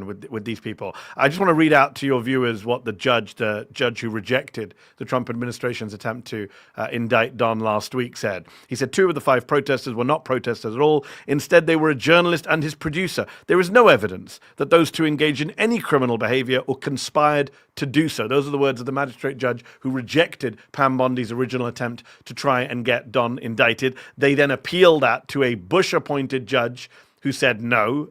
happen with these people. I just want to read out to your viewers what the judge who rejected the Trump administration's attempt to indict Don last week said. He said 2 of the 5 protesters were not protesters at all. Instead, they were a journalist and his producer. There is no evidence that those 2 engaged in any criminal behavior or conspired to do so. Those are the words of the magistrate judge who rejected Pam Bondi's original attempt to try and get Don indicted. They then appealed that to a Bush-appointed judge who said no,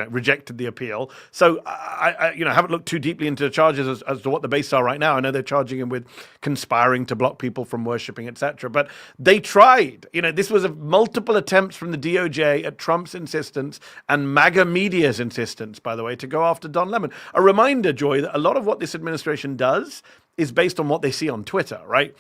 rejected the appeal. So I haven't looked too deeply into the charges as to what the bases are right now. I know they're charging him with conspiring to block people from worshiping, etc. But they tried. This was multiple attempts from the DOJ at Trump's insistence and MAGA media's insistence, by the way, to go after Don Lemon. A reminder, Joy, that a lot of what this administration does is based on what they see on Twitter, right?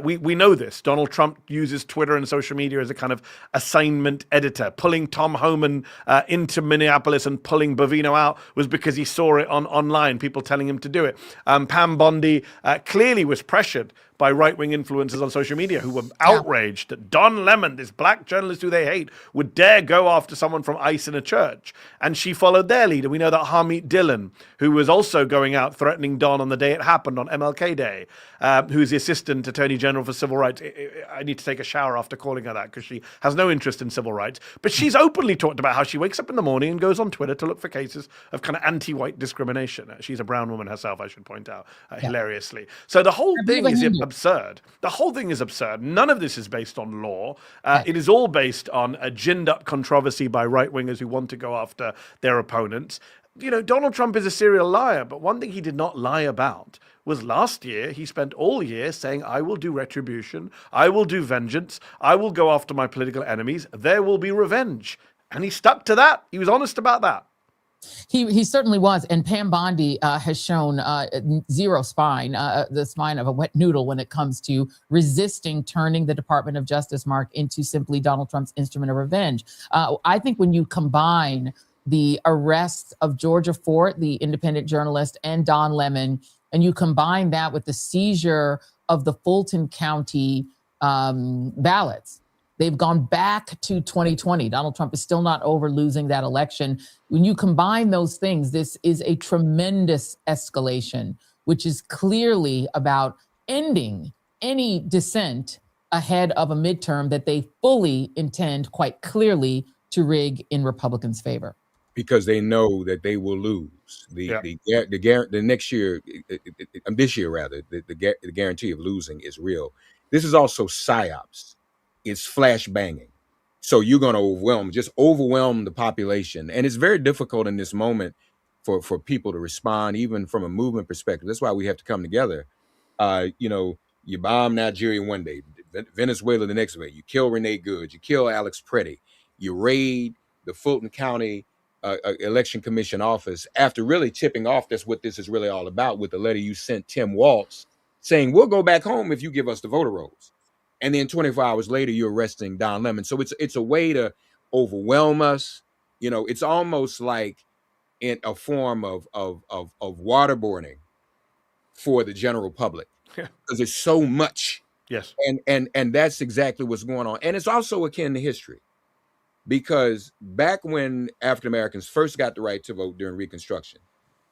We know this. Donald Trump uses Twitter and social media as a kind of assignment editor. Pulling Tom Homan into Minneapolis and pulling Bovino out was because he saw it online, people telling him to do it. Pam Bondi clearly was pressured by right-wing influencers on social media who were outraged that Don Lemon, this black journalist who they hate, would dare go after someone from ICE in a church. And she followed their lead. And we know that Harmeet Dillon, who was also going out threatening Don on the day it happened, on MLK Day, who is the Assistant Attorney General for Civil Rights. I need to take a shower after calling her that because she has no interest in civil rights. But she's openly talked about how she wakes up in the morning and goes on Twitter to look for cases of kind of anti-white discrimination. She's a brown woman herself, I should point out, hilariously. So the whole thing is absurd. The whole thing is absurd. None of this is based on law. It is all based on a ginned-up controversy by right-wingers who want to go after their opponents. Donald Trump is a serial liar, but one thing he did not lie about was last year he spent all year saying, I will do retribution, I will do vengeance, I will go after my political enemies, there will be revenge. And he stuck to that. He was honest about that. He certainly was. And Pam Bondi has shown zero spine, the spine of a wet noodle when it comes to resisting turning the Department of Justice, Mark, into simply Donald Trump's instrument of revenge. I think when you combine the arrests of Georgia Fort, the independent journalist, and Don Lemon, and you combine that with the seizure of the Fulton County ballots, they've gone back to 2020. Donald Trump is still not over losing that election. When you combine those things, this is a tremendous escalation, which is clearly about ending any dissent ahead of a midterm that they fully intend quite clearly to rig in Republicans' favor. Because they know that they will lose. The next year, this year rather, the guarantee of losing is real. This is also psyops. It's flash banging. So you're going to overwhelm the population. And it's very difficult in this moment for people to respond, even from a movement perspective. That's why we have to come together. You bomb Nigeria one day, Venezuela the next day. You kill Renee Good. You kill Alex Preddy. You raid the Fulton County Election Commission office after really tipping off that's what this is really all about with the letter you sent Tim Walz saying, we'll go back home if you give us the voter rolls. And then 24 hours later, you're arresting Don Lemon. So it's a way to overwhelm us. It's almost like in a form of waterboarding for the general public because there's so much. Yes. And that's exactly what's going on. And it's also akin to history. Because back when African Americans first got the right to vote during Reconstruction,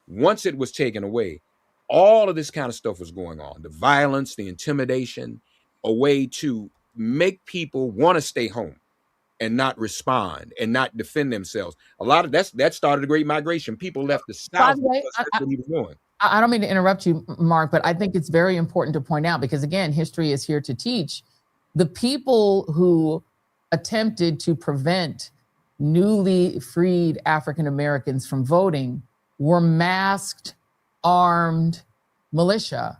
once it was taken away, all of this kind of stuff was going on. The violence, the intimidation, a way to make people want to stay home and not respond and not defend themselves. A lot of that started the Great Migration. People left the South because that's what he was doing. I don't mean to interrupt you, Mark, but I think it's very important to point out, because again, history is here to teach. The people who attempted to prevent newly freed African Americans from voting were masked, armed militia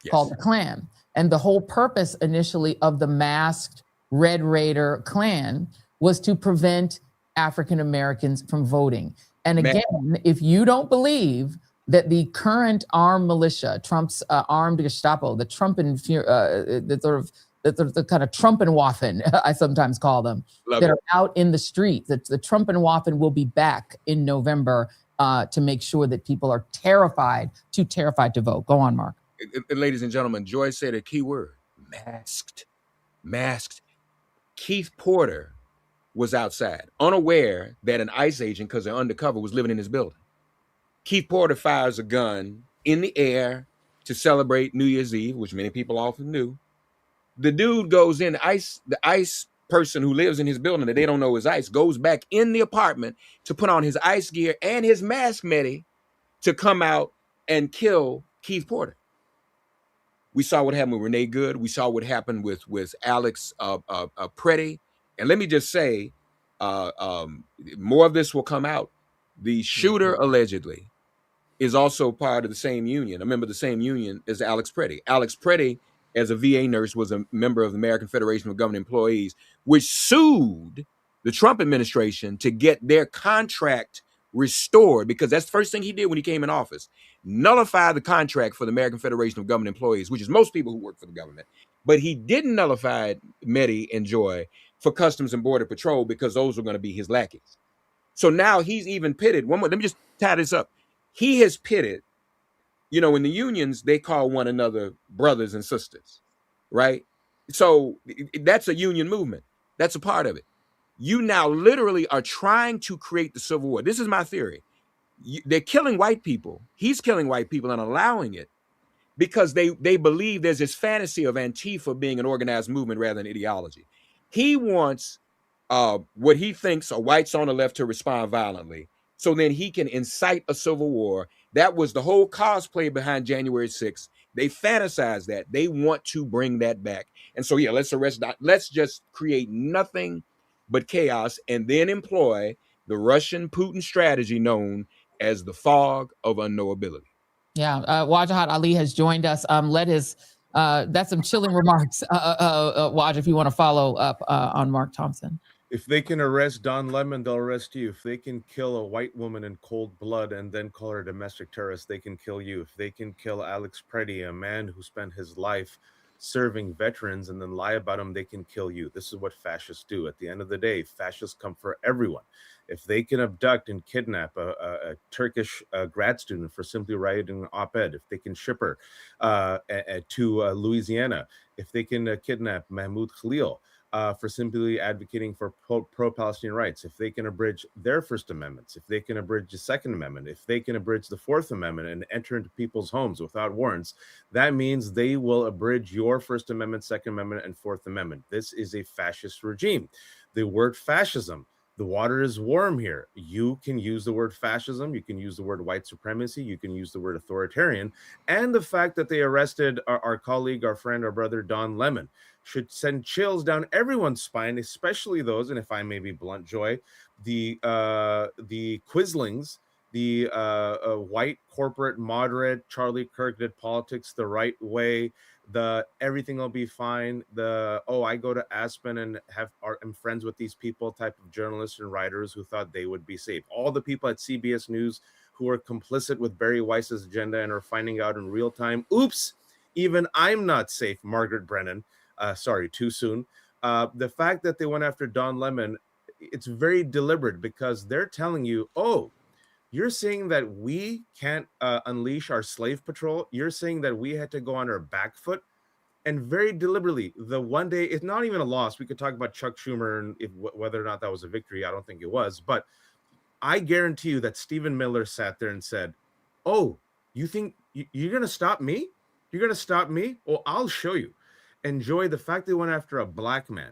called the Klan. And the whole purpose initially of the masked Red Raider Klan was to prevent African Americans from voting. And again, if you don't believe that the current armed militia, Trump's armed Gestapo, the kind of Trumpenwaffen, I sometimes call them, are out in the streets. The Trumpenwaffen will be back in November to make sure that people are too terrified to vote. Go on, Mark. Ladies and gentlemen, Joy said a key word: masked. Keith Porter was outside, unaware that an ICE agent, because they're undercover, was living in his building. Keith Porter fires a gun in the air to celebrate New Year's Eve, which many people often do. The dude goes in, the ICE person who lives in his building that they don't know is ICE, goes back in the apartment to put on his ICE gear and his mask, Mehdi, to come out and kill Keith Porter. We saw what happened with Renee Good. We saw what happened with Alex Preddy. And let me just say, more of this will come out. The shooter allegedly is also part of the same union, a member of the same union as Alex Preddy. Alex Preddy, as a VA nurse, was a member of the American Federation of Government Employees, which sued the Trump administration to get their contract restored, because that's the first thing he did when he came in office: nullify the contract for the American Federation of Government Employees, which is most people who work for the government. But he didn't nullify it, Mehdi and Joy, for Customs and Border Patrol, because those were going to be his lackeys. So now he's even pitted. Let me just tie this up. He has pitted, in the unions, they call one another brothers and sisters, right? So that's a union movement. That's a part of it. You now literally are trying to create the Civil War. This is my theory. They're killing white people. He's killing white people and allowing it because they believe there's this fantasy of Antifa being an organized movement rather than ideology. He wants what he thinks are whites on the left to respond violently, so then he can incite a civil war. That was the whole cosplay behind January 6th. They fantasize that. They want to bring that back. And so, let's just create nothing but chaos and then employ the Russian Putin strategy known as the fog of unknowability. Yeah, Wajahat Ali has joined us. That's some chilling remarks, Waj, if you want to follow up on Mark Thompson. If they can arrest Don Lemon, they'll arrest you. If they can kill a white woman in cold blood and then call her a domestic terrorist, they can kill you. If they can kill Alex Preddy, a man who spent his life serving veterans, and then lie about him, they can kill you. This is what fascists do. At the end of the day, fascists come for everyone. If they can abduct and kidnap a Turkish grad student for simply writing an op-ed, if they can ship her to Louisiana, if they can kidnap Mahmoud Khalil for simply advocating for pro-Palestinian rights, if they can abridge their First Amendments, if they can abridge the Second Amendment, if they can abridge the Fourth Amendment and enter into people's homes without warrants, that means they will abridge your First Amendment, Second Amendment, and Fourth Amendment. This is a fascist regime. The word fascism, the water is warm here. You can use the word fascism. You can use the word white supremacy. You can use the word authoritarian. And the fact that they arrested our colleague, our friend, our brother, Don Lemon, should send chills down everyone's spine, especially those, and if I may be blunt, Joy, the Quislings, the white corporate moderate, Charlie Kirk did politics the right way, the everything will be fine, I go to Aspen and am friends with these people type of journalists and writers who thought they would be safe. All the people at CBS News who are complicit with Barry Weiss's agenda and are finding out in real time, oops, even I'm not safe, Margaret Brennan. Sorry, too soon. The fact that they went after Don Lemon, it's very deliberate because they're telling you, you're saying that we can't unleash our slave patrol. You're saying that we had to go on our back foot. And very deliberately, the one day, it's not even a loss. We could talk about Chuck Schumer and whether or not that was a victory. I don't think it was. But I guarantee you that Stephen Miller sat there and said, you think you're going to stop me? You're going to stop me? Well, I'll show you. Enjoy the fact they went after a black man.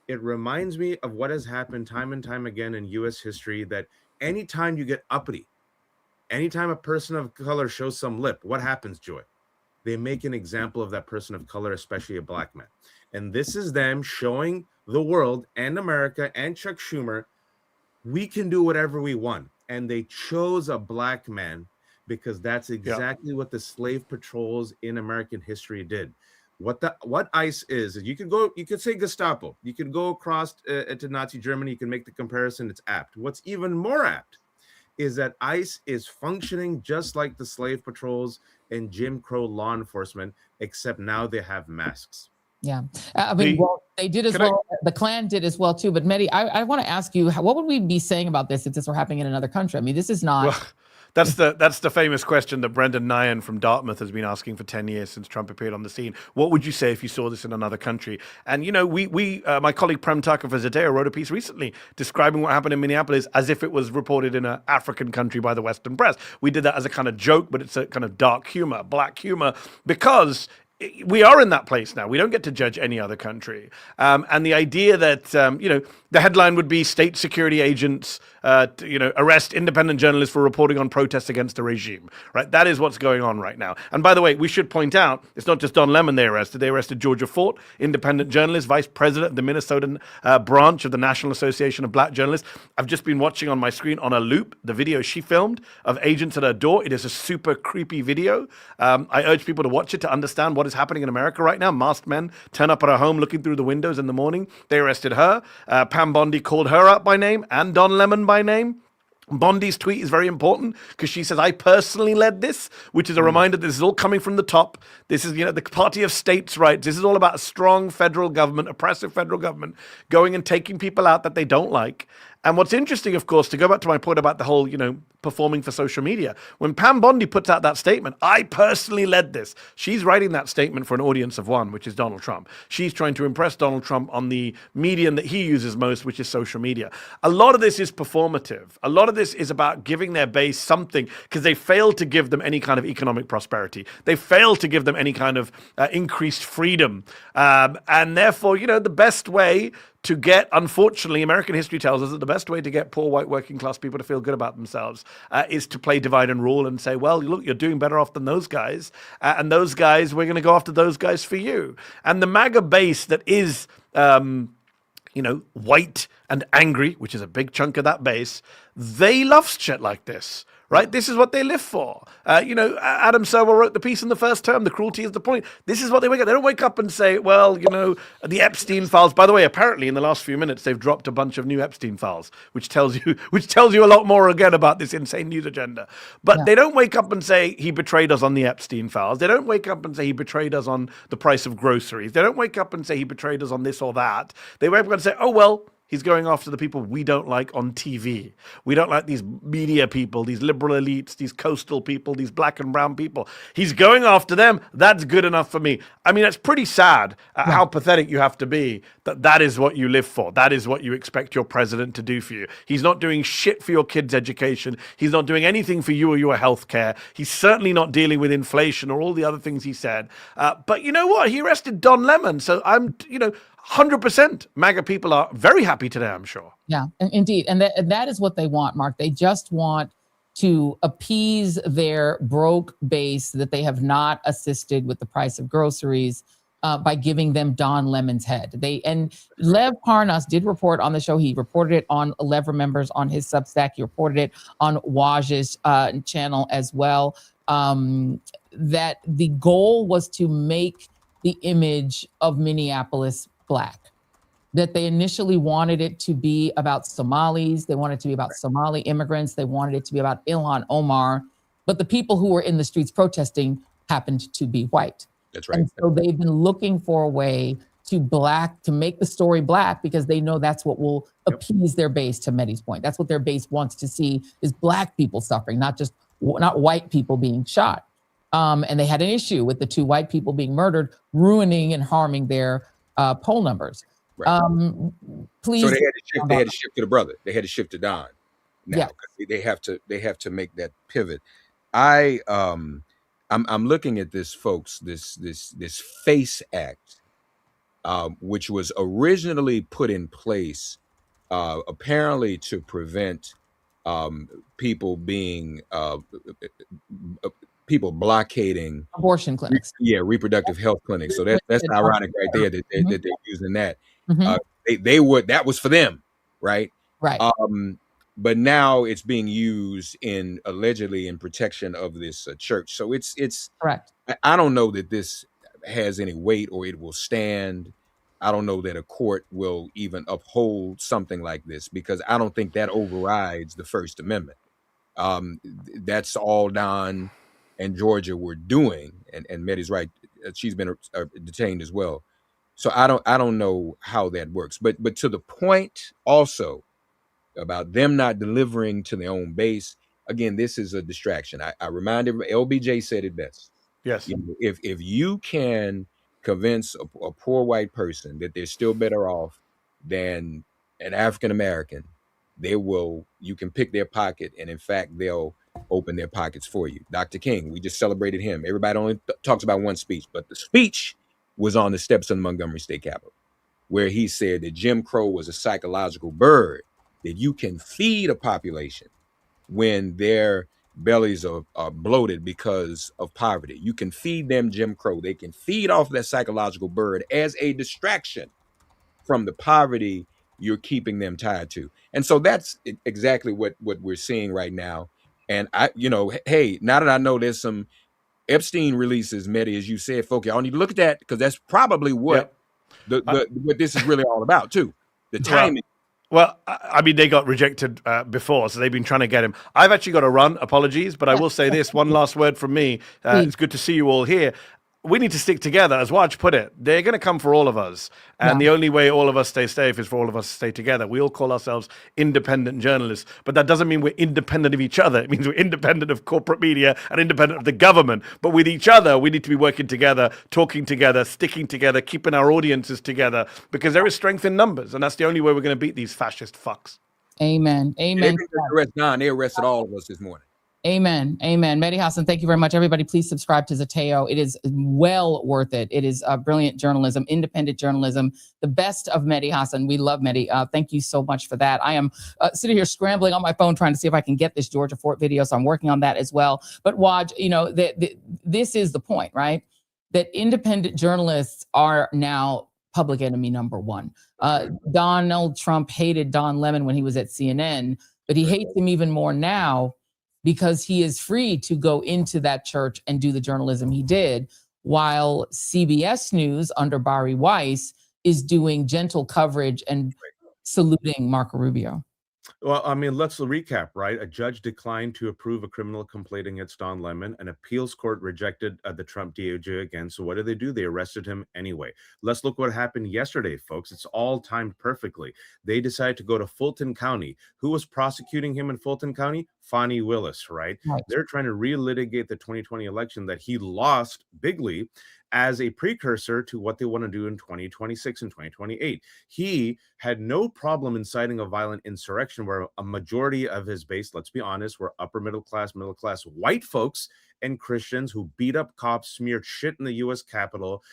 It reminds me of what has happened time and time again in U.S. history, that anytime you get uppity, anytime a person of color shows some lip, what happens, Joy? They make an example of that person of color, especially a black man. And this is them showing the world and America and Chuck Schumer, we can do whatever we want. And they chose a black man because that's exactly what the slave patrols in American history did. What ICE is you could say Gestapo, you could go across to Nazi Germany, you can make the comparison, it's apt. What's even more apt is that ICE is functioning just like the slave patrols and Jim Crow law enforcement, except now they have masks. Yeah, they did as well. The Klan did as well too. But Mehdi, I want to ask you, what would we be saying about this if this were happening in another country? I mean, this is not. That's the famous question that Brendan Nyan from Dartmouth has been asking for 10 years since Trump appeared on the scene. What would you say if you saw this in another country? And, my colleague Prem Tucker for Zadeo wrote a piece recently describing what happened in Minneapolis as if it was reported in an African country by the Western press. We did that as a kind of joke, but it's a kind of dark humor, black humor, because we are in that place now. We don't get to judge any other country. And the idea that, the headline would be state security agents, arrest independent journalists for reporting on protests against the regime, right? That is what's going on right now. And by the way, we should point out, it's not just Don Lemon they arrested. They arrested Georgia Fort, independent journalist, vice president of the Minnesota branch of the National Association of Black Journalists. I've just been watching on my screen on a loop the video she filmed of agents at her door. It is a super creepy video. I urge people to watch it to understand what is happening in America right now. Masked men turn up at her home looking through the windows in the morning. They arrested her. Pam Bondi called her out by name and Don Lemon by name. Bondi's tweet is very important because she says, I personally led this, which is a reminder that this is all coming from the top. This is, the party of states' rights. This is all about a strong federal government, oppressive federal government, going and taking people out that they don't like. And what's interesting, of course, to go back to my point about the whole, performing for social media, when Pam Bondi puts out that statement, I personally led this, she's writing that statement for an audience of one, which is Donald Trump. She's trying to impress Donald Trump on the medium that he uses most, which is social media. A lot of this is performative. A lot of this is about giving their base something, because they failed to give them any kind of economic prosperity. They failed to give them any kind of increased freedom. And therefore, the best way to get, unfortunately, American history tells us that the best way to get poor white working class people to feel good about themselves is to play divide and rule and say, well, look, you're doing better off than those guys. And those guys, we're going to go after those guys for you. And the MAGA base that is, white and angry, which is a big chunk of that base, they love shit like this. Right? This is what they live for. Adam Serwer wrote the piece in the first term, The Cruelty is the Point. This is what they wake up. They don't wake up and say, well, the Epstein files. By the way, apparently in the last few minutes, they've dropped a bunch of new Epstein files, which tells you a lot more again about this insane news agenda. But They don't wake up and say he betrayed us on the Epstein files. They don't wake up and say he betrayed us on the price of groceries. They don't wake up and say he betrayed us on this or that. They wake up and say, oh, well, he's going after the people we don't like on TV. We don't like these media people, these liberal elites, these coastal people, these black and brown people. He's going after them. That's good enough for me. I mean, it's pretty sad how pathetic you have to be that is what you live for. That is what you expect your president to do for you. He's not doing shit for your kids' education. He's not doing anything for you or your health care. He's certainly not dealing with inflation or all the other things he said. But you know what? He arrested Don Lemon. So I'm, 100% MAGA people are very happy today, I'm sure. Yeah, indeed. And that is what they want, Mark. They just want to appease their broke base that they have not assisted with the price of groceries by giving them Don Lemon's head. And Lev Parnas did report on the show. He reported it on Lev Remembers on his Substack. He reported it on Waj's channel as well, that the goal was to make the image of Minneapolis Black, that they initially wanted it to be about Somalis. They wanted it to be about Somali immigrants. They wanted it to be about Ilhan Omar. But the people who were in the streets protesting happened to be white. That's right. And so they've been looking for a way to make the story Black, because they know that's what will appease their base, to Mehdi's point. That's what their base wants to see, is Black people suffering, not white people being shot. And they had an issue with the two white people being murdered, ruining and harming their poll numbers. Right. Please. So they had to shift to the brother. They had to shift to Don. Now they have to make that pivot. I'm looking at this, folks. This FACE Act, which was originally put in place, apparently to prevent people being people blockading abortion clinics. Reproductive health clinics. So that's ironic right there that they're using that. Mm-hmm. That was for them, right? Right. But now it's being used allegedly in protection of this church. So it's correct. I don't know that this has any weight or it will stand. I don't know that a court will even uphold something like this, because I don't think that overrides the First Amendment. That's all Don and Georgia were doing, and Mehdi's right. She's been detained as well. So I don't know how that works. But to the point also about them not delivering to their own base, again, this is a distraction. I remind everybody, LBJ said it best. Yes. You know, if you can convince a poor white person that they're still better off than an African American, you can pick their pocket, and in fact, they'll open their pockets for you. Dr. King, we just celebrated him. Everybody only talks about one speech, but the speech was on the steps of the Montgomery State Capitol, where he said that Jim Crow was a psychological bird, that you can feed a population when their bellies are bloated because of poverty. You can feed them Jim Crow. They can feed off that psychological bird as a distraction from the poverty you're keeping them tied to. And so that's exactly what we're seeing right now. And hey, now that I know there's some Epstein releases, Mehdi, as you said, folks, y'all need to look at that, because that's probably what what this is really all about too. The timing. Well, I mean, they got rejected before, so they've been trying to get him. I've actually got to run. Apologies, but I will say this one last word from me. It's good to see you all here. We need to stick together, as Waj put it. They're going to come for all of us. And the only way all of us stay safe is for all of us to stay together. We all call ourselves independent journalists, but that doesn't mean we're independent of each other. It means we're independent of corporate media and independent of the government. But with each other, we need to be working together, talking together, sticking together, keeping our audiences together, because there is strength in numbers. And that's the only way we're going to beat these fascist fucks. Amen. Amen. They arrested all of us this morning. Amen. Amen. Mehdi Hasan, thank you very much. Everybody, please subscribe to Zateo. It is well worth it. It is brilliant journalism, independent journalism, the best of Mehdi Hasan. We love Mehdi. Thank you so much for that. I am sitting here scrambling on my phone trying to see if I can get this Georgia Fort video. So I'm working on that as well. But Waj, this is the point, right? That independent journalists are now public enemy number one. Donald Trump hated Don Lemon when he was at CNN, but he hates him even more now, because he is free to go into that church and do the journalism he did, while CBS News under Bari Weiss is doing gentle coverage and saluting Marco Rubio. Well, I mean, let's recap, right? A judge declined to approve a criminal complaint against Don Lemon. An appeals court rejected the Trump DOJ again. So what did? They arrested him anyway. Let's look what happened yesterday, folks. It's all timed perfectly. They decided to go to Fulton County. Who was prosecuting him in Fulton County? Fani Willis, right? They're trying to relitigate the 2020 election that he lost bigly as a precursor to what they want to do in 2026 and 2028. He had no problem inciting a violent insurrection where a majority of his base, let's be honest, were upper middle class white folks and Christians who beat up cops, smeared shit in the U.S. Capitol,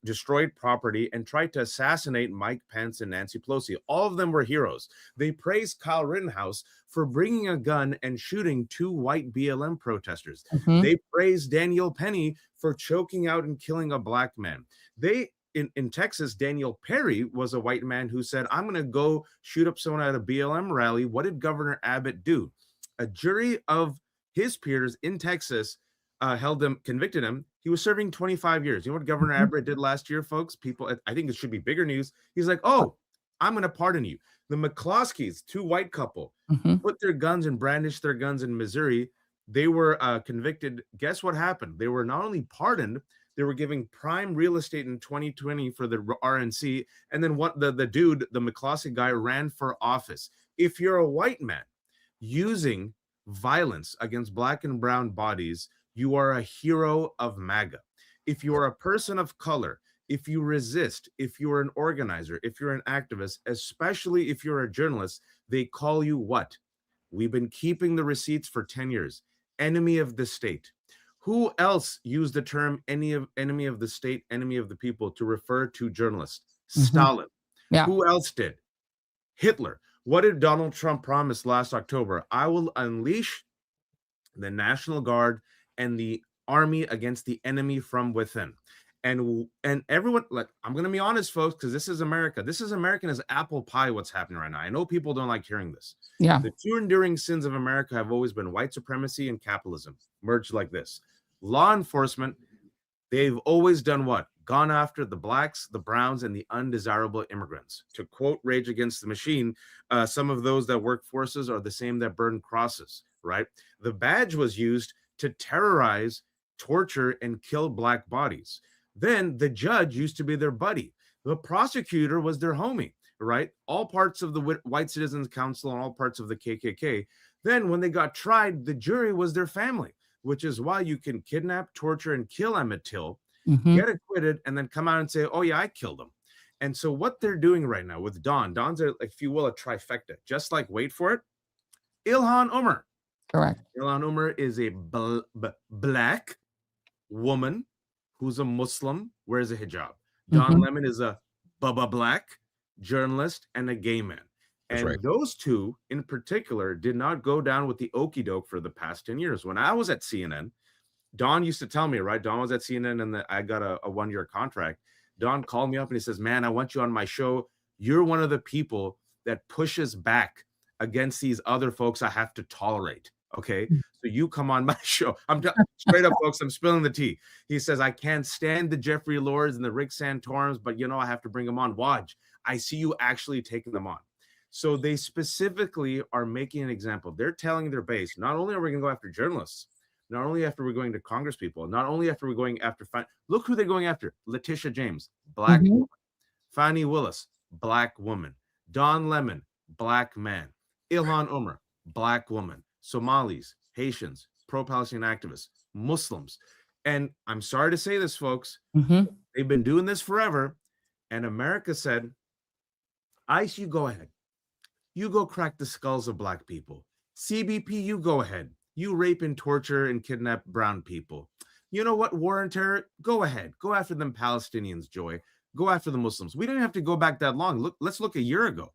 destroyed property, and tried to assassinate Mike Pence and Nancy Pelosi. All of them were heroes. They praised Kyle Rittenhouse for bringing a gun and shooting 2 white BLM protesters. They praised Daniel Penny for choking out and killing a black man. In Texas, Daniel Perry was a white man who said, I'm going to go shoot up someone at a BLM rally. What did Governor Abbott do? A jury of his peers in Texas convicted him. He was serving 25 years. You know what Governor Abbott did last year, folks? People, I think it should be bigger news. He's like, oh, I'm going to pardon you. The McCloskeys, 2 white couple, put their guns and brandished their guns in Missouri. They were convicted. Guess what happened? They were not only pardoned, they were giving prime real estate in 2020 for the RNC. And then the dude, the McCloskey guy, ran for office. If you're a white man using violence against black and brown bodies, you are a hero of MAGA. If you are a person of color, if you resist, if you're an organizer, if you're an activist, especially if you're a journalist, they call you what? We've been keeping the receipts for 10 years. Enemy of the state. Who else used the term enemy of the state, enemy of the people to refer to journalists? Stalin. Yeah. Who else did? Hitler. What did Donald Trump promise last October? I will unleash the National Guard and the army against the enemy from within. And everyone, like, I'm going to be honest, folks, because this is America. This is American as apple pie, what's happening right now. I know people don't like hearing this. Yeah. The 2 enduring sins of America have always been white supremacy and capitalism, merged like this. Law enforcement, they've always done what? Gone after the blacks, the browns, and the undesirable immigrants. To quote Rage Against the Machine, some of those that work forces are the same that burn crosses, right? The badge was used to terrorize, torture, and kill black bodies. Then the judge used to be their buddy. The prosecutor was their homie, right? All parts of the White Citizens Council and all parts of the KKK. Then when they got tried, the jury was their family, which is why you can kidnap, torture, and kill Emmett Till, get acquitted, and then come out and say, oh yeah, I killed him. And so what they're doing right now with Don's, if you will, a trifecta, just like, wait for it, Ilhan Omar. Correct. Ilhan Omar is a black woman who's a Muslim, wears a hijab. Don Lemon is a black journalist and a gay man. And those two in particular did not go down with the okie doke for the past 10 years. When I was at CNN, Don used to tell me, right? Don was at CNN and I got a 1-year contract. Don called me up and he says, man, I want you on my show. You're one of the people that pushes back against these other folks I have to tolerate. Okay. So you come on my show. I'm straight up, folks. I'm spilling the tea. He says, I can't stand the Jeffrey Lords and the Rick Santorums, but I have to bring them on. Waj, I see you actually taking them on. So they specifically are making an example. They're telling their base, not only are we going to go after journalists, not only after we're going to Congress people, not only after we're going after, look who they're going after. Letitia James, black woman. Fani Willis, black woman. Don Lemon, black man. Ilhan Omar, black woman. Somalis, Haitians, pro-Palestinian activists, Muslims. And I'm sorry to say this, folks, they've been doing this forever. And America said, ICE, you go ahead. You go crack the skulls of black people. CBP, you go ahead. You rape and torture and kidnap brown people. You know what? War and terror, go ahead. Go after them Palestinians, Joy. Go after the Muslims. We don't have to go back that long. Let's look a year ago.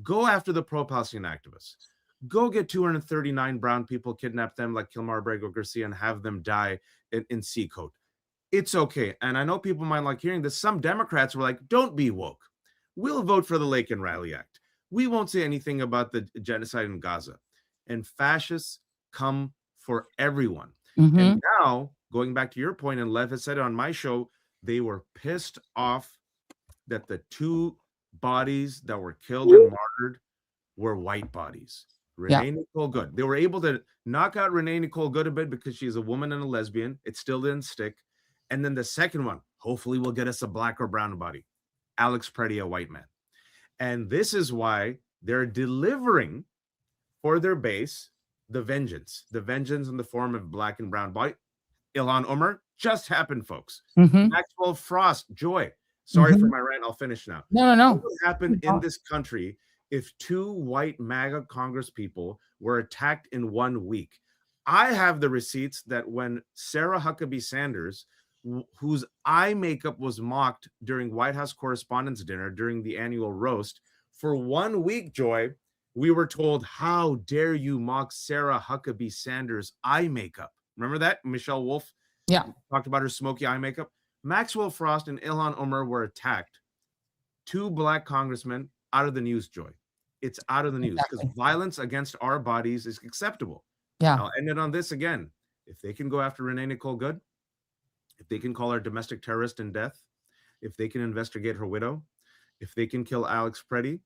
Go after the pro-Palestinian activists. Go get 239 brown people, kidnap them like Kilmar Abrego Garcia, and have them die in Seacoast. It's okay. And I know people might like hearing this. Some Democrats were like, don't be woke. We'll vote for the Laken Riley Act. We won't say anything about the genocide in Gaza. And fascists come for everyone. And now, going back to your point, and Lev has said it on my show, they were pissed off that the 2 bodies that were killed and martyred were white bodies. Renee Nicole Good. They were able to knock out Renee Nicole Good a bit because she's a woman and a lesbian. It still didn't stick. And then the second one, hopefully will get us a black or brown body. Alex Preddy, a white man. And this is why they're delivering for their base the vengeance in the form of black and brown body. Ilhan Omar just happened, folks. Maxwell Frost, Joy. Sorry for my rant. I'll finish now. No. What would happen in this country if 2 white MAGA Congress people were attacked in 1 week? I have the receipts that when Sarah Huckabee Sanders, whose eye makeup was mocked during White House Correspondents' Dinner during the annual roast, for 1 week, Joy, we were told, how dare you mock Sarah Huckabee Sanders' eye makeup? Remember that? Michelle Wolf talked about her smoky eye makeup. Maxwell Frost and Ilhan Omar were attacked. 2 black congressmen out of the news, Joy. It's out of the news because violence against our bodies is acceptable. I'll end it on this again. If they can go after Renee Nicole Good, if they can call her domestic terrorist in death, if they can investigate her widow, if they can kill Alex Preddy,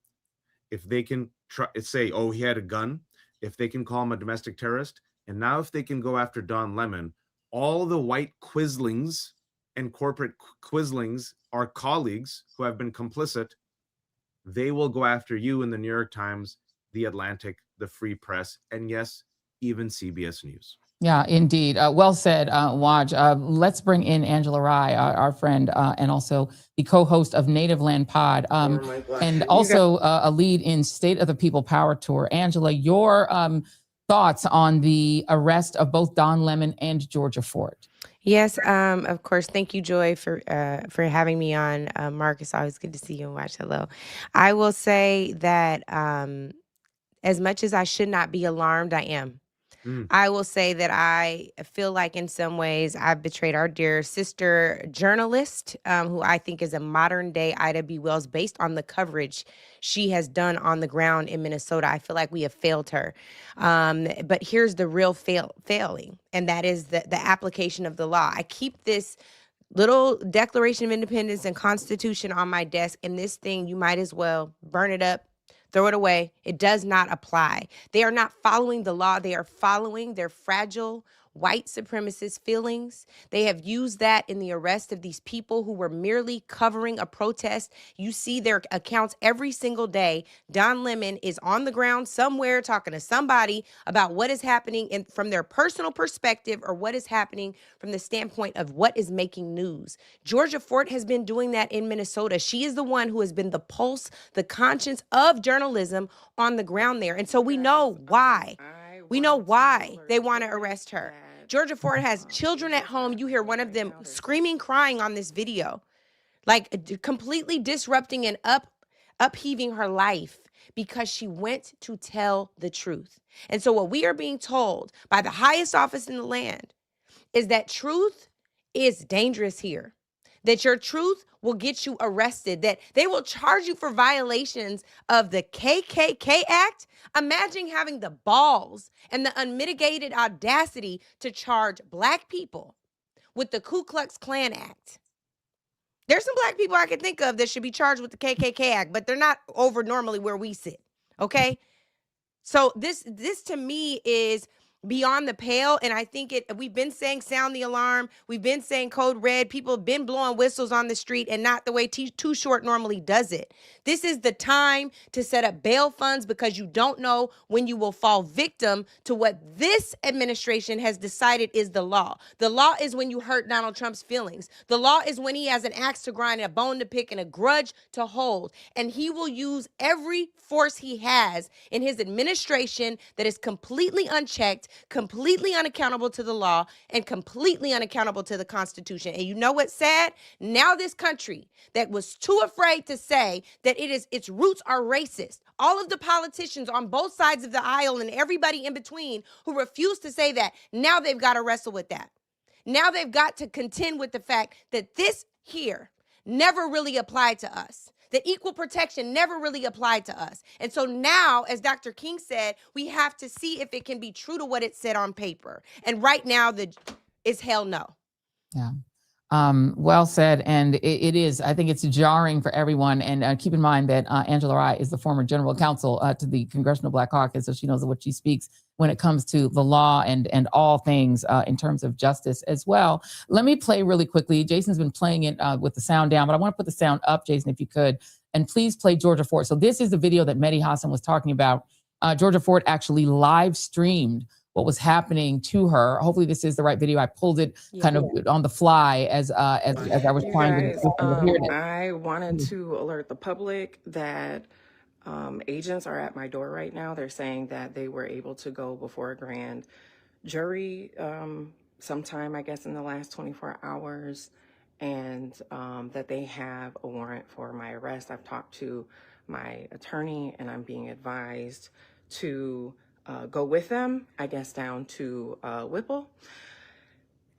if they can say, oh, he had a gun, if they can call him a domestic terrorist, and now if they can go after Don Lemon, all the white quislings and corporate quislings, our colleagues who have been complicit, they will go after you in the New York Times, the Atlantic, the Free Press, and yes, even CBS News. Yeah, indeed. Well said, Waj. Let's bring in Angela Rye, our friend, and also the co-host of Native Land Pod, and also a lead in State of the People Power Tour. Angela, your thoughts on the arrest of both Don Lemon and Georgia Ford? Yes, of course. Thank you, Joy, for having me on. Mark, it's always good to see you and watch. Hello. I will say that as much as I should not be alarmed, I am. I will say that I feel like in some ways I've betrayed our dear sister journalist, who I think is a modern day Ida B. Wells based on the coverage she has done on the ground in Minnesota. I feel like we have failed her. But here's the real failing, and that is the application of the law. I keep this little Declaration of Independence and Constitution on my desk, and this thing, you might as well burn it up, throw it away. It does not apply. They are not following the law. They are following their fragile white supremacist feelings. They have used that in the arrest of these people who were merely covering a protest. You see their accounts every single day. Don Lemon is on the ground somewhere talking to somebody about what is happening from their personal perspective or what is happening from the standpoint of what is making news. Georgia Fort has been doing that in Minnesota. She is the one who has been the pulse, the conscience of journalism on the ground there. And so we know why. We know why they want to arrest her. Georgia Fort has children at home. You hear one of them screaming, crying on this video, like completely disrupting and upheaving her life because she went to tell the truth. And so what we are being told by the highest office in the land is that truth is dangerous here, that your truth will get you arrested, that they will charge you for violations of the KKK Act. Imagine having the balls and the unmitigated audacity to charge Black people with the Ku Klux Klan Act. There's some Black people I can think of that should be charged with the KKK Act, but they're not over normally where we sit, okay? So this to me is beyond the pale, and I think we've been saying sound the alarm, we've been saying code red, people have been blowing whistles on the street and not the way Too Short normally does it. This is the time to set up bail funds because you don't know when you will fall victim to what this administration has decided is the law. The law is when you hurt Donald Trump's feelings. The law is when he has an axe to grind and a bone to pick and a grudge to hold, and he will use every force he has in his administration that is completely unchecked, completely unaccountable to the law, and completely unaccountable to the Constitution. And you know what's sad? Now this country that was too afraid to say that its roots are racist, all of the politicians on both sides of the aisle and everybody in between who refuse to say that, now they've got to wrestle with that. Now they've got to contend with the fact that this here never really applied to us. That equal protection never really applied to us. And so now, as Dr. King said, we have to see if it can be true to what it said on paper. And right now, it's hell no. Yeah. Well said. And it is, I think it's jarring for everyone. And keep in mind that Angela Rye is the former general counsel to the Congressional Black Caucus, so she knows what she speaks when it comes to the law and all things in terms of justice as well. Let me play really quickly. Jason's been playing it with the sound down, but I want to put the sound up, Jason, if you could. And please play Georgia Fort. So this is the video that Mehdi Hasan was talking about. Georgia Fort actually live streamed what was happening to her. Hopefully this is the right video. I pulled it kind of on the fly as I was trying to hear it. I wanted to alert the public that agents are at my door right now. They're saying that they were able to go before a grand jury sometime, I guess, in the last 24 hours, and that they have a warrant for my arrest. I've talked to my attorney, and I'm being advised to go with them, I guess, down to Whipple.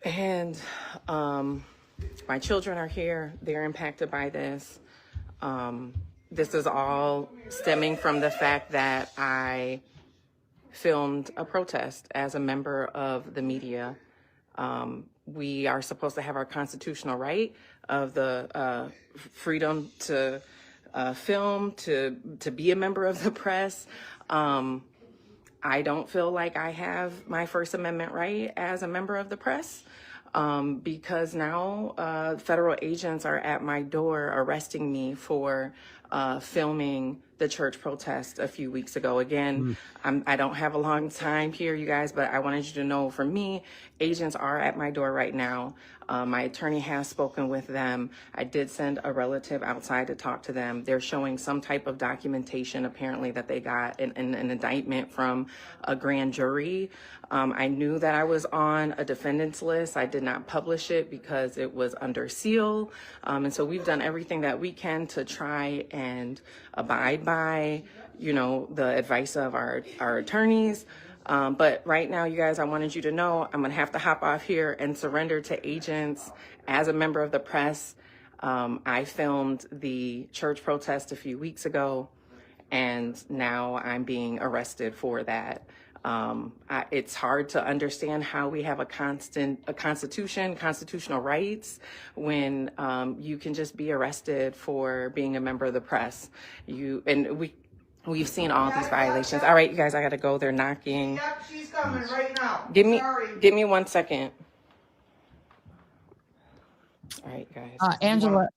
And my children are here. They're impacted by this. This is all stemming from the fact that I filmed a protest as a member of the media. We are supposed to have our constitutional right of the freedom to film, to be a member of the press. I don't feel like I have my First Amendment right as a member of the press because now federal agents are at my door arresting me for filming the church protest a few weeks ago. Again, I don't have a long time here, you guys, but I wanted you to know, for me, agents are at my door right now. My attorney has spoken with them. I did send a relative outside to talk to them. They're showing some type of documentation, apparently, that they got an indictment from a grand jury. I knew that I was on a defendant's list. I did not publish it because it was under seal. And so we've done everything that we can to try and abide by, the advice of our attorneys. But right now, you guys, I wanted you to know I'm going to have to hop off here and surrender to agents as a member of the press. I filmed the church protest a few weeks ago, and now I'm being arrested for that. It's hard to understand how we have a constitution, constitutional rights, when you can just be arrested for being a member of the press. We've seen all these violations. All right, you guys, I gotta go. They're knocking. Yep, she's coming right now. Give me 1 second. All right, guys. Angela.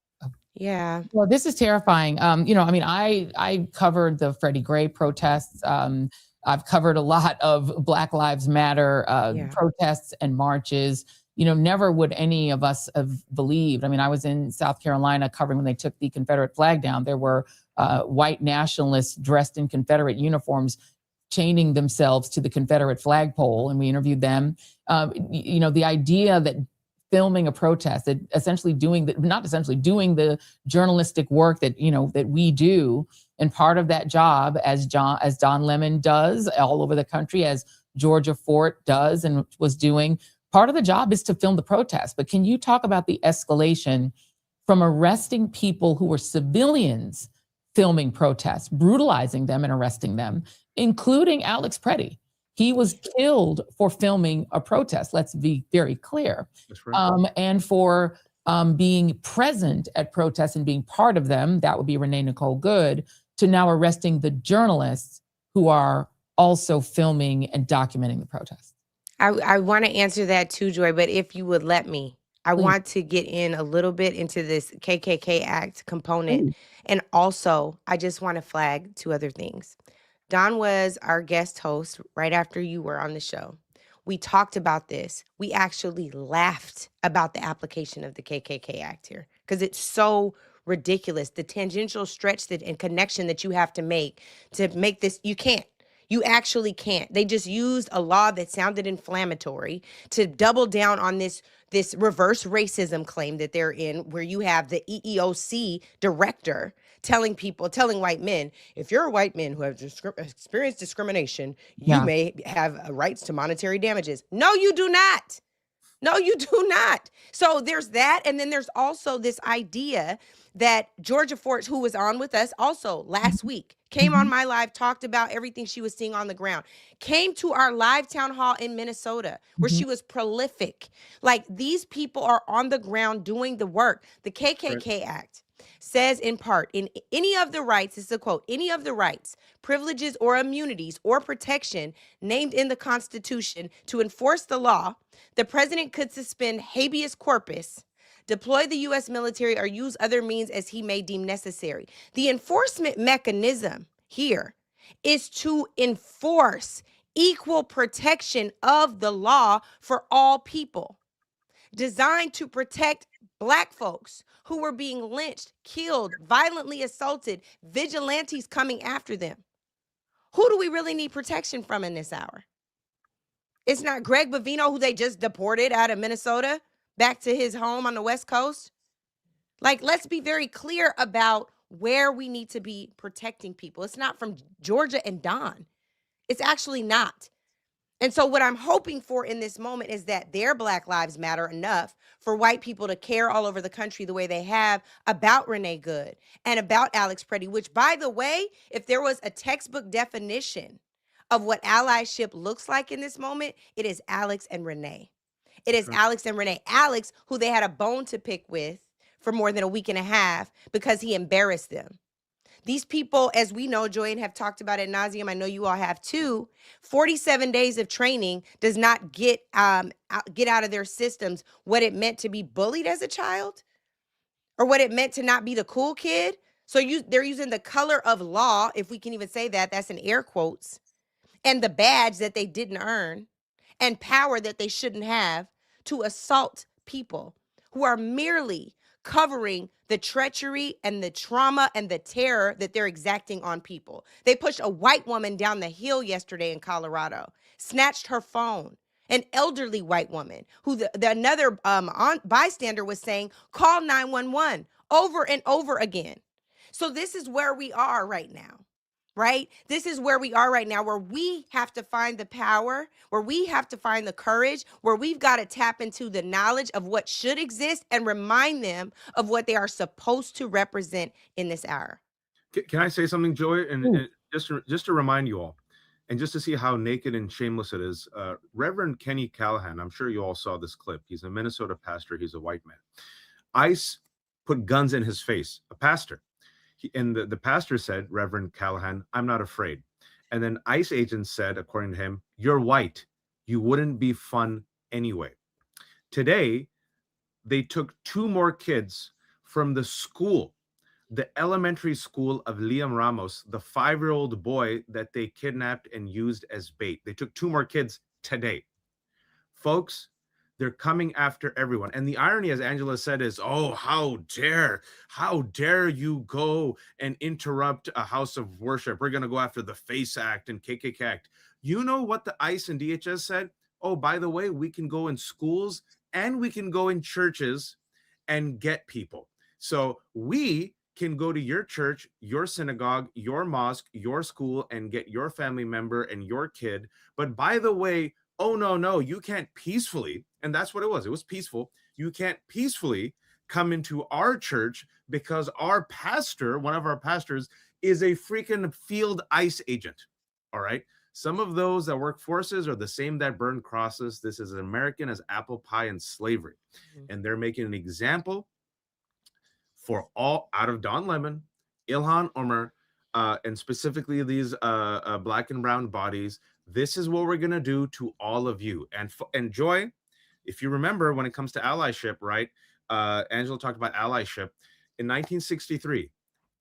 Yeah. Well, this is terrifying. I covered the Freddie Gray protests. I've covered a lot of Black Lives Matter protests and marches. Never would any of us have believed. I was in South Carolina covering when they took the Confederate flag down. There were white nationalists dressed in Confederate uniforms chaining themselves to the Confederate flagpole, and we interviewed them. The idea that filming a protest, that doing the journalistic work that we do, and part of that job, as Don Lemon does all over the country, as Georgia Fort does and was doing, part of the job is to film the protest. But can you talk about the escalation from arresting people who were civilians filming protests, brutalizing them and arresting them, including Alex Preddy? He was killed for filming a protest. Let's be very clear. That's right. And for being present at protests and being part of them, that would be Renee Nicole Good, to now arresting the journalists who are also filming and documenting the protests. I want to answer that too, Joy, but if you would let me, I want to get in a little bit into this KKK Act component. And also, I just want to flag 2 other things. Don was our guest host right after you were on the show. We talked about this. We actually laughed about the application of the KKK Act here because it's so ridiculous. The tangential stretch and connection that you have to make this, you can't. You actually can't. They just used a law that sounded inflammatory to double down on this reverse racism claim that they're in, where you have the EEOC director telling white men, if you're a white man who has experienced discrimination, you may have rights to monetary damages. No, you do not. No, you do not. So there's that. And then there's also this idea that Georgia Fort, who was on with us also last week, came on my live, talked about everything she was seeing on the ground, came to our live town hall in Minnesota, where she was prolific. Like, these people are on the ground doing the work. The KKK Act says in part, in any of the rights, this is a quote, any of the rights, privileges, or immunities or protection named in the Constitution to enforce the law, the president could suspend habeas corpus, deploy the U.S. military, or use other means as he may deem necessary. The enforcement mechanism here is to enforce equal protection of the law for all people, designed to protect Black folks who were being lynched, killed, violently assaulted, vigilantes coming after them. Who do we really need protection from in this hour? It's not Greg Bovino, who they just deported out of Minnesota back to his home on the West Coast. Like, let's be very clear about where we need to be protecting people. It's not from Georgia and Don. It's actually not. And so what I'm hoping for in this moment is that their Black Lives Matter enough for white people to care all over the country the way they have about Renee Good and about Alex Preddy, which, by the way, if there was a textbook definition of what allyship looks like in this moment, it is Alex and Renee. It is Alex and Renee. Alex, who they had a bone to pick with for more than a week and a half because he embarrassed them. These people, as we know, Joy, and have talked about ad nauseum, I know you all have too, 47 days of training does not get out of their systems what it meant to be bullied as a child or what it meant to not be the cool kid. So they're using the color of law, if we can even say that, that's in air quotes, and the badge that they didn't earn and power that they shouldn't have to assault people who are merely covering the treachery and the trauma and the terror that they're exacting on people. They pushed a white woman down the hill yesterday in Colorado, snatched her phone, an elderly white woman who another bystander was saying, call 911 over and over again. So this is where we are right now. Right? This is where we are right now, where we have to find the power, where we have to find the courage, where we've got to tap into the knowledge of what should exist and remind them of what they are supposed to represent in this hour. Can I say something, Joy? And just to remind you all, and just to see how naked and shameless it is, Reverend Kenny Callahan, I'm sure you all saw this clip. He's a Minnesota pastor. He's a white man. ICE put guns in his face, a pastor. And the pastor said, Reverend Callahan, I'm not afraid. And then ICE agents said, according to him, you're white. You wouldn't be fun anyway. Today, they took 2 more kids from the school, the elementary school of Liam Ramos, the 5-year-old boy that they kidnapped and used as bait. They took 2 more kids today. Folks, they're coming after everyone. And the irony, as Angela said, is, oh, how dare you go and interrupt a house of worship? We're going to go after the FACE Act and KKK Act. You know what the ICE and DHS said? Oh, by the way, we can go in schools and we can go in churches and get people. So we can go to your church, your synagogue, your mosque, your school, and get your family member and your kid. But by the way, oh, no, you can't peacefully, and that's what it was peaceful. You can't peacefully come into our church because our pastor, one of our pastors, is a freaking field ICE agent. All right. Some of those that work forces are the same that burn crosses. This is as American as apple pie and slavery. And they're making an example for all out of Don Lemon, Ilhan Omar, and specifically these black and brown bodies. This is what we're going to do to all of you. And Joy, if you remember, when it comes to allyship, right? Angela talked about allyship. In 1963,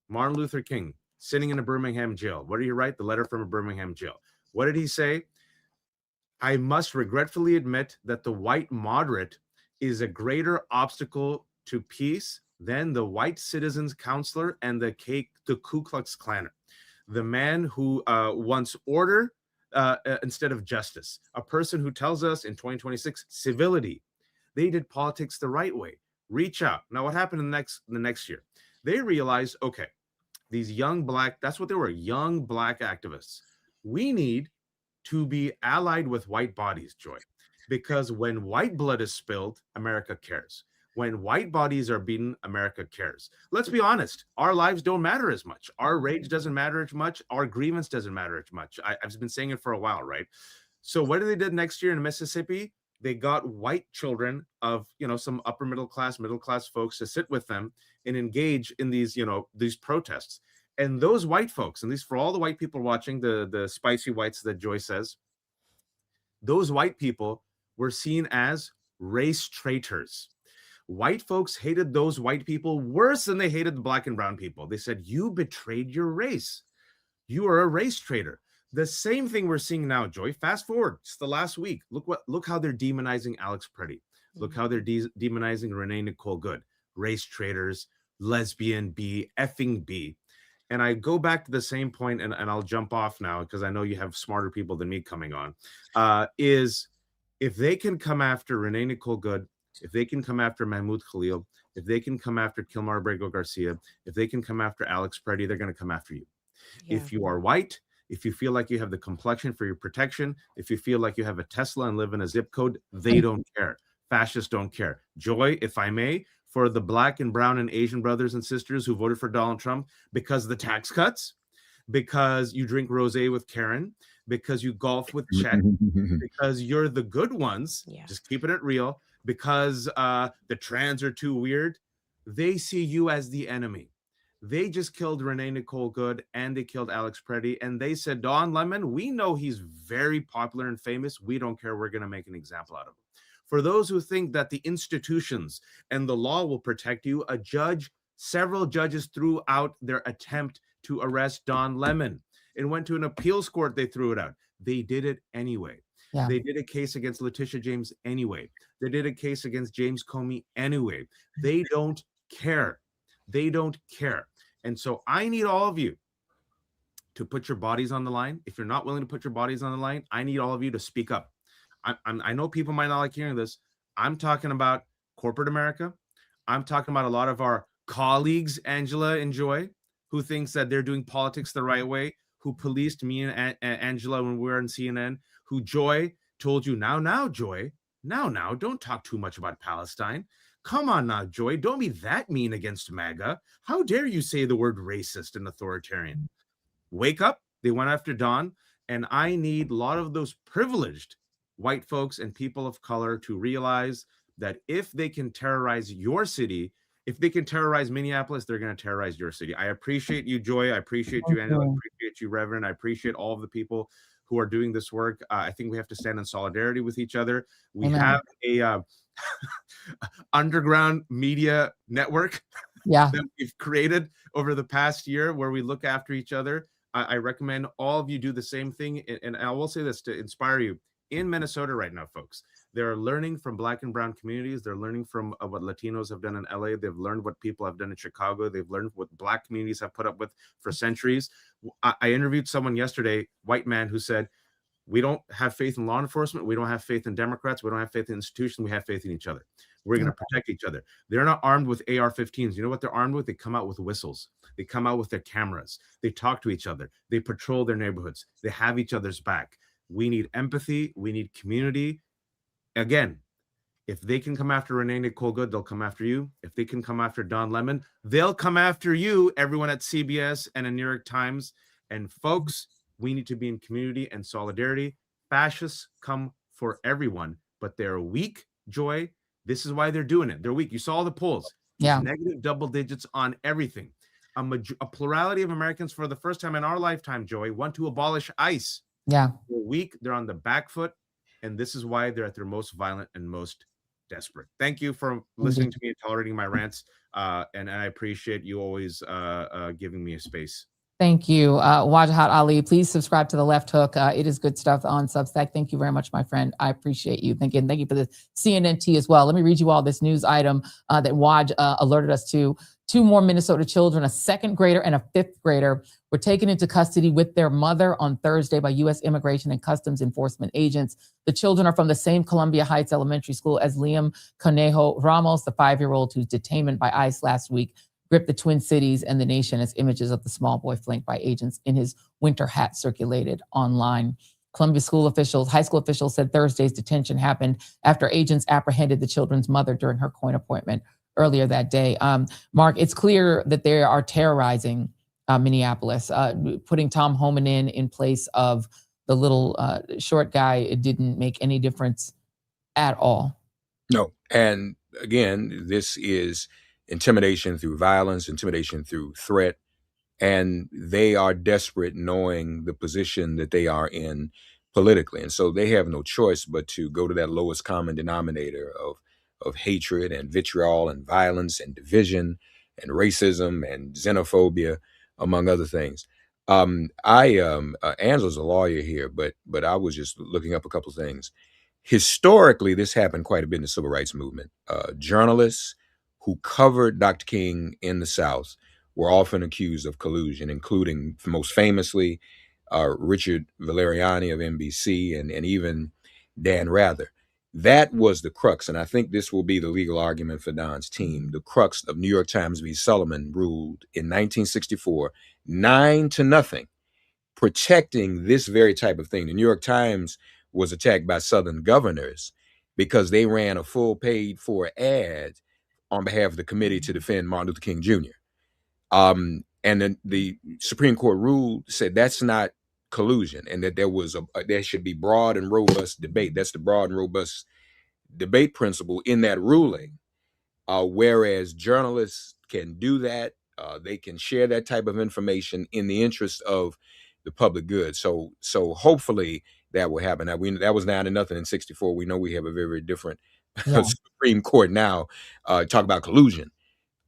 Martin Luther King sitting in a Birmingham jail. What did he write? The letter from a Birmingham jail. What did he say? I must regretfully admit that the white moderate is a greater obstacle to peace than the white citizens counselor and the Ku Klux Klaner. The man who wants order instead of justice. A person who tells us in 2026, civility. They did politics the right way. Reach out. Now, what happened in the next year? They realized, okay, these young black, that's what they were, young black activists. We need to be allied with white bodies, Joy, because when white blood is spilled, America cares. When white bodies are beaten, America cares. Let's be honest. Our lives don't matter as much. Our rage doesn't matter as much. Our grievance doesn't matter as much. I've been saying it for a while, right? So what did they do next year in Mississippi? They got white children of, some upper middle class folks to sit with them and engage in these protests. And those white folks, and these for all the white people watching, the spicy whites that Joy says, those white people were seen as race traitors. White folks hated those white people worse than they hated the black and brown people. They said, you betrayed your race. You are a race traitor. The same thing we're seeing now, Joy. Fast forward, it's the last week. Look how they're demonizing Alex Preddy. Look how they're demonizing Renee Nicole Good. Race traitors, lesbian B, effing B. And I go back to the same point, and I'll jump off now because I know you have smarter people than me coming on, is if they can come after Renee Nicole Good, if they can come after Mahmoud Khalil, if they can come after Kilmar Abrego Garcia, if they can come after Alex Preddy, they're going to come after you. Yeah. If you are white, if you feel like you have the complexion for your protection, if you feel like you have a Tesla and live in a zip code, they don't care. Fascists don't care. Joy, if I may, for the black and brown and Asian brothers and sisters who voted for Donald Trump because of the tax cuts, because you drink rosé with Karen, because you golf with Chet, because you're the good ones, just keeping it real, because the trans are too weird, they see you as the enemy. They just killed Renee Nicole Good and they killed Alex Preddy. And they said, Don Lemon, we know he's very popular and famous. We don't care. We're going to make an example out of him. For those who think that the institutions and the law will protect you, several judges threw out their attempt to arrest Don Lemon. It went to an appeals court. They threw it out. They did it anyway. Yeah. They did a case against Letitia James anyway. They did a case against James Comey anyway. They don't care. They don't care. And so I need all of you to put your bodies on the line. If you're not willing to put your bodies on the line, I need all of you to speak up. I know people might not like hearing this. I'm talking about corporate America. I'm talking about a lot of our colleagues, Angela and Joy, who thinks that they're doing politics the right way, who policed me and Angela when we were on CNN, who Joy told you, now, Joy, now, don't talk too much about Palestine. Come on now, Joy, don't be that mean against MAGA. How dare you say the word racist and authoritarian? Wake up. They went after Don, and I need a lot of those privileged white folks and people of color to realize that if they can terrorize your city if they can terrorize Minneapolis, they're going to terrorize your city. I appreciate you, Joy. I appreciate you, Angela. I appreciate you, Reverend. I appreciate all of the people who are doing this work. I think we have to stand in solidarity with each other. We have a underground media network that we've created over the past year where we look after each other. I recommend all of you do the same thing. And I will say this to inspire you. In Minnesota right now, folks, they're learning from Black and brown communities. They're learning from what Latinos have done in LA. They've learned what people have done in Chicago. They've learned what Black communities have put up with for centuries. I interviewed someone yesterday, white man, who said, we don't have faith in law enforcement. We don't have faith in Democrats. We don't have faith in institutions. We have faith in each other. We're going to protect each other. They're not armed with AR-15s. You know what they're armed with? They come out with whistles. They come out with their cameras. They talk to each other. They patrol their neighborhoods. They have each other's back. We need empathy. We need community. Again, if they can come after Renee Nicole Good, they'll come after you. If they can come after Don Lemon, they'll come after you, everyone at CBS and in New York Times. And folks, we need to be in community and solidarity. Fascists come for everyone, but they're weak, Joy. This is why they're doing it. They're weak. You saw the polls. Yeah. Negative double digits on everything. A plurality of Americans for the first time in our lifetime, Joy, want to abolish ICE. Yeah. They're weak. They're on the back foot. And this is why they're at their most violent and most desperate. Thank you for listening to me and tolerating my rants. And I appreciate you always giving me a space. Thank you, Wajahat Ali. Please subscribe to The Left Hook. It is good stuff on Substack. Thank you very much, my friend. I appreciate you. Thank you for the CNNT as well. Let me read you all this news item that Waj alerted us to. 2 more Minnesota children, a 2nd grader and a 5th grader, were taken into custody with their mother on Thursday by U.S. Immigration and Customs Enforcement agents. The children are from the same Columbia Heights Elementary School as Liam Conejo Ramos, the 5-year-old whose detainment by ICE last week gripped the Twin Cities and the nation as images of the small boy flanked by agents in his winter hat circulated online. Columbia high school officials said Thursday's detention happened after agents apprehended the children's mother during her court appointment earlier that day. Mark, it's clear that they are terrorizing Minneapolis, putting Tom Homan in place of the little short guy. It didn't make any difference at all. No. And again, this is intimidation through violence, intimidation through threat. And they are desperate, knowing the position that they are in politically. And so they have no choice but to go to that lowest common denominator of hatred and vitriol and violence and division and racism and xenophobia, among other things. Angela's a lawyer here, but I was just looking up a couple of things. Historically, this happened quite a bit in the civil rights movement. Journalists who covered Dr. King in the South were often accused of collusion, including most famously Richard Valeriani of NBC and even Dan Rather. That was the crux, and I think this will be the legal argument for Don's team. The crux of New York Times v. Sullivan ruled in 1964, 9-0, protecting this very type of thing. The New York Times was attacked by Southern governors because they ran a full paid-for ad on behalf of the committee to defend Martin Luther King Jr. And then the Supreme Court ruled, said that's not collusion, and that there should be broad and robust debate. That's the broad and robust debate principle in that ruling. Whereas journalists can do that, they can share that type of information in the interest of the public good. So hopefully that will happen. Now, that was 9-0 in 64. We know we have a very, very different Supreme Court now. Talk about collusion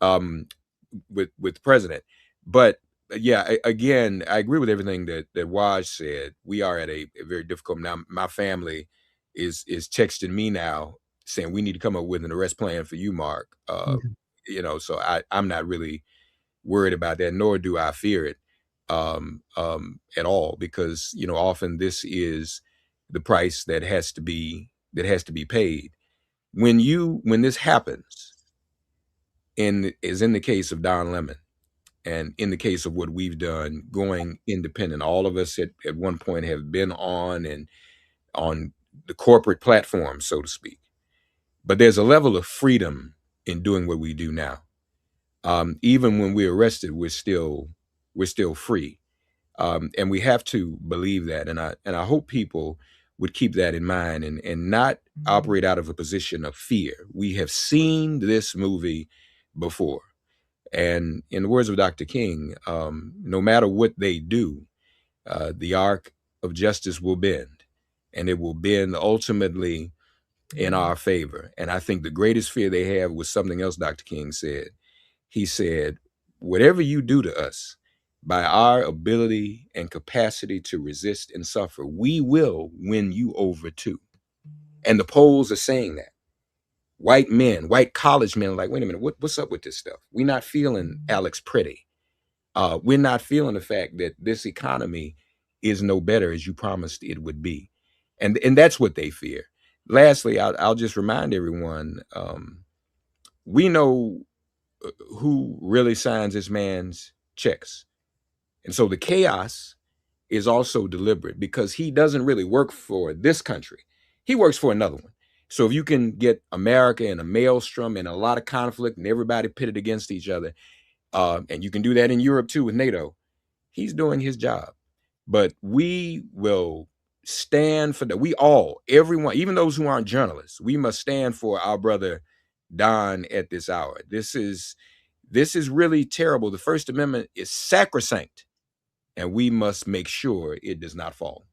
with the president. But yeah, again, I agree with everything that Waj said. We are at a very difficult now. My family is texting me now saying we need to come up with an arrest plan for you, Mark. So I'm not really worried about that, nor do I fear it at all, because often this is the price that has to be paid when this happens. Is in the case of Don Lemon, and in the case of what we've done, going independent. All of us at one point have been on the corporate platform, so to speak. But there's a level of freedom in doing what we do now. Even when we're arrested, we're still free. And we have to believe that. And I hope people would keep that in mind and not operate out of a position of fear. We have seen this movie before. And in the words of Dr. King, no matter what they do, the arc of justice will bend, and it will bend ultimately in our favor. And I think the greatest fear they have was something else Dr. King said. He said, whatever you do to us, by our ability and capacity to resist and suffer, we will win you over too. And the polls are saying that. White men, white college men are like, wait a minute, what's up with this stuff? We're not feeling Alex Pretty. We're not feeling the fact that this economy is no better as you promised it would be. And that's what they fear. Lastly, I'll just remind everyone, we know who really signs this man's checks. And so the chaos is also deliberate because he doesn't really work for this country. He works for another one. So if you can get America in a maelstrom and a lot of conflict and everybody pitted against each other, and you can do that in Europe too with NATO, he's doing his job. But we will stand for that. We all, everyone, even those who aren't journalists, we must stand for our brother Don at this hour. This is really terrible. The First Amendment is sacrosanct, and we must make sure it does not fall.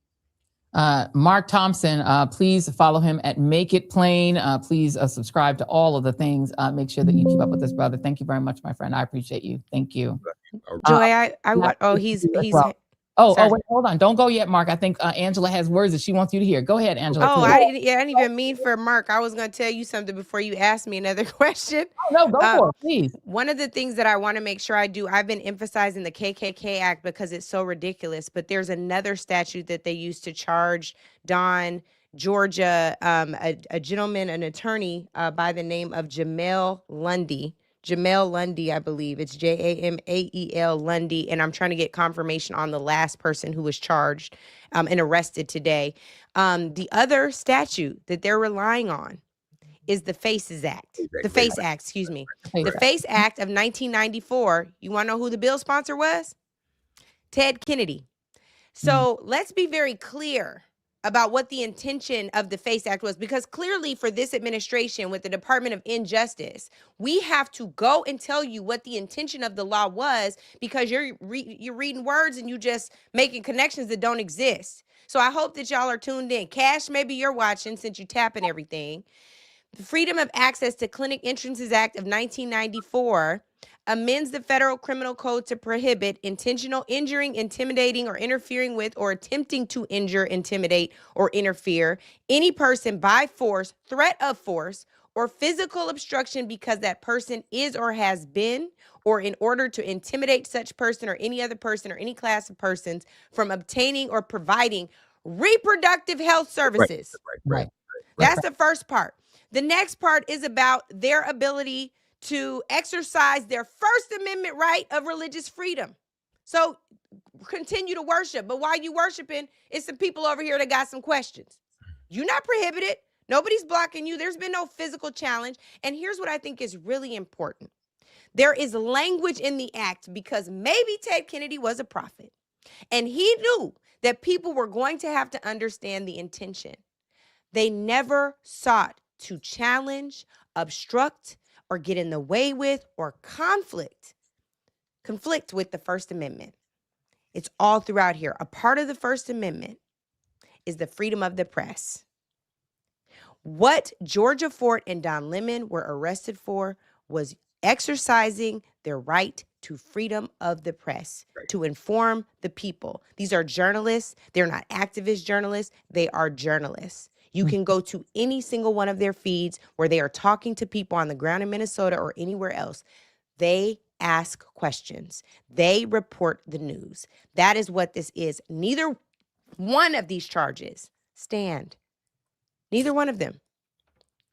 Mark Thompson, please follow him at Make It Plain. Please subscribe to all of the things. Make sure that you keep up with this brother. Thank you very much, my friend. I appreciate you. Thank you. Joy, he's Oh, wait, hold on. Don't go yet, Mark. I think Angela has words that she wants you to hear. Go ahead, Angela. Oh, I didn't even mean for Mark. I was going to tell you something before you asked me another question. Oh, no, go for it, please. One of the things that I want to make sure I do, I've been emphasizing the KKK Act because it's so ridiculous, but there's another statute that they used to charge Don, Georgia, a gentleman, an attorney by the name of Jamel Lundy. Jamel Lundy, I believe. It's Jamael Lundy. And I'm trying to get confirmation on the last person who was charged and arrested today. The other statute that they're relying on is the FACES Act. The FACE Act, excuse me. The FACE Act of 1994. You want to know who the bill sponsor was? Ted Kennedy. So let's be very clear about what the intention of the FACE Act was, because clearly for this administration with the Department of Injustice, we have to go and tell you what the intention of the law was, because you're reading words and you just making connections that don't exist. So I hope that y'all are tuned in. Cash, maybe you're watching since you're tapping everything. The Freedom of Access to Clinic Entrances Act of 1994 amends the Federal Criminal Code to prohibit intentional injuring, intimidating, or interfering with, or attempting to injure, intimidate, or interfere any person by force, threat of force, or physical obstruction because that person is or has been, or in order to intimidate such person or any other person or any class of persons from obtaining or providing reproductive health services. Right. That's the first part. The next part is about their ability to exercise their First Amendment right of religious freedom. So continue to worship, but while you worshiping, it's some people over here that got some questions. You're not prohibited. Nobody's blocking you. There's been no physical challenge. And here's what I think is really important. There is language in the act because maybe Ted Kennedy was a prophet, and he knew that people were going to have to understand the intention. They never sought to challenge, obstruct, or get in the way with, or conflict with the First Amendment. It's all throughout here. A part of the First Amendment is the freedom of the press. What Georgia Fort and Don Lemon were arrested for was exercising their right to freedom of the press, to inform the people. These are journalists. They're not activist journalists. They are journalists. You can go to any single one of their feeds where they are talking to people on the ground in Minnesota or anywhere else. They ask questions. They report the news. That is what this is. Neither one of these charges stand. Neither one of them.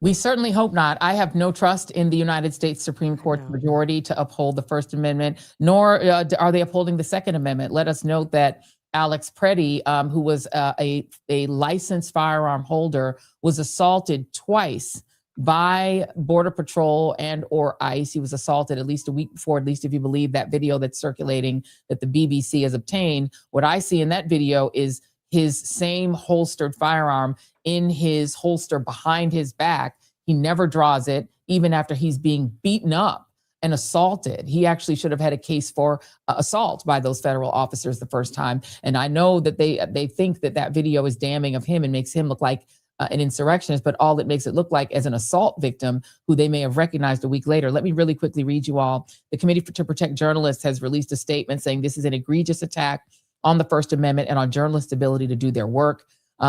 We certainly hope not. I have no trust in the United States Supreme Court majority to uphold the First Amendment, nor are they upholding the Second Amendment. Let us note that Alex Pretty, who was a licensed firearm holder, was assaulted twice by Border Patrol and or ICE. He was assaulted at least a week before, at least if you believe that video that's circulating that the BBC has obtained. What I see in that video is his same holstered firearm in his holster behind his back. He never draws it, even after he's being beaten up and assaulted. He actually should have had a case for assault by those federal officers the first time. And I know that they think that video is damning of him and makes him look like an insurrectionist, but all it makes it look like as an assault victim who they may have recognized a week later. Let me really quickly read you all. The Committee to Protect Journalists has released a statement saying this is an egregious attack on the First Amendment and on journalists' ability to do their work.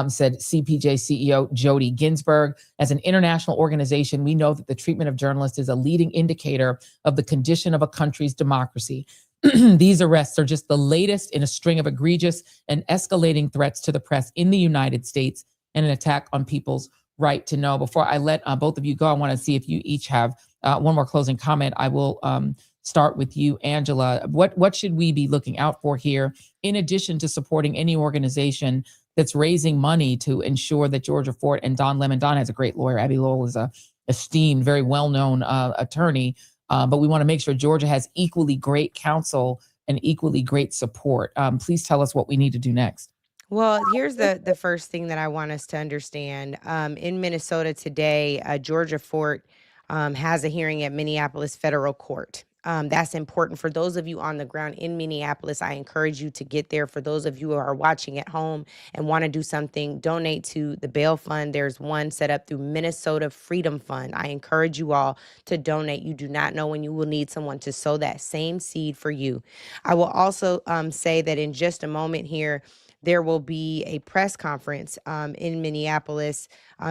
Said CPJ CEO Jody Ginsburg. As an international organization, we know that the treatment of journalists is a leading indicator of the condition of a country's democracy. These arrests are just the latest in a string of egregious and escalating threats to the press in the United States and an attack on people's right to know. Before I let both of you go, I want to see if you each have one more closing comment. I will start with you, Angela. What should we be looking out for here, in addition to supporting any organization that's raising money to ensure that Georgia Fort and Don Lemon, Don has a great lawyer. Abby Lowell is a esteemed, very well-known attorney, but we want to make sure Georgia has equally great counsel and equally great support. Please tell us what we need to do next. Well, here's the first thing that I want us to understand. In Minnesota today, Georgia Fort has a hearing at Minneapolis Federal Court. That's important for those of you on the ground in Minneapolis. I encourage you to get there. For those of you who are watching at home and want to do something, donate to the bail fund. There's one set up through Minnesota Freedom Fund. I encourage you all to donate. You do not know when you will need someone to sow that same seed for you. I will also say that in just a moment here, there will be a press conference in Minneapolis.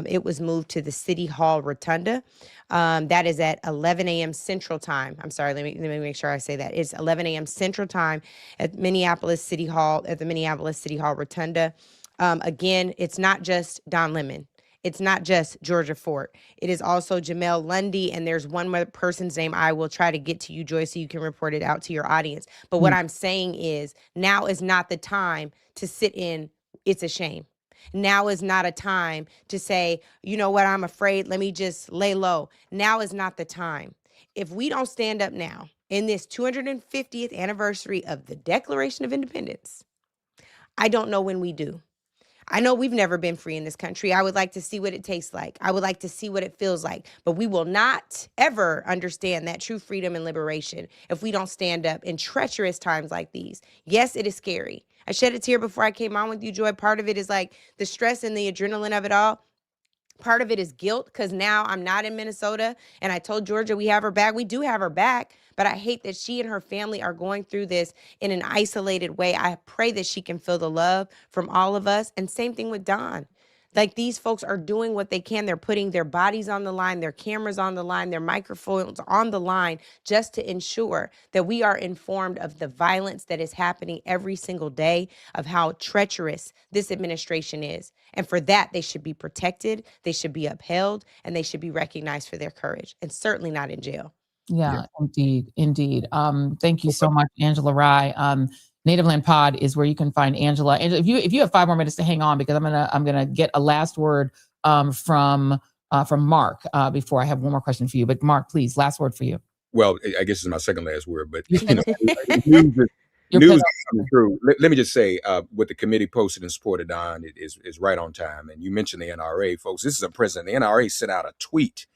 It was moved to the City Hall Rotunda. That is at 11 a.m. Central Time. I'm sorry, let me make sure I say that. It's 11 a.m. Central Time at Minneapolis City Hall, at the Minneapolis City Hall Rotunda. Again, it's not just Don Lemon. It's not just Georgia Fort. It is also Jamel Lundy, and there's one more person's name I will try to get to you, Joy, so you can report it out to your audience. But what I'm saying is, now is not the time to sit in, it's a shame. Now is not a time to say, you know what, I'm afraid, let me just lay low. Now is not the time. If we don't stand up now in this 250th anniversary of the Declaration of Independence, I don't know when we do. I know we've never been free in this country. I would like to see what it tastes like. I would like to see what it feels like. But we will not ever understand that true freedom and liberation if we don't stand up in treacherous times like these. Yes, it is scary. I shed a tear before I came on with you, Joy. Part of it is like the stress and the adrenaline of it all. Part of it is guilt because now I'm not in Minnesota, and I told Georgia we have her back. We do have her back, but I hate that she and her family are going through this in an isolated way. I pray that she can feel the love from all of us. And same thing with Don. Like, these folks are doing what they can. They're putting their bodies on the line, their cameras on the line, their microphones on the line, just to ensure that we are informed of the violence that is happening every single day, of how treacherous this administration is. And for that, they should be protected, they should be upheld, and they should be recognized for their courage, and certainly not in jail. Yeah, indeed. Thank you so much, Angela Rye. Native Land Pod is where you can find Angela. And if you have 5 more minutes to hang on, because I'm gonna get a last word from Mark before I have one more question for you. But Mark, please, last word for you. Well, I guess it's my second last word, but news is coming through. Let me just say, what the committee posted and supported on is right on time. And you mentioned the NRA, folks. This is a president. The NRA sent out a tweet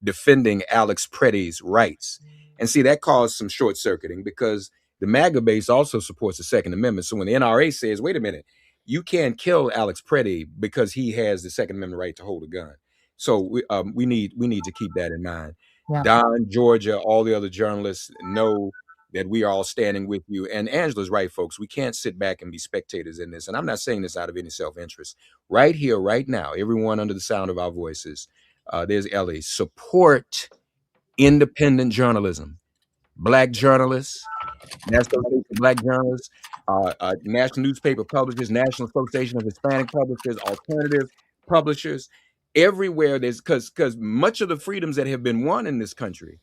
defending Alex Preddy's rights, and see, that caused some short circuiting because the MAGA base also supports the Second Amendment. So when the NRA says, wait a minute, you can't kill Alex Preddy because he has the Second Amendment right to hold a gun. So we need to keep that in mind. Yeah. Don, Georgia, all the other journalists know that we are all standing with you. And Angela's right, folks. We can't sit back and be spectators in this. And I'm not saying this out of any self-interest. Right here, right now, everyone under the sound of our voices, there's Ellie, support independent journalism. Black journalists, National Association of Black Journalists, National Newspaper Publishers, National Association of Hispanic Publishers, alternative publishers, everywhere there's, because much of the freedoms that have been won in this country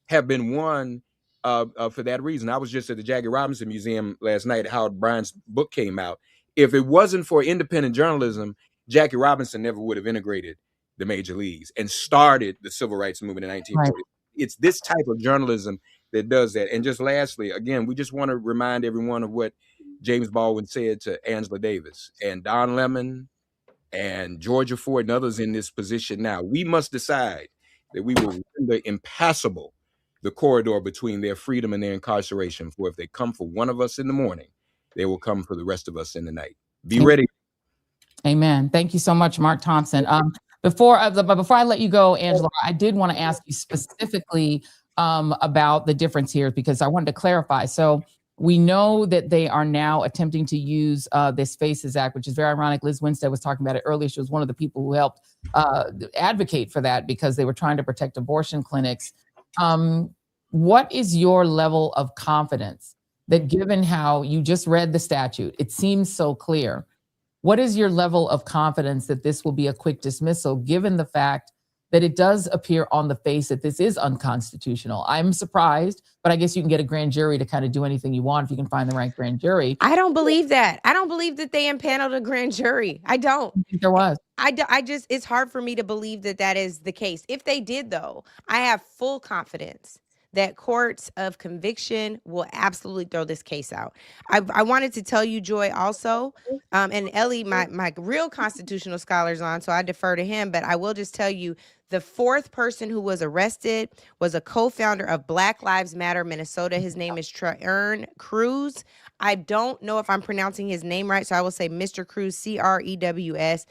have been won for that reason. I was just at the Jackie Robinson Museum last night. Howard Bryant's book came out. If it wasn't for independent journalism, Jackie Robinson never would have integrated the major leagues and started the civil rights movement in 1940. Right. It's this type of journalism that does that. And just lastly, again, we just want to remind everyone of what James Baldwin said to Angela Davis and Don Lemon and Georgia Fort and others in this position now. We must decide that we will render impassable the corridor between their freedom and their incarceration. For if they come for one of us in the morning, they will come for the rest of us in the night. Be ready. Amen. Thank you so much, Mark Thompson. Before I let you go, Angela, I did want to ask you specifically about the difference here, because I wanted to clarify. So we know that they are now attempting to use this FACES Act, which is very ironic. Liz Winstead was talking about it earlier. She was one of the people who helped advocate for that because they were trying to protect abortion clinics. What is your level of confidence that, given how you just read the statute, it seems so clear? What is your level of confidence that this will be a quick dismissal, given the fact that it does appear on the face that this is unconstitutional? I'm surprised, but I guess you can get a grand jury to kind of do anything you want if you can find the right grand jury. I don't believe that. I don't believe that they impaneled a grand jury. I don't. I think there was. I just, it's hard for me to believe that that is the case. If they did, though, I have full confidence that courts of conviction will absolutely throw this case out. I wanted to tell you, Joy, also, and Ellie, my real constitutional scholar's on, so I defer to him, but I will just tell you, the fourth person who was arrested was a co-founder of Black Lives Matter Minnesota. His name is Tre'Ern Crews. I don't know if I'm pronouncing his name right, so I will say Mr. Crews, Crews.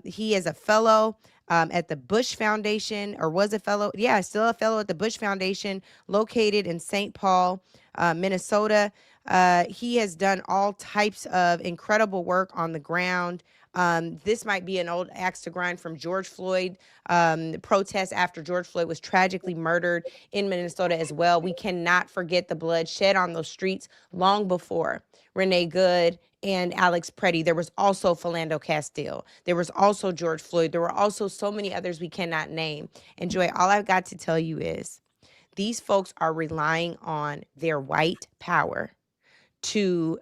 He is a fellow at the Bush Foundation, or was a fellow. Yeah, still a fellow at the Bush Foundation, located in St. Paul, Minnesota. He has done all types of incredible work on the ground. This might be an old axe to grind from George Floyd protests after George Floyd was tragically murdered in Minnesota as well. We cannot forget the blood shed on those streets long before Renee Good and Alex Preddy. There was also Philando Castile. There was also George Floyd. There were also so many others we cannot name. And Joy, all I've got to tell you is these folks are relying on their white power to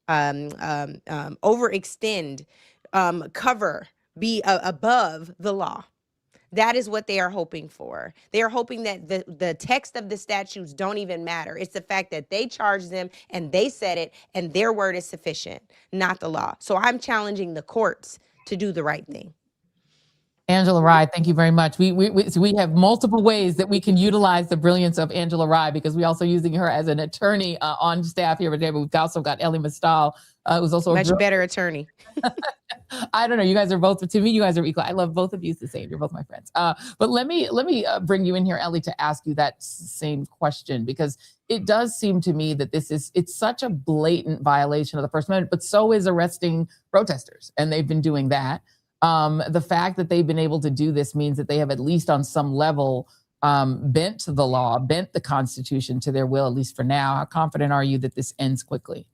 overextend, cover, be above the law. That is what they are hoping for. They are hoping that the text of the statutes don't even matter. It's the fact that they charged them and they said it and their word is sufficient, not the law. So I'm challenging the courts to do the right thing. Angela Rye, thank you very much. We have multiple ways that we can utilize the brilliance of Angela Rye, because we're also using her as an attorney on staff here today. But we've also got Ellie Mistal, who's also much better attorney. I don't know. You guys are both, to me, you guys are equal. I love both of you the same. You're both my friends. But let me bring you in here, Ellie, to ask you that same question, because it does seem to me that it's such a blatant violation of the First Amendment, but so is arresting protesters. And they've been doing that. The fact that they've been able to do this means that they have, at least on some level, bent the law, bent the Constitution to their will, at least for now. How confident are you that this ends quickly?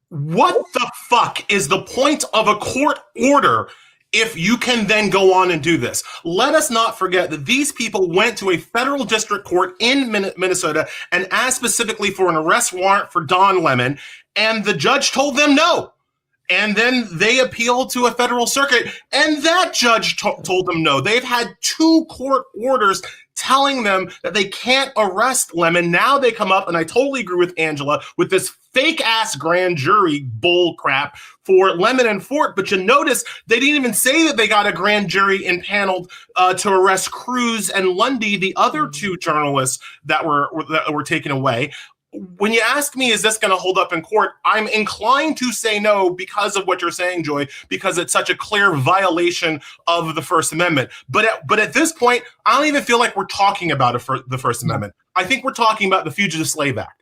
What the fuck is the point of a court order if you can then go on and do this? Let us not forget that these people went to a federal district court in Minnesota and asked specifically for an arrest warrant for Don Lemon, and the judge told them no. And then they appealed to a federal circuit, and that judge told them no. They've had 2 court orders telling them that they can't arrest Lemon. Now they come up, and I totally agree with Angela, with this fake-ass grand jury bull crap for Lemon and Fort. But you notice they didn't even say that they got a grand jury impaneled to arrest Cruz and Lundy, the other 2 journalists that were taken away. When you ask me, is this going to hold up in court? I'm inclined to say no because of what you're saying, Joy, because it's such a clear violation of the First Amendment. But at this point, I don't even feel like we're talking about the First Amendment. I think we're talking about the Fugitive Slave Act.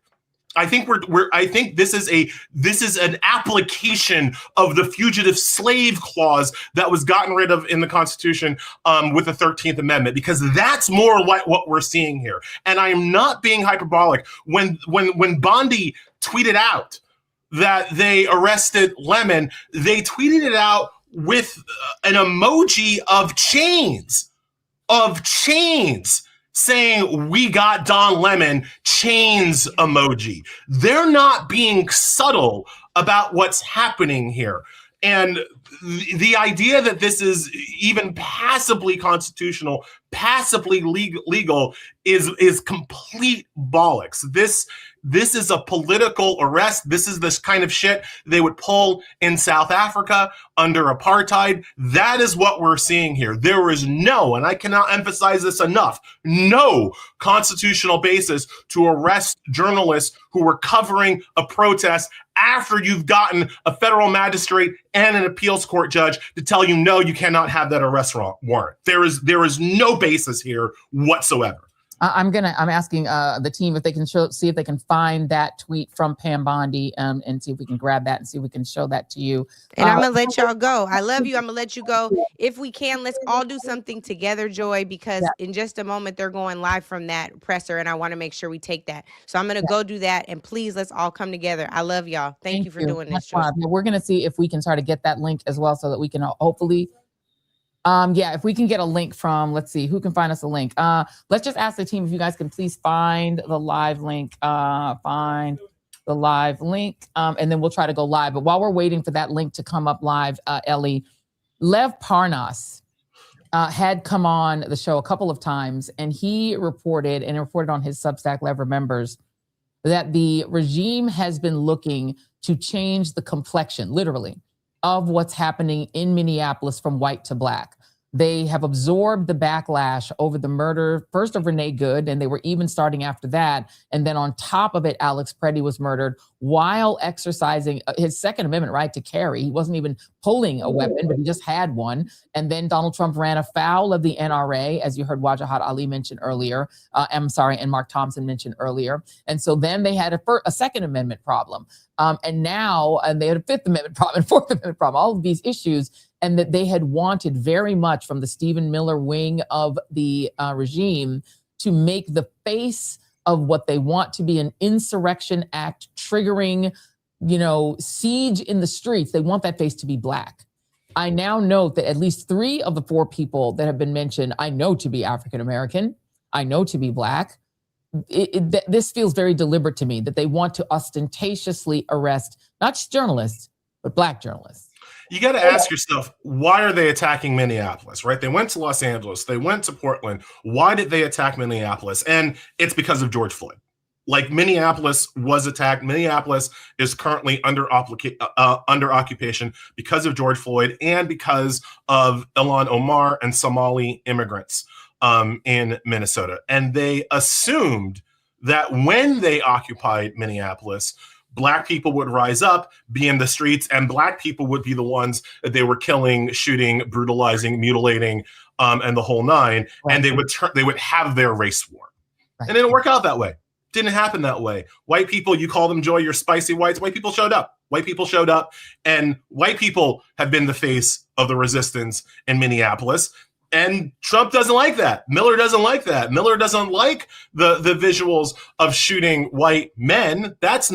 I think I think this is an application of the Fugitive Slave Clause that was gotten rid of in the Constitution with the 13th Amendment, because that's more like what we're seeing here. And I am not being hyperbolic. When Bondi tweeted out that they arrested Lemon, they tweeted it out with an emoji of chains. Saying, "We got Don Lemon," chains emoji. They're not being subtle about what's happening here. And the idea that this is even passably constitutional, passably legal is complete bollocks. This is a political arrest. This is this kind of shit they would pull in South Africa under apartheid. That is what we're seeing here. There is no, and I cannot emphasize this enough, no constitutional basis to arrest journalists who were covering a protest after you've gotten a federal magistrate and an appeals court judge to tell you, no, you cannot have that arrest warrant. There is no basis here whatsoever. I'm asking the team if they can see if they can find that tweet from Pam Bondi and see if we can grab that and see if we can show that to you. And I'm going to let y'all go. I love you. I'm going to let you go. If we can, let's all do something together, Joy, because in just a moment, they're going live from that presser, and I want to make sure we take that. So I'm going to go do that, and please, let's all come together. I love y'all. Thank you for doing this, Joy. We're going to see if we can try to get that link as well so that we can hopefully... if we can get a link from, let's see, who can find us a link? Let's just ask the team if you guys can please find the live link, and then we'll try to go live. But while we're waiting for that link to come up live, Ellie, Lev Parnas had come on the show a couple of times, and he reported on his Substack, Lev Remembers, that the regime has been looking to change the complexion, literally, of what's happening in Minneapolis from white to black. They have absorbed the backlash over the murder, first of Renee Good, and they were even starting after that. And then on top of it, Alex Preddy was murdered while exercising his Second Amendment right to carry. He wasn't even pulling a weapon, but he just had one. And then Donald Trump ran afoul of the NRA, as you heard Wajahat Ali mention earlier. And Mark Thompson mentioned earlier. And so then they had a Second Amendment problem. And now they had a Fifth Amendment problem and Fourth Amendment problem, all of these issues. And that they had wanted very much from the Stephen Miller wing of the regime to make the face of what they want to be an insurrection act triggering, siege in the streets. They want that face to be black. I now note that at least 3 of the 4 people that have been mentioned, I know to be African-American, I know to be black. This feels very deliberate to me that they want to ostentatiously arrest not just journalists, but black journalists. You got to ask yourself, why are they attacking Minneapolis, right? They went to Los Angeles. They went to Portland. Why did they attack Minneapolis? And it's because of George Floyd. Like, Minneapolis was attacked. Minneapolis is currently under occupation because of George Floyd and because of Ilhan Omar and Somali immigrants in Minnesota. And they assumed that when they occupied Minneapolis, Black people would rise up, be in the streets, and Black people would be the ones that they were killing, shooting, brutalizing, mutilating, and the whole nine. Right. And they would have their race war. Right. And it didn't work out that way. Didn't happen that way. White people, you call them, Joy, you're spicy whites. White people showed up. White people showed up, and white people have been the face of the resistance in Minneapolis. And Trump doesn't like that. Miller doesn't like that. Miller doesn't like the visuals of shooting white men. That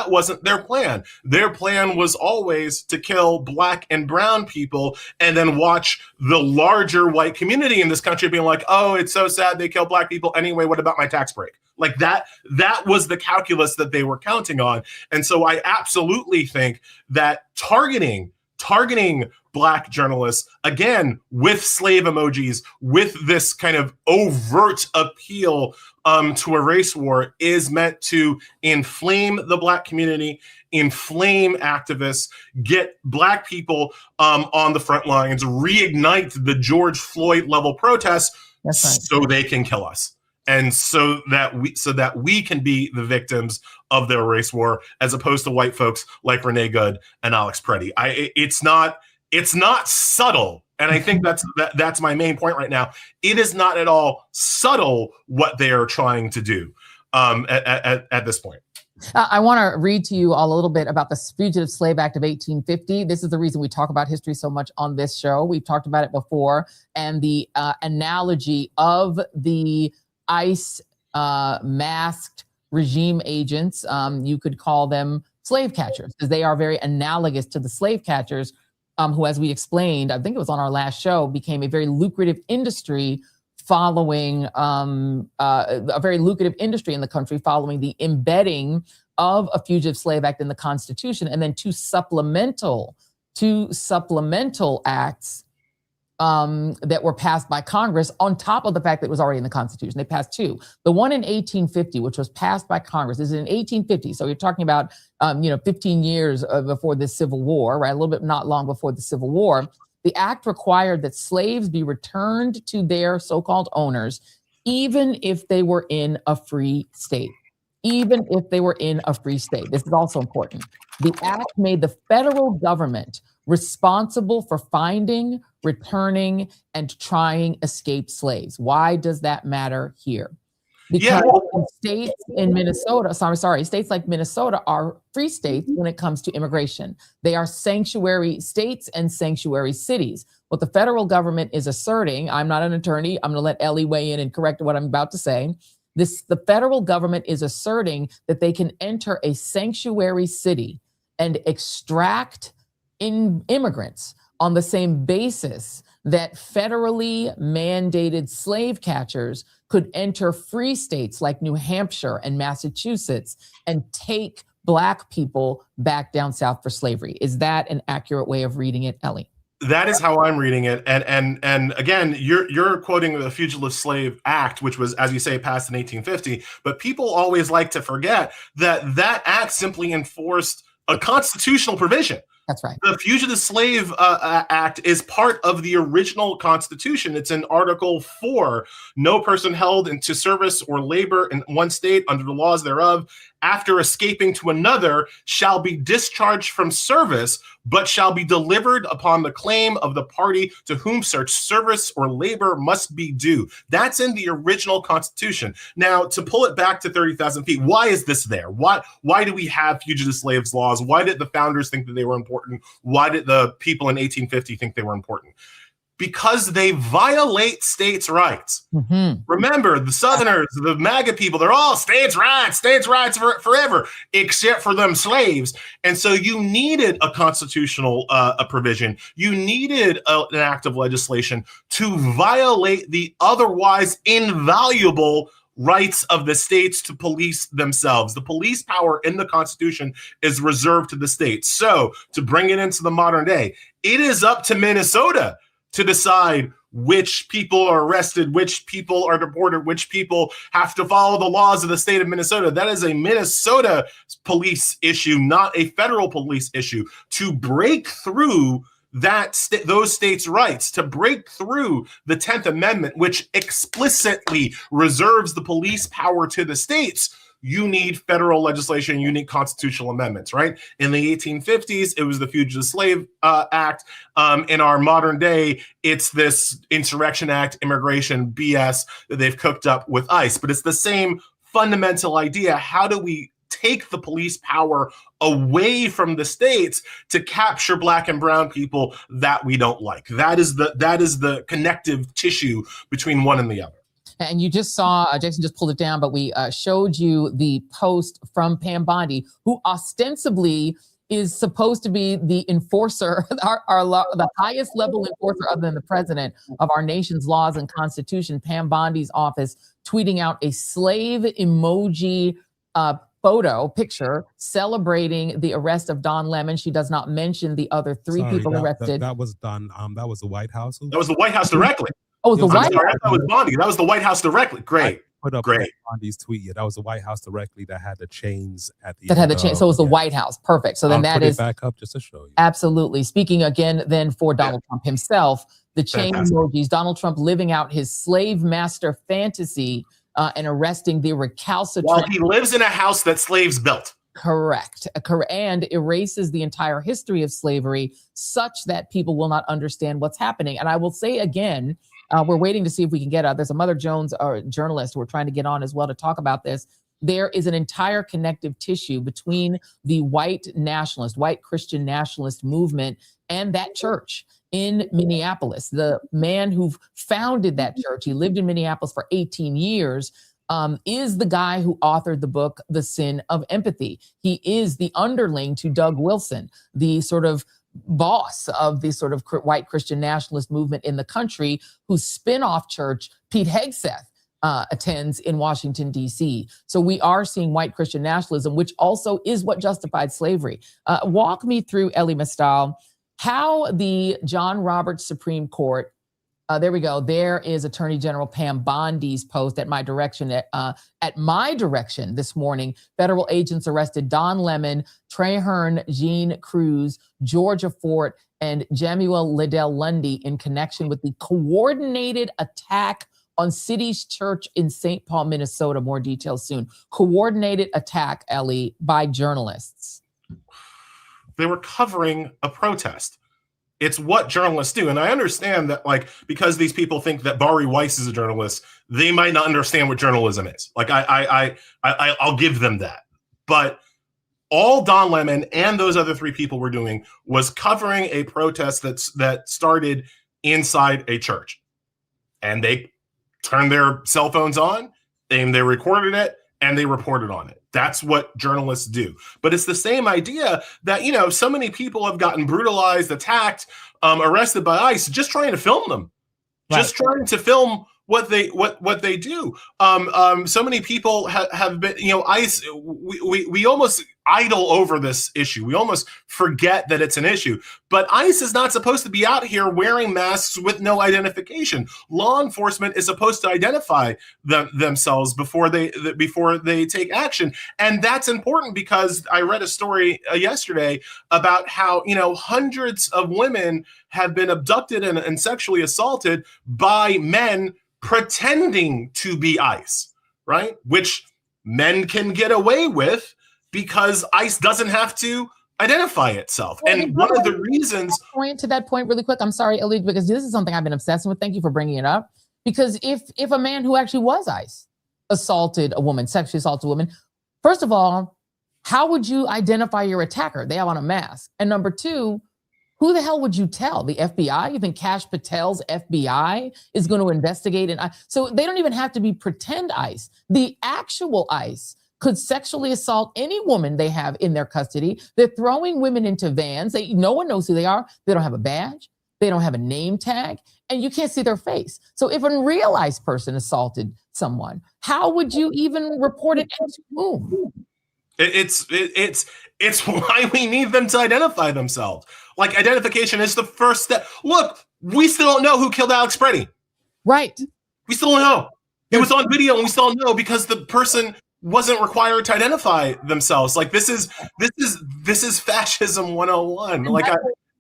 wasn't their plan. Their plan was always to kill Black and brown people and then watch the larger white community in this country being like, oh, it's so sad they kill Black people. Anyway, what about my tax break? Like that was the calculus that they were counting on. And so I absolutely think that targeting Black journalists, again, with slave emojis, with this kind of overt appeal to a race war, is meant to inflame the Black community, inflame activists, get Black people on the front lines, reignite the George Floyd level protests. That's right. So they can kill us. And so that we can be the victims of their race war, as opposed to white folks like Renee Good and Alex Preddy. It's not subtle, and I think that's my main point right now. It is not at all subtle what they are trying to do at this point. I want to read to you all a little bit about the Fugitive Slave Act of 1850. This is the reason we talk about history so much on this show. We've talked about it before, and the analogy of the ICE masked regime agents, you could call them slave catchers, because they are very analogous to the slave catchers, who, as we explained, I think it was on our last show, became a very lucrative industry following a very lucrative industry in the country following the embedding of a Fugitive Slave Act in the Constitution, and then 2 supplemental 2 supplemental acts that were passed by Congress on top of the fact that it was already in the Constitution. They passed 2. The one in 1850, which was passed by Congress, is in 1850. So you're talking about, 15 years before the Civil War, right? A little bit not long before the Civil War. The act required that slaves be returned to their so-called owners, even if they were in a free state. Even if they were in a free state. This is also important. The act made the federal government responsible for finding, returning, and trying escaped slaves. Why does that matter here? Because states in Minnesota, states like Minnesota are free states when it comes to immigration. They are sanctuary states and sanctuary cities. What the federal government is asserting, I'm not an attorney, I'm gonna let Ellie weigh in and correct what I'm about to say. The federal government is asserting that they can enter a sanctuary city and extract immigrants on the same basis that federally mandated slave catchers could enter free states like New Hampshire and Massachusetts and take Black people back down south for slavery. Is that an accurate way of reading it, Ellie? That is how I'm reading it, and again, you're quoting the Fugitive Slave Act, which was, as you say, passed in 1850. But people always like to forget that act simply enforced a constitutional provision. That's right. The Fugitive Slave Act is part of the original Constitution. It's in Article 4. No person held into service or labor in one state under the laws thereof, after escaping to another, shall be discharged from service, but shall be delivered upon the claim of the party to whom such service or labor must be due. That's in the original Constitution. Now, to pull it back to 30,000 feet, why is this there? Why do we have fugitive slaves laws? Why did the founders think that they were important? Why did the people in 1850 think they were important? Because they violate states' rights. Mm-hmm. Remember, the Southerners, the MAGA people, they're all states' rights forever, except for them slaves. And so you needed a constitutional a provision. You needed an act of legislation to violate the otherwise invaluable rights of the states to police themselves. The police power in the Constitution is reserved to the states. So to bring it into the modern day, it is up to Minnesota to decide which people are arrested, which people are deported, which people have to follow the laws of the state of Minnesota. That is a Minnesota police issue, not a federal police issue. To break through those states' rights, to break through the 10th Amendment, which explicitly reserves the police power to the states, you need federal legislation, you need constitutional amendments, right? In the 1850s, it was the Fugitive Slave Act. In our modern day, it's this Insurrection Act, immigration BS that they've cooked up with ICE. But it's the same fundamental idea. How do we take the police power away from the states to capture Black and brown people that we don't like? That is the connective tissue between one and the other. And you just saw, Jason just pulled it down, but we showed you the post from Pam Bondi, who ostensibly is supposed to be the enforcer, the highest level enforcer other than the president of our nation's laws and constitution. Pam Bondi's office tweeting out a slave emoji picture celebrating the arrest of Don Lemon. She does not mention the other three people arrested. That was done. That was the White House. That was the White House directly. Oh, the White House. That was Bondi. That was the White House directly. Great. Put up Great. Bondi's tweet. Yeah, that was the White House directly that had the chains at the that had the chains. So it was the White House. Perfect. So then that is back up just to show you. Absolutely. Speaking again, then for Donald Trump himself, the chain emojis, Donald Trump living out his slave master fantasy and arresting the recalcitrant. While he lives in a house that slaves built. Correct. And erases the entire history of slavery such that people will not understand what's happening. And I will say again, we're waiting to see if we can get there's a Mother Jones journalist who we're trying to get on as well to talk about this. There is an entire connective tissue between the white Christian nationalist movement and that church in Minneapolis. The man who founded that church, he lived in Minneapolis for 18 years, is the guy who authored the book, The Sin of Empathy. He is the underling to Doug Wilson, the sort of boss of the sort of white Christian nationalist movement in the country, whose spin-off church, Pete Hegseth, attends in Washington, D.C. So we are seeing white Christian nationalism, which also is what justified slavery. Walk me through, Elie Mystal, how the John Roberts Supreme Court, there we go. There is Attorney General Pam Bondi's post at my direction. At my direction this morning, federal agents arrested Don Lemon, Traherne Jean Cruz, Georgia Fort, and Jamuel Liddell Lundy in connection with the coordinated attack on City's Church in St. Paul, Minnesota. More details soon. Coordinated attack, Ellie, by journalists. They were covering a protest. It's what journalists do. And I understand that, like, because these people think that Bari Weiss is a journalist, they might not understand what journalism is. Like, I'll give them that. But all Don Lemon and those other three people were doing was covering a protest that started inside a church. And they turned their cell phones on, and they recorded it, and they reported on it. That's what journalists do. But it's the same idea that, you know, so many people have gotten brutalized, attacked, arrested by ICE just trying to film them, just trying to film what they do. So many people have been, you know, ICE, we almost idle over this issue. We almost forget that it's an issue. But ICE is not supposed to be out here wearing masks with no identification. Law enforcement is supposed to identify themselves before they take action. And that's important because I read a story yesterday about how, you know, hundreds of women have been abducted and sexually assaulted by men pretending to be ICE, right? Which men can get away with because ICE doesn't have to identify itself. Well, and one of the reasons... To that point really quick, I'm sorry, Ellie, because this is something I've been obsessing with. Thank you for bringing it up. Because if a man who actually was ICE assaulted a woman, sexually assaulted a woman, first of all, how would you identify your attacker? They have on a mask. And number two, who the hell would you tell? The FBI? You think Kash Patel's FBI is going to investigate? So they don't even have to be pretend ICE. The actual ICE could sexually assault any woman they have in their custody. They're throwing women into vans. No one knows who they are. They don't have a badge. They don't have a name tag. And you can't see their face. So if a real ICE person assaulted someone, how would you even report it to whom? It's why we need them to identify themselves. Like, identification is the first step. Look, we still don't know who killed Alex Preddy. Right. We still don't know. It was on video and we still don't know because the person wasn't required to identify themselves. Like, this is fascism 101. Like,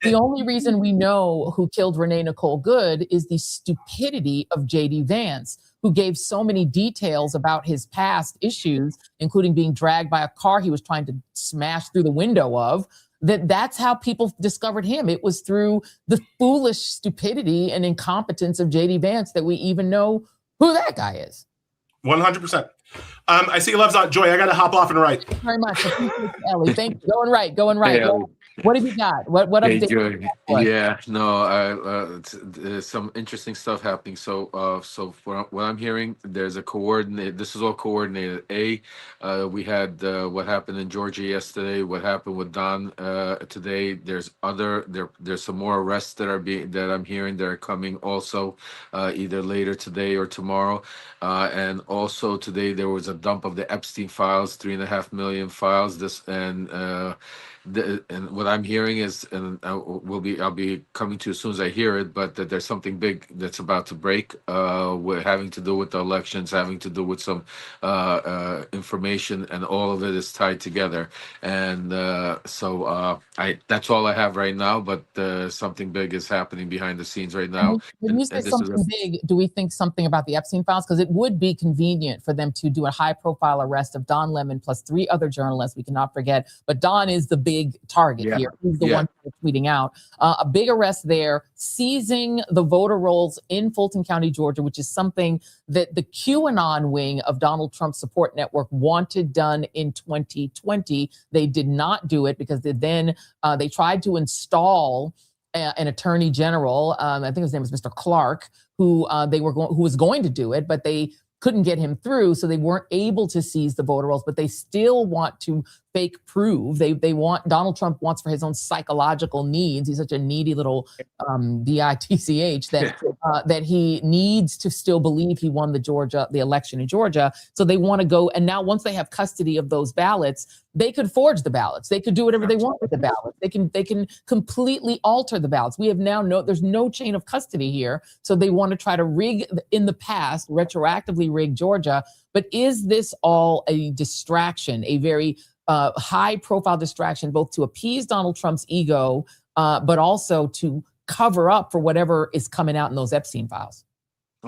the only reason we know who killed Renee Nicole Good is the stupidity of J.D. Vance, who gave so many details about his past issues, including being dragged by a car he was trying to smash through the window of, that's how people discovered him. It was through the foolish stupidity and incompetence of J.D. Vance that we even know who that guy is. 100%. I see Love's on. Joy, I got to hop off and write. Thank you very much. Ellie, thank you. Going right. Hey, what have you got? What update? Yeah, no, there's some interesting stuff happening. So what I'm hearing, there's a coordinate. This is all coordinated. We had what happened in Georgia yesterday. What happened with Don today. There's some more arrests that I'm hearing that are coming also, either later today or tomorrow. And also today there was a dump of the Epstein files, 3.5 million files. And what I'm hearing is, and I'll be coming to you as soon as I hear it, but that there's something big that's about to break, having to do with the elections, having to do with some information, and all of it is tied together. And so that's all I have right now. But something big is happening behind the scenes right now. When you say something big, do we think something about the Epstein files? Because it would be convenient for them to do a high-profile arrest of Don Lemon plus 3 other journalists. We cannot forget, but Don is the big target here. He's the one tweeting out a big arrest there, seizing the voter rolls in Fulton County, Georgia, which is something that the QAnon wing of Donald Trump's support network wanted done in 2020. They did not do it because they tried to install an attorney general. I think his name was Mr. Clark, who was going to do it, but they couldn't get him through, so they weren't able to seize the voter rolls, but they still want to fake prove. They want, Donald Trump wants for his own psychological needs. He's such a needy little bitch that he needs to still believe he won the election in Georgia. So they want to go, and now once they have custody of those ballots, they could forge the ballots. They could do whatever they want with the ballots. They can completely alter the ballots. We have now there's no chain of custody here. So they want to try to rig in the past, retroactively rig Georgia. But is this all a distraction, a very high profile distraction, both to appease Donald Trump's ego, but also to cover up for whatever is coming out in those Epstein files?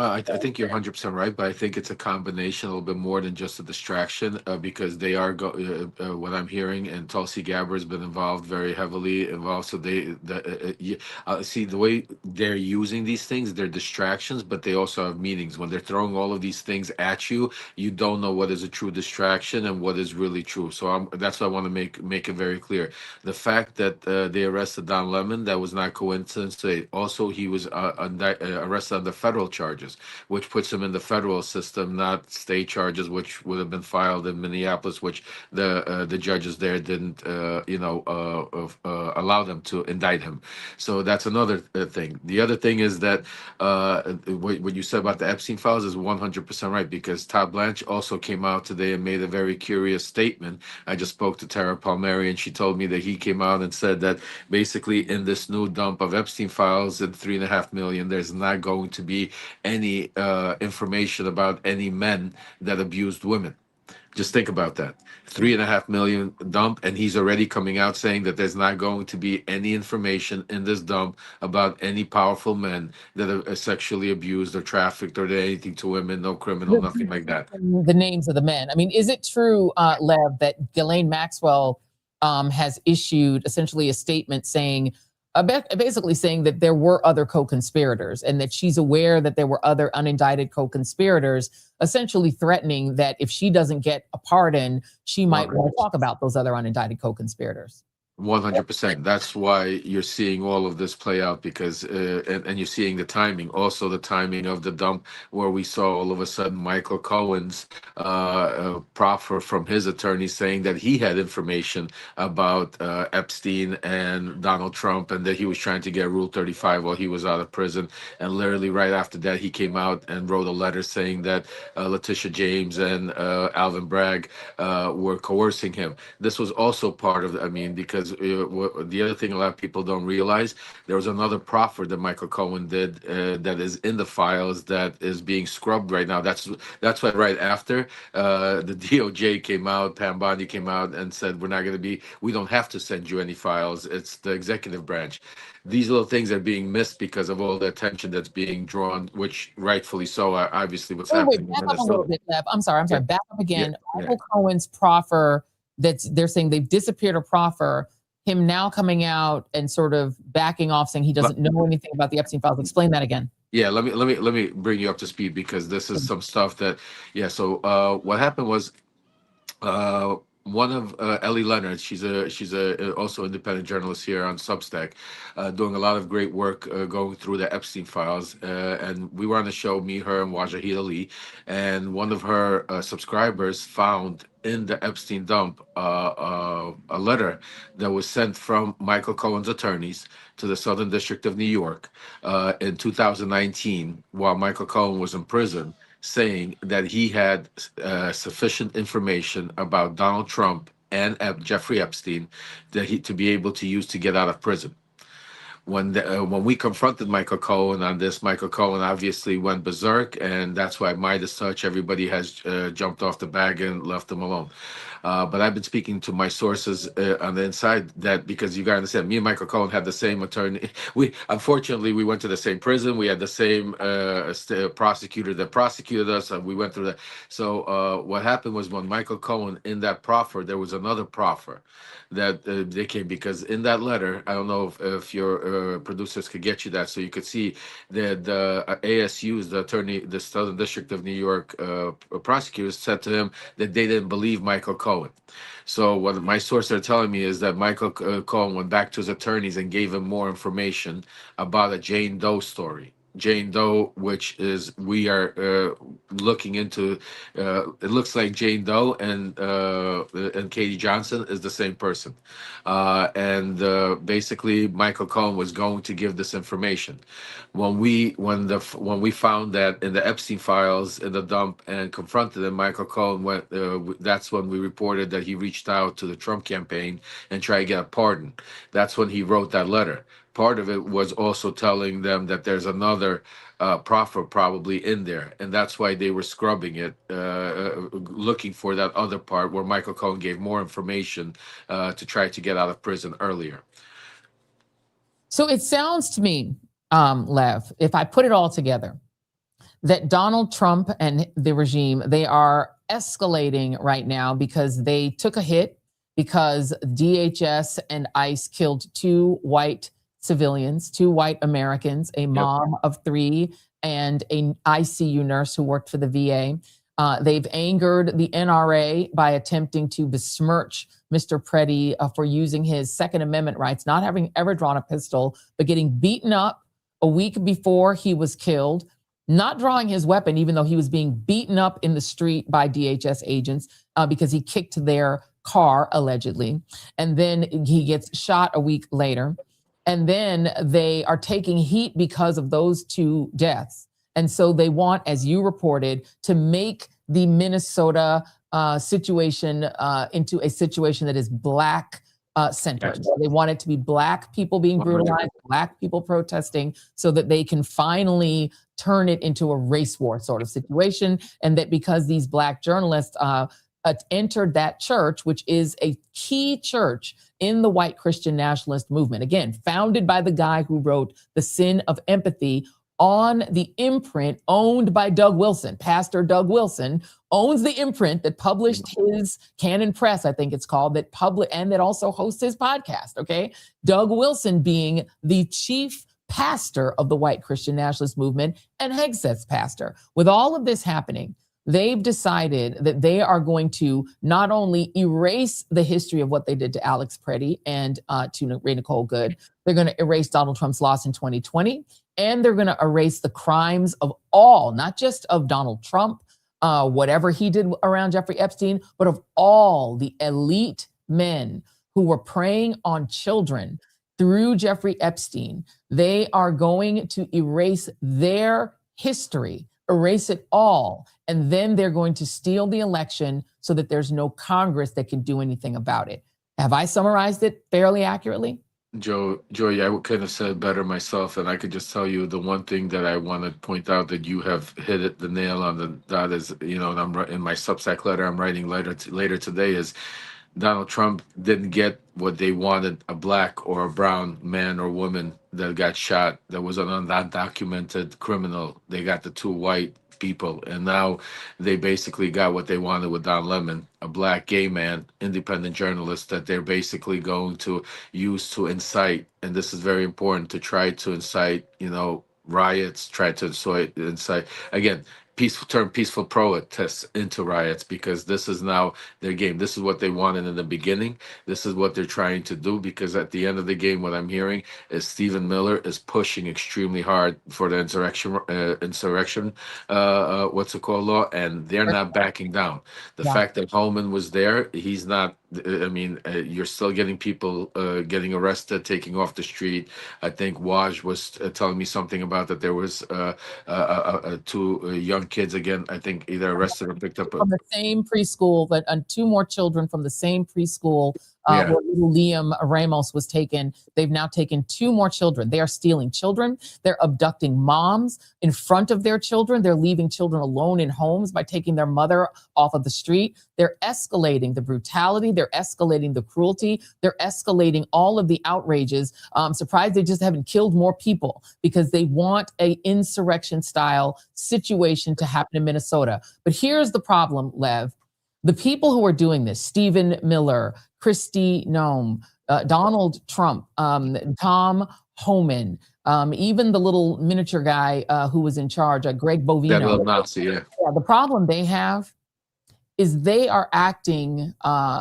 I think you're 100% right, but I think it's a combination, a little bit more than just a distraction, because they are what I'm hearing, and Tulsi Gabbard has been involved, very heavily involved. So see the way they're using these things, they're distractions, but they also have meanings. When they're throwing all of these things at you, you don't know what is a true distraction and what is really true. So that's why I want to make it very clear. The fact that they arrested Don Lemon, that was not coincidence. Also, he was arrested under federal charges, which puts him in the federal system, not state charges, which would have been filed in Minneapolis, which the judges there didn't, allow them to indict him. So that's another thing. The other thing is that what you said about the Epstein files is 100% right, because Todd Blanche also came out today and made a very curious statement. I just spoke to Tara Palmieri, and she told me that he came out and said that basically in this new dump of Epstein files and $3.5 million, there's not going to be any information about any men that abused women. Just think about that. $3.5 million dump, and he's already coming out saying that there's not going to be any information in this dump about any powerful men that are sexually abused or trafficked or did anything to women, no criminal, nothing like that. The names of the men. I mean, is it true, Lev, that Ghislaine Maxwell has issued essentially a statement saying, basically saying that there were other co-conspirators, and that she's aware that there were other unindicted co-conspirators, essentially threatening that if she doesn't get a pardon, she might want to talk about those other unindicted co-conspirators? 100%. That's why you're seeing all of this play out, because and you're seeing the timing, also the timing of the dump, where we saw all of a sudden Michael Cohen's proffer from his attorney saying that he had information about Epstein and Donald Trump, and that he was trying to get Rule 35 while he was out of prison. And literally right after that, he came out and wrote a letter saying that Letitia James and Alvin Bragg were coercing him. This was also part of, because the other thing a lot of people don't realize, there was another proffer that Michael Cohen did that is in the files that is being scrubbed right now. That's why right after the DOJ came out, Pam Bondi came out and said, we don't have to send you any files. It's the executive branch. These little things are being missed because of all the attention that's being drawn, which rightfully so, obviously what's happening. Back up a little bit, Lev. I'm sorry. Back up again. Michael Cohen's proffer, they're saying they've disappeared a proffer, him now coming out and sort of backing off, saying he doesn't know anything about the Epstein files. Explain that again. Yeah, let me bring you up to speed, because this is some stuff that, so what happened was, one of Ellie Leonard, she's also independent journalist here on Substack, doing a lot of great work going through the Epstein files. And we were on the show, me, her, and Wajahid Ali, and one of her subscribers found in the Epstein dump a letter that was sent from Michael Cohen's attorneys to the Southern District of New York in 2019, while Michael Cohen was in prison, saying that he had sufficient information about Donald Trump and Jeffrey Epstein to be able to use to get out of prison. When we confronted Michael Cohen on this, Michael Cohen obviously went berserk, and that's why Midas Touch, everybody has jumped off the bag and left him alone. But I've been speaking to my sources on the inside, that because you got to understand, me and Michael Cohen had the same attorney. Unfortunately, we went to the same prison. We had the same prosecutor that prosecuted us, and we went through that. So what happened was, when Michael Cohen, in that proffer, there was another proffer that they came, because in that letter, I don't know if your producers could get you that, so you could see that the ASU's, the Southern District of New York prosecutors said to him that they didn't believe Michael Cohen. So what my sources are telling me is that Michael Cohen went back to his attorneys and gave him more information about a Jane Doe story Jane Doe, which is we are looking into. It looks like Jane Doe and Katie Johnson is the same person, and basically Michael Cohen was going to give this information. When we found that in the Epstein files in the dump and confronted him, Michael Cohen went. That's when we reported that he reached out to the Trump campaign and tried to get a pardon. That's when he wrote that letter. Part of it was also telling them that there's another proffer probably in there, and that's why they were scrubbing it, looking for that other part where Michael Cohen gave more information to try to get out of prison earlier. So it sounds to me, Lev, if I put it all together, that Donald Trump and the regime, they are escalating right now because they took a hit because DHS and ICE killed 2 white civilians, 2 white Americans, a mom of 3 and an ICU nurse who worked for the VA. They've angered the NRA by attempting to besmirch Mr. Preddy for using his Second Amendment rights, not having ever drawn a pistol, but getting beaten up a week before he was killed, not drawing his weapon, even though he was being beaten up in the street by DHS agents because he kicked their car, allegedly. And then he gets shot a week later. And then they are taking heat because of those 2 deaths. And so they want, as you reported, to make the Minnesota situation into a situation that is Black centered. So they want it to be Black people being brutalized, Black people protesting, so that they can finally turn it into a race war sort of situation. And that because these Black journalists entered that church, which is a key church in the white Christian nationalist movement, again, founded by the guy who wrote The Sin of Empathy on the imprint owned by Doug Wilson. Pastor Doug Wilson owns the imprint that published his Canon Press, I think it's called, and that also hosts his podcast, okay? Doug Wilson being the chief pastor of the white Christian nationalist movement and Hegseth's pastor. With all of this happening, they've decided that they are going to not only erase the history of what they did to Alex Preddy and to Ray Nicole Good, they're going to erase Donald Trump's loss in 2020, and they're going to erase the crimes of all, not just of Donald Trump, whatever he did around Jeffrey Epstein, but of all the elite men who were preying on children through Jeffrey Epstein. They are going to erase their history, erase it all, and then they're going to steal the election so that there's no Congress that can do anything about it. Have I summarized it fairly accurately? Joey, I could have said better myself, and I could just tell you the one thing that I want to point out that you have hit it the nail on the dot is, and I'm in my Substack letter I'm writing later today is Donald Trump didn't get what they wanted, a Black or a brown man or woman that got shot that was an undocumented criminal. They got the 2 white people, and now they basically got what they wanted with Don Lemon, a Black gay man, independent journalist that they're basically going to use to incite, and this is very important, to try to incite, riots, try to incite, again, peaceful protests into riots, because this is now their game. This is what they wanted in the beginning. This is what they're trying to do, because at the end of the game, what I'm hearing is Stephen Miller is pushing extremely hard for the insurrection, law, and they're not backing down. The fact that Holman was there, he's not, you're still getting people getting arrested, taking off the street. I think Waj was telling me something about that there was 2 young kids again, I think either arrested or picked up from the same preschool, but 2 more children from the same preschool where little Liam Ramos was taken. They've now taken 2 more children. They are stealing children. They're abducting moms in front of their children. They're leaving children alone in homes by taking their mother off of the street. They're escalating the brutality. They're escalating the cruelty. They're escalating all of the outrages. I'm surprised they just haven't killed more people, because they want a insurrection style situation to happen in Minnesota. But here's the problem, Lev. The people who are doing this, Stephen Miller, Kristi Noem, Donald Trump, Tom Homan, even the little miniature guy who was in charge, Greg Bovino. That little Nazi, yeah. The problem they have is they are acting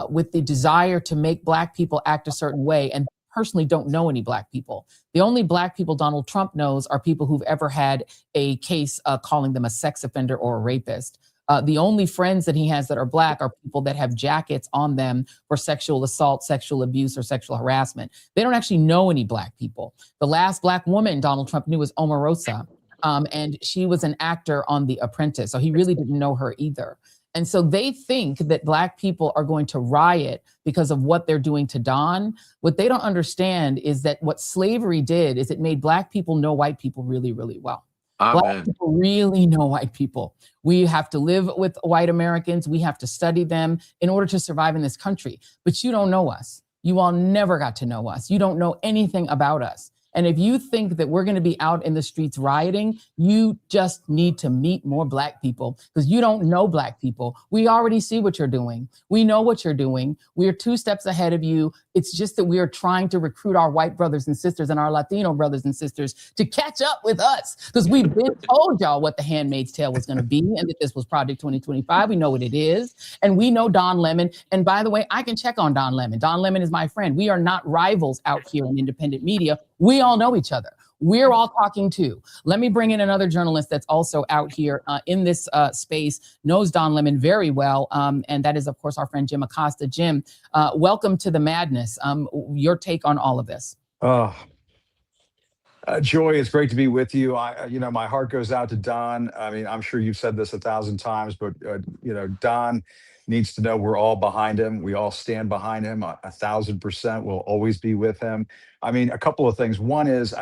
with the desire to make Black people act a certain way. And personally don't know any Black people. The only Black people Donald Trump knows are people who've ever had a case calling them a sex offender or a rapist. The only friends that he has that are Black are people that have jackets on them for sexual assault, sexual abuse, or sexual harassment. They don't actually know any Black people. The last Black woman Donald Trump knew was Omarosa. And she was an actor on The Apprentice. So he really didn't know her either. And so they think that Black people are going to riot because of what they're doing to Don. What they don't understand is that what slavery did is it made Black people know white people really, really well. Amen. Black people really know white people. We have to live with white Americans. We have to study them in order to survive in this country. But you don't know us. You all never got to know us. You don't know anything about us. And if you think that we're going to be out in the streets rioting, you just need to meet more Black people, because you don't know Black people. We already see what you're doing. We know what you're doing. We are 2 steps ahead of you. It's just that we are trying to recruit our white brothers and sisters and our Latino brothers and sisters to catch up with us, because we've been told y'all what The Handmaid's Tale was going to be and that this was Project 2025. We know what it is. And we know Don Lemon. And by the way, I can check on Don Lemon. Don Lemon is my friend. We are not rivals out here in independent media. We all know each other. We're all talking too. Let me bring in another journalist that's also out here in this space, knows Don Lemon very well. And that is, of course, our friend Jim Acosta. Jim, welcome to the madness. Your take on all of this. Joy, it's great to be with you. My heart goes out to Don. I mean, I'm sure you've said this 1,000 times, but Don needs to know we're all behind him. We all stand behind him 1,000%. We'll always be with him. I mean, a couple of things. One is,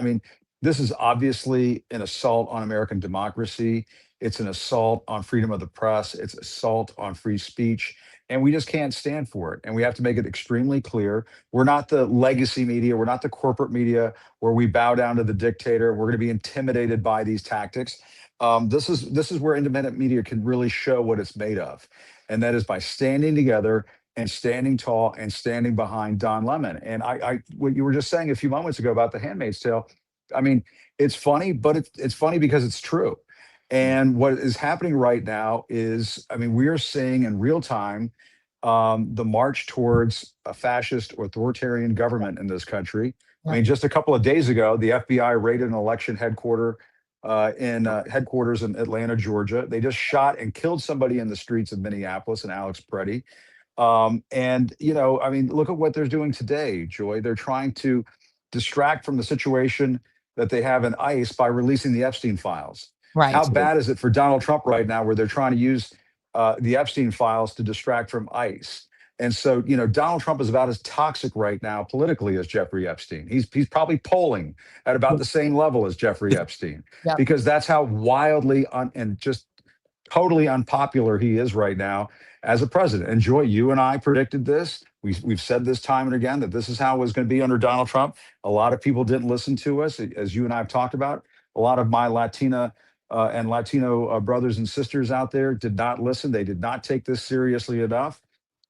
this is obviously an assault on American democracy. It's an assault on freedom of the press. It's assault on free speech. And we just can't stand for it. And we have to make it extremely clear. We're not the legacy media. We're not the corporate media where we bow down to the dictator. We're going to be intimidated by these tactics. This is where independent media can really show what it's made of. And that is by standing together and standing tall and standing behind Don Lemon. And what you were just saying a few moments ago about The Handmaid's Tale, I mean, it's funny, but it's funny because it's true. And what is happening right now is, we are seeing in real time the march towards a fascist authoritarian government in this country. I mean, just a couple of days ago, the FBI raided an election headquarters in Atlanta, Georgia. They just shot and killed somebody in the streets of Minneapolis, and Alex Preddy. Look at what they're doing today, Joy. They're trying to distract from the situation that they have in ICE by releasing the Epstein files. Right. How bad is it for Donald Trump right now, where they're trying to use the Epstein files to distract from ICE? And so, Donald Trump is about as toxic right now politically as Jeffrey Epstein. He's probably polling at about the same level as Jeffrey Epstein, because that's how wildly and just totally unpopular he is right now as a president. And Joy, you and I predicted this. We've said this time and again that this is how it was going to be under Donald Trump. A lot of people didn't listen to us, as you and I have talked about. A lot of my Latina and Latino brothers and sisters out there did not listen. They did not take this seriously enough.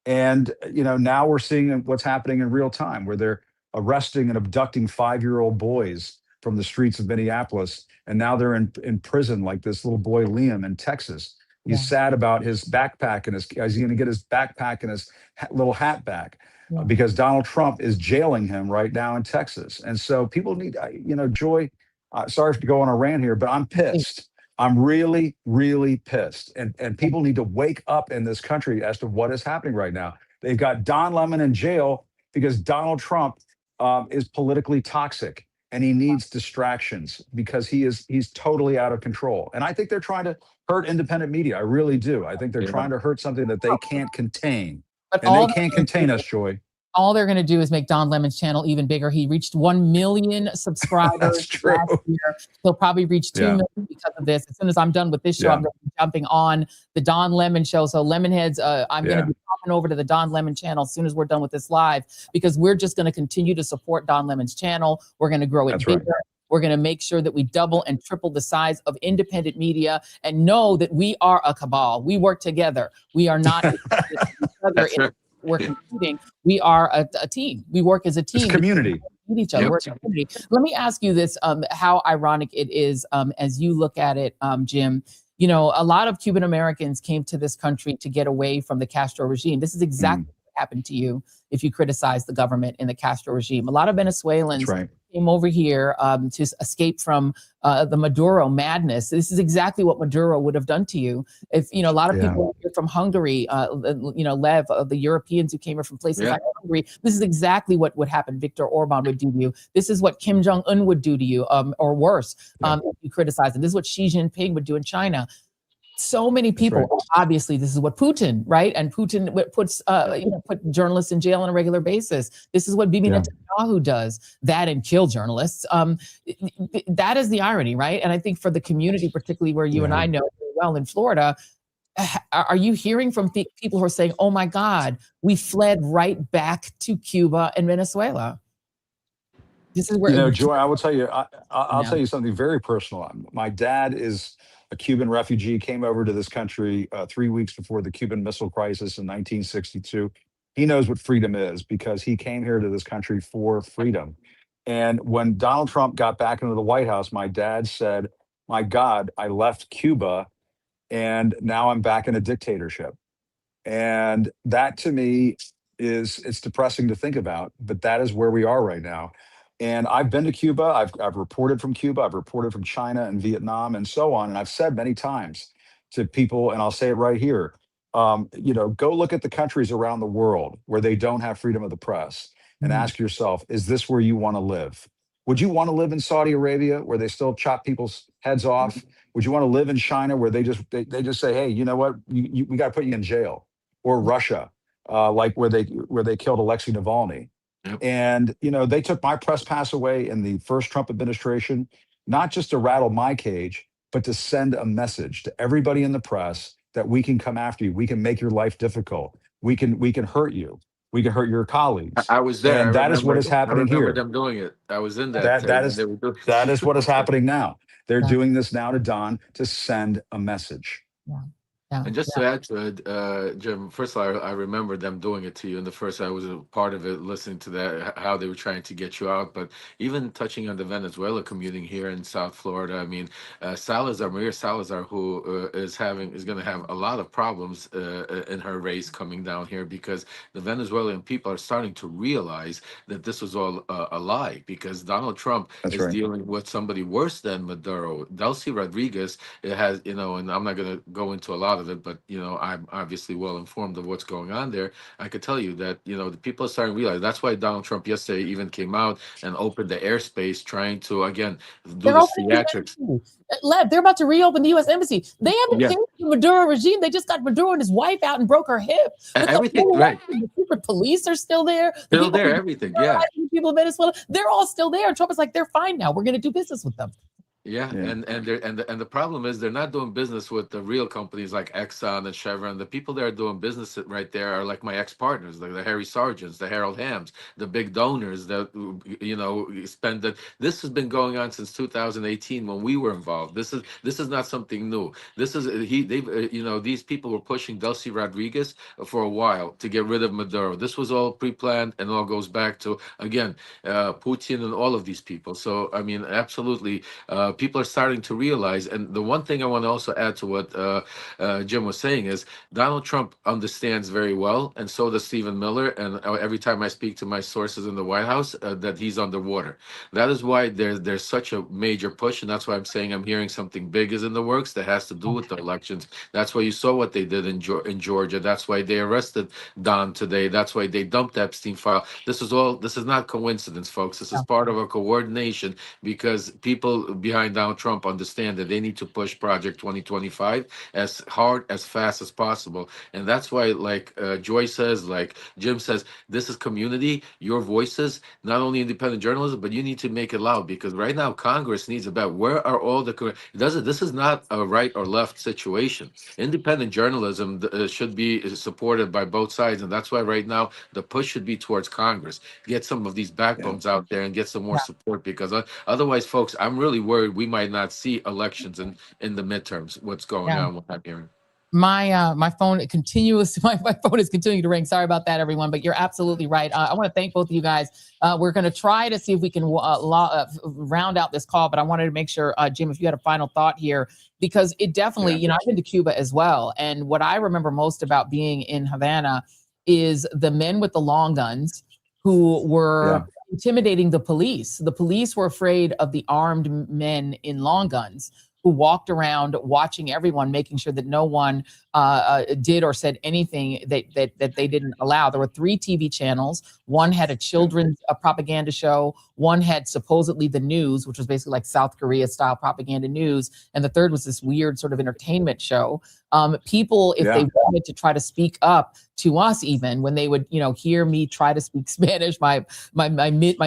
And, now we're seeing what's happening in real time, where they're arresting and abducting 5-year-old boys from the streets of Minneapolis. And now they're in prison, like this little boy, Liam, in Texas. He's sad about his backpack and is he going to get his backpack and his little hat back? Because Donald Trump is jailing him right now in Texas. And so people need, Joy, sorry to go on a rant here, but I'm pissed. I'm really, really pissed. And people need to wake up in this country as to what is happening right now. They've got Don Lemon in jail because Donald Trump is politically toxic, and he needs distractions because he's totally out of control. And I think they're trying to hurt independent media. I really do. I think they're trying to hurt something that they can't contain. And they can't contain us, Joy. All they're going to do is make Don Lemon's channel even bigger. He reached 1 million subscribers That's true. last year. He'll probably reach 2 million because of this. As soon as I'm done with this show, I'm going to be jumping on the Don Lemon show. So Lemonheads, I'm going to be popping over to the Don Lemon channel as soon as we're done with this live, because we're just going to continue to support Don Lemon's channel. We're going to grow it bigger. Right. We're going to make sure that we double and triple the size of independent media, and know that we are a cabal. We work together. We are not each other. We're competing. We are a team. We work as a team. It's community. We need each other. We're a community. Let me ask you this: how ironic it is, as you look at it, Jim. A lot of Cuban Americans came to this country to get away from the Castro regime. This is exactly what happened to you if you criticize the government in the Castro regime. A lot of Venezuelans That's right. came over here to escape from the Maduro madness. This is exactly what Maduro would have done to you. If, a lot of people here from Hungary, Lev, the Europeans who came here from places like Hungary, this is exactly what would happen. Viktor Orban would do to you. This is what Kim Jong-un would do to you, or worse, if you criticize it. This is what Xi Jinping would do in China. So many people, obviously, this is what Putin, right? And Putin puts, put journalists in jail on a regular basis. This is what Bibi Netanyahu does, that and kill journalists. That is the irony, right? And I think for the community, particularly where you and I know very well in Florida, are you hearing from people who are saying, oh my God, we fled right back to Cuba and Venezuela? This is where, Joy, I will tell you, I'll tell you something very personal. My dad is a Cuban refugee, came over to this country 3 weeks before the Cuban Missile Crisis in 1962. He knows what freedom is because he came here to this country for freedom. And when Donald Trump got back into the White House, my dad said, my God, I left Cuba and now I'm back in a dictatorship. And that to me it's depressing to think about, but that is where we are right now. And I've been to Cuba. I've reported from Cuba. I've reported from China and Vietnam and so on. And I've said many times to people, and I'll say it right here, go look at the countries around the world where they don't have freedom of the press and ask yourself, is this where you want to live? Would you want to live in Saudi Arabia where they still chop people's heads off? Would you want to live in China where they just say, hey, you know what, we got to put you in jail? Or Russia, like where they killed Alexei Navalny. Yep. And, they took my press pass away in the first Trump administration, not just to rattle my cage, but to send a message to everybody in the press that we can come after you. We can make your life difficult. We can hurt you. We can hurt your colleagues. I was there. And that is what is happening here. I remember them doing it. I was in that. That is what is happening now. They're doing this now to Don to send a message. Yeah. And just to add to it, Jim, first of all, I remember them doing it to you. And the first, I was a part of it, listening to that, how they were trying to get you out. But even touching on the Venezuela commuting here in South Florida, I mean, Maria Salazar, who is going to have a lot of problems in her race coming down here, because the Venezuelan people are starting to realize that this was all a lie, because Donald Trump is dealing with somebody worse than Maduro. Delcy Rodriguez has, and I'm not going to go into a lot of it, but I'm obviously well informed of what's going on there. I could tell you that the people are starting to realize. That's why Donald Trump yesterday even came out and opened the airspace, trying to again do this theatrics. Lev, they're about to reopen the U.S. Embassy. They haven't changed the Maduro regime. They just got Maduro and his wife out and broke her hip. Everything, right? The secret police are still there. Still there, everything, yeah. People in Venezuela, they're all still there. Trump is like, they're fine now. We're going to do business with them. Yeah, and the problem is they're not doing business with the real companies like Exxon and Chevron. The people that are doing business right there are like my ex-partners, like the Harry Sargents, the Harold Hams, the big donors that spend that. This has been going on since 2018 when we were involved. This is not something new. This is these people were pushing Delcy Rodriguez for a while to get rid of Maduro. This was all pre-planned and all goes back to again Putin and all of these people. So I mean, absolutely. People are starting to realize, and the one thing I want to also add to what Jim was saying is Donald Trump understands very well, and so does Stephen Miller. And every time I speak to my sources in the White House, that he's underwater. That is why there's such a major push, and that's why I'm saying I'm hearing something big is in the works that has to do with the elections. That's why you saw what they did in Georgia. That's why they arrested Don today. That's why they dumped the Epstein file. This is not coincidence, folks. This is part of a coordination, because people behind Donald Trump understand that they need to push Project 2025 as hard, as fast as possible. And that's why, like Joy says, like Jim says, this is community, your voices, not only independent journalism, but you need to make it loud, because right now Congress needs about where are all the, this is not a right or left situation. Independent journalism should be supported by both sides. And that's why right now the push should be towards Congress. Get some of these backbones out there and get some more support, because otherwise, folks, I'm really worried we might not see elections in the midterms. What's going on? What I'm hearing. My phone is continuing to ring. Sorry about that, everyone, but you're absolutely right. I want to thank both of you guys. We're going to try to see if we can round out this call, but I wanted to make sure, Jim, if you had a final thought here, because it definitely, I've been to Cuba as well. And what I remember most about being in Havana is the men with the long guns who were intimidating the police. The police were afraid of the armed men in long guns who walked around watching everyone, making sure that no one did or said anything that they didn't allow. There were 3 TV channels. One had a children's propaganda show. One had supposedly the news, which was basically like South Korea style propaganda news. And the third was this weird sort of entertainment show. People, if they wanted to try to speak up to us, even when they would, hear me try to speak Spanish, my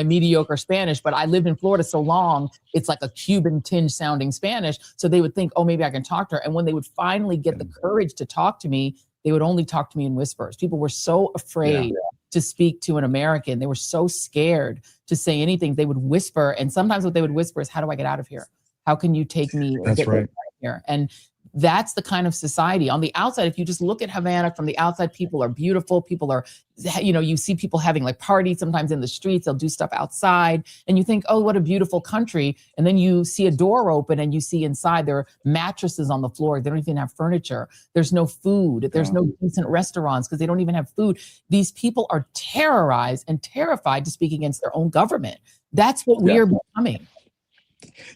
mediocre Spanish, but I lived in Florida so long, it's like a Cuban tinge sounding Spanish. So they would think, oh, maybe I can talk to her. And when they would finally get the courage to talk to me, they would only talk to me in whispers. People were so afraid to speak to an American. They were so scared to say anything. They would whisper. And sometimes what they would whisper is, how do I get out of here? How can you take me That's right. out of here? And that's the kind of society on the outside. If you just look at Havana from the outside, people are beautiful. People are, you see people having like parties sometimes in the streets. They'll do stuff outside and you think, oh, what a beautiful country. And then you see a door open and you see inside there are mattresses on the floor. They don't even have furniture. There's no food. There's no decent restaurants because they don't even have food. These people are terrorized and terrified to speak against their own government. That's what we're becoming.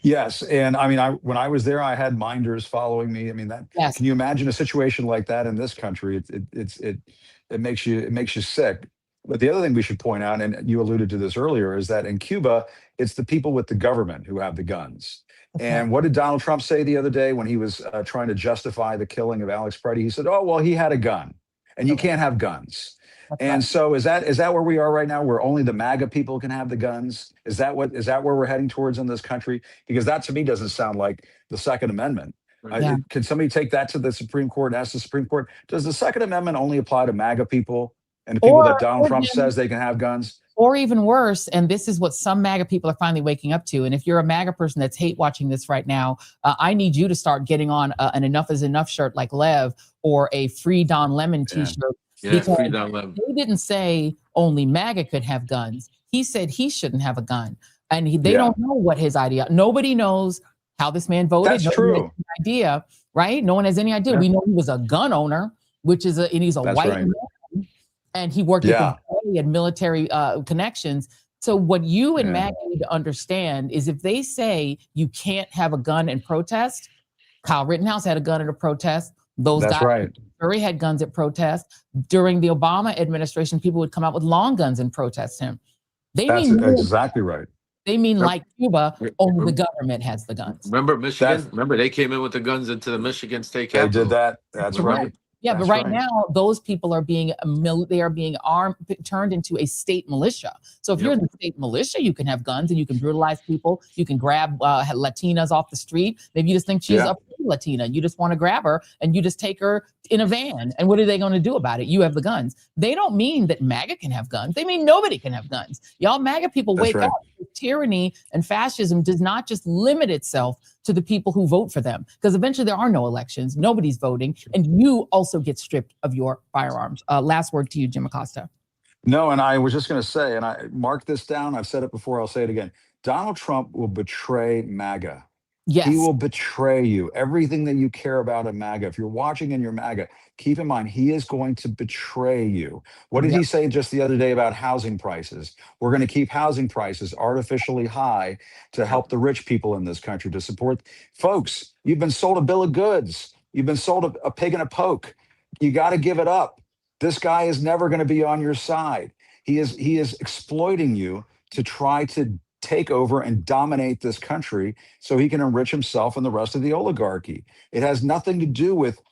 Yes, and I mean, when I was there, I had minders following me. I mean, can you imagine a situation like that in this country? It makes you sick. But the other thing we should point out, and you alluded to this earlier, is that in Cuba, it's the people with the government who have the guns. Okay. And what did Donald Trump say the other day when he was trying to justify the killing of Alex Preddy? He said, "Oh, well, he had a gun, and you can't have guns." And so is that where we are right now, where only the MAGA people can have the guns? Is that where we're heading towards in this country? Because that to me doesn't sound like the Second Amendment. Can somebody take that to the Supreme Court and ask the Supreme Court, does the Second Amendment only apply to MAGA people and the people that Donald Trump says they can have guns? Or even worse, and this is what some MAGA people are finally waking up to. And if you're a MAGA person that's hate watching this right now, I need you to start getting on an Enough is Enough shirt like Lev or a Free Don Lemon t-shirt. Because he didn't say only MAGA could have guns. He said he shouldn't have a gun. And they don't know what his idea. Nobody knows how this man voted. That's true. Has any idea, right? No one has any idea. We know he was a gun owner, and he's a white man. And he worked with the military and military connections. So what you and MAGA need to understand is if they say you can't have a gun and protest, Kyle Rittenhouse had a gun at a protest. Those guys Missouri had guns at protests. During the Obama administration, people would come out with long guns and protest him. That's exactly right. They mean like Cuba, only the government has the guns. Remember Michigan? Remember they came in with the guns into the Michigan State Capitol? They did that. That's right. Yeah, but right now, those people are being armed, turned into a state militia. So if you're in the state militia, you can have guns and you can brutalize people. You can grab Latinas off the street. Maybe you just think she's a Latina. You just want to grab her and you just take her in a van. And what are they going to do about it? You have the guns. They don't mean that MAGA can have guns. They mean nobody can have guns. Y'all MAGA people wake up. Tyranny and fascism does not just limit itself to the people who vote for them, because eventually there are no elections. Nobody's voting. And you also get stripped of your firearms. Last word to you, Jim Acosta. No, and I was just going to say, and I mark this down. I've said it before. I'll say it again. Donald Trump will betray MAGA. Yes. He will betray you. Everything that you care about in MAGA. If you're watching and you're MAGA, keep in mind, he is going to betray you. What did he say just the other day about housing prices? We're going to keep housing prices artificially high to help the rich people in this country, to support folks. You've been sold a bill of goods. You've been sold a pig in a poke. You got to give it up. This guy is never going to be on your side. He is exploiting you to try to take over and dominate this country so he can enrich himself and the rest of the oligarchy. It has nothing to do with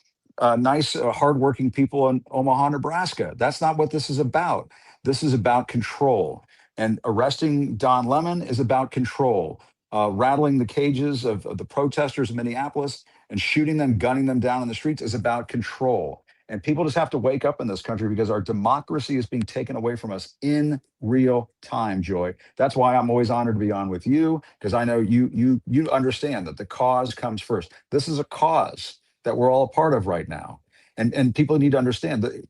nice, hardworking people in Omaha, Nebraska. That's not what this is about. This is about control. And arresting Don Lemon is about control. Rattling the cages of the protesters in Minneapolis and shooting them, gunning them down in the streets is about control. And people just have to wake up in this country because our democracy is being taken away from us in real time, Joy. That's why I'm always honored to be on with you, because I know you understand that the cause comes first. This is a cause that we're all a part of right now. And people need to understand that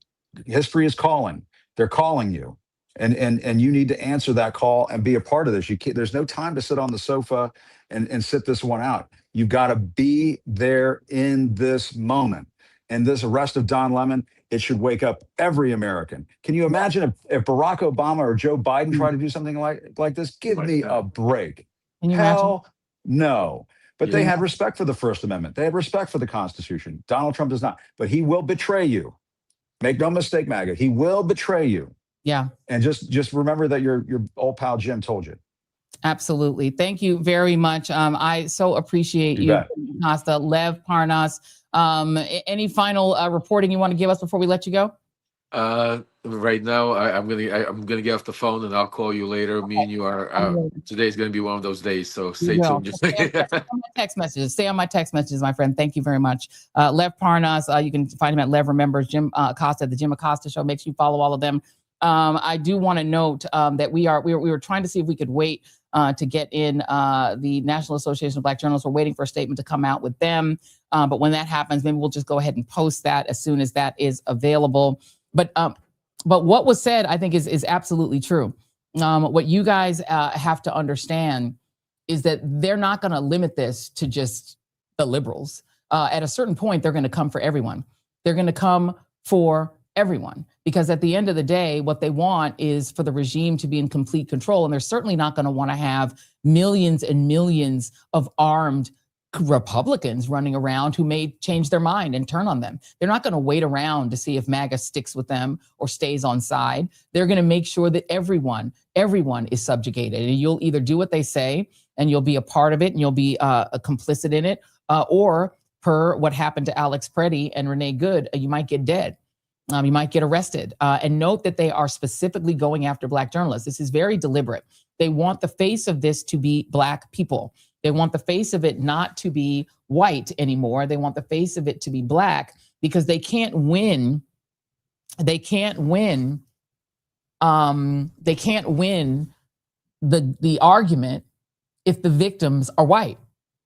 history is calling. They're calling you. And you need to answer that call and be a part of this. There's no time to sit on the sofa and sit this one out. You've got to be there in this moment. And this arrest of Don Lemon, it should wake up every American. Can you imagine if Barack Obama or Joe Biden tried to do something like this? Give me a break. Can you imagine? Hell no. But they Yeah. had respect for the First Amendment. They had respect for the Constitution. Donald Trump does not. But he will betray you. Make no mistake, MAGA. He will betray you. Yeah. And just remember that your old pal Jim told you. Absolutely. Thank you very much. I so appreciate You you, bet. Costa. Lev Parnas. Any final reporting you want to give us before we let you go? Right now, I'm gonna get off the phone and I'll call you later. Me and you are today's gonna be one of those days, so stay tuned. Just Stay on my text messages. Stay on my text messages, my friend. Thank you very much. Lev Parnas. You can find him at Lev Remembers. Jim Acosta, the Jim Acosta Show. Make sure you follow all of them. I do want to note that we were trying to see if we could wait to get in the National Association of Black Journalists. We're waiting for a statement to come out with them. But when that happens, maybe we'll just go ahead and post that as soon as that is available. But what was said, I think, is absolutely true. What you guys have to understand is that they're not going to limit this to just the liberals. At a certain point, they're going to come for everyone. They're going to come for everyone, because at the end of the day, what they want is for the regime to be in complete control. And they're certainly not going to want to have millions and millions of armed Republicans running around who may change their mind and turn on them. They're not going to wait around to see if MAGA sticks with them or stays on side. They're going to make sure that everyone is subjugated. And you'll either do what they say and you'll be a part of it and you'll be complicit in it, or per what happened to Alex Preddy and Renee Good, you might get dead. You might get arrested. And note that they are specifically going after Black journalists. This is very deliberate. They want the face of this to be Black people. They want the face of it not to be white anymore. They want the face of it to be Black, because they can't win. They can't win. They can't win the argument if the victims are white,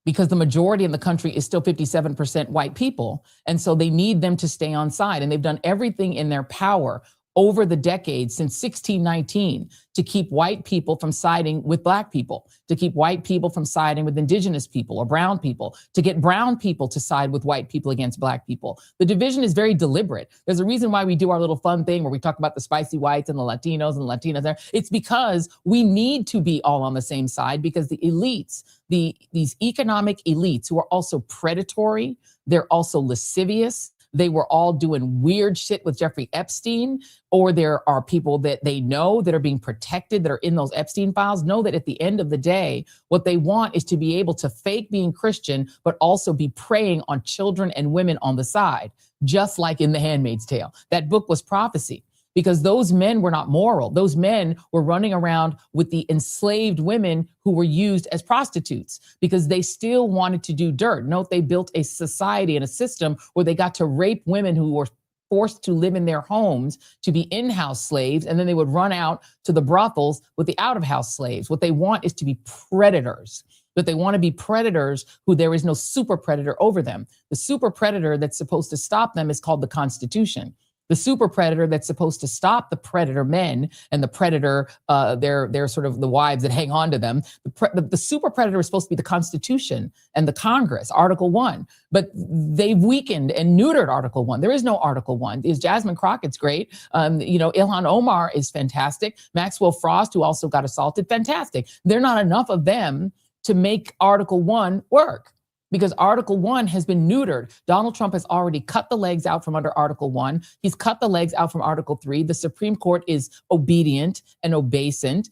because the majority in the country is still 57% white people. And so they need them to stay on side. And they've done everything in their power over the decades since 1619 to keep white people from siding with Black people, to keep white people from siding with indigenous people or brown people, to get brown people to side with white people against Black people. The division is very deliberate. There's a reason why we do our little fun thing where we talk about the spicy whites and the Latinos and the Latinas there. It's because we need to be all on the same side, because the elites, these economic elites who are also predatory, they're also lascivious, they were all doing weird shit with Jeffrey Epstein, or there are people that they know that are being protected that are in those Epstein files, know that at the end of the day, what they want is to be able to fake being Christian, but also be preying on children and women on the side, just like in The Handmaid's Tale. That book was prophecy, because those men were not moral. Those men were running around with the enslaved women who were used as prostitutes because they still wanted to do dirt. Note, they built a society and a system where they got to rape women who were forced to live in their homes to be in-house slaves, and then they would run out to the brothels with the out-of-house slaves. What they want is to be predators. But they want to be predators who there is no super predator over them. The super predator that's supposed to stop them is called the Constitution. The super predator that's supposed to stop the predator men and the predator, they're sort of the wives that hang on to them. The super predator is supposed to be the Constitution and the Congress, Article 1. But they've weakened and neutered Article 1. There is no Article 1. Is Jasmine Crockett's great. Ilhan Omar is fantastic. Maxwell Frost, who also got assaulted, fantastic. There are not enough of them to make Article 1 work, because Article 1 has been neutered. Donald Trump has already cut the legs out from under Article 1. He's cut the legs out from Article 3. The Supreme Court is obedient and obeisant.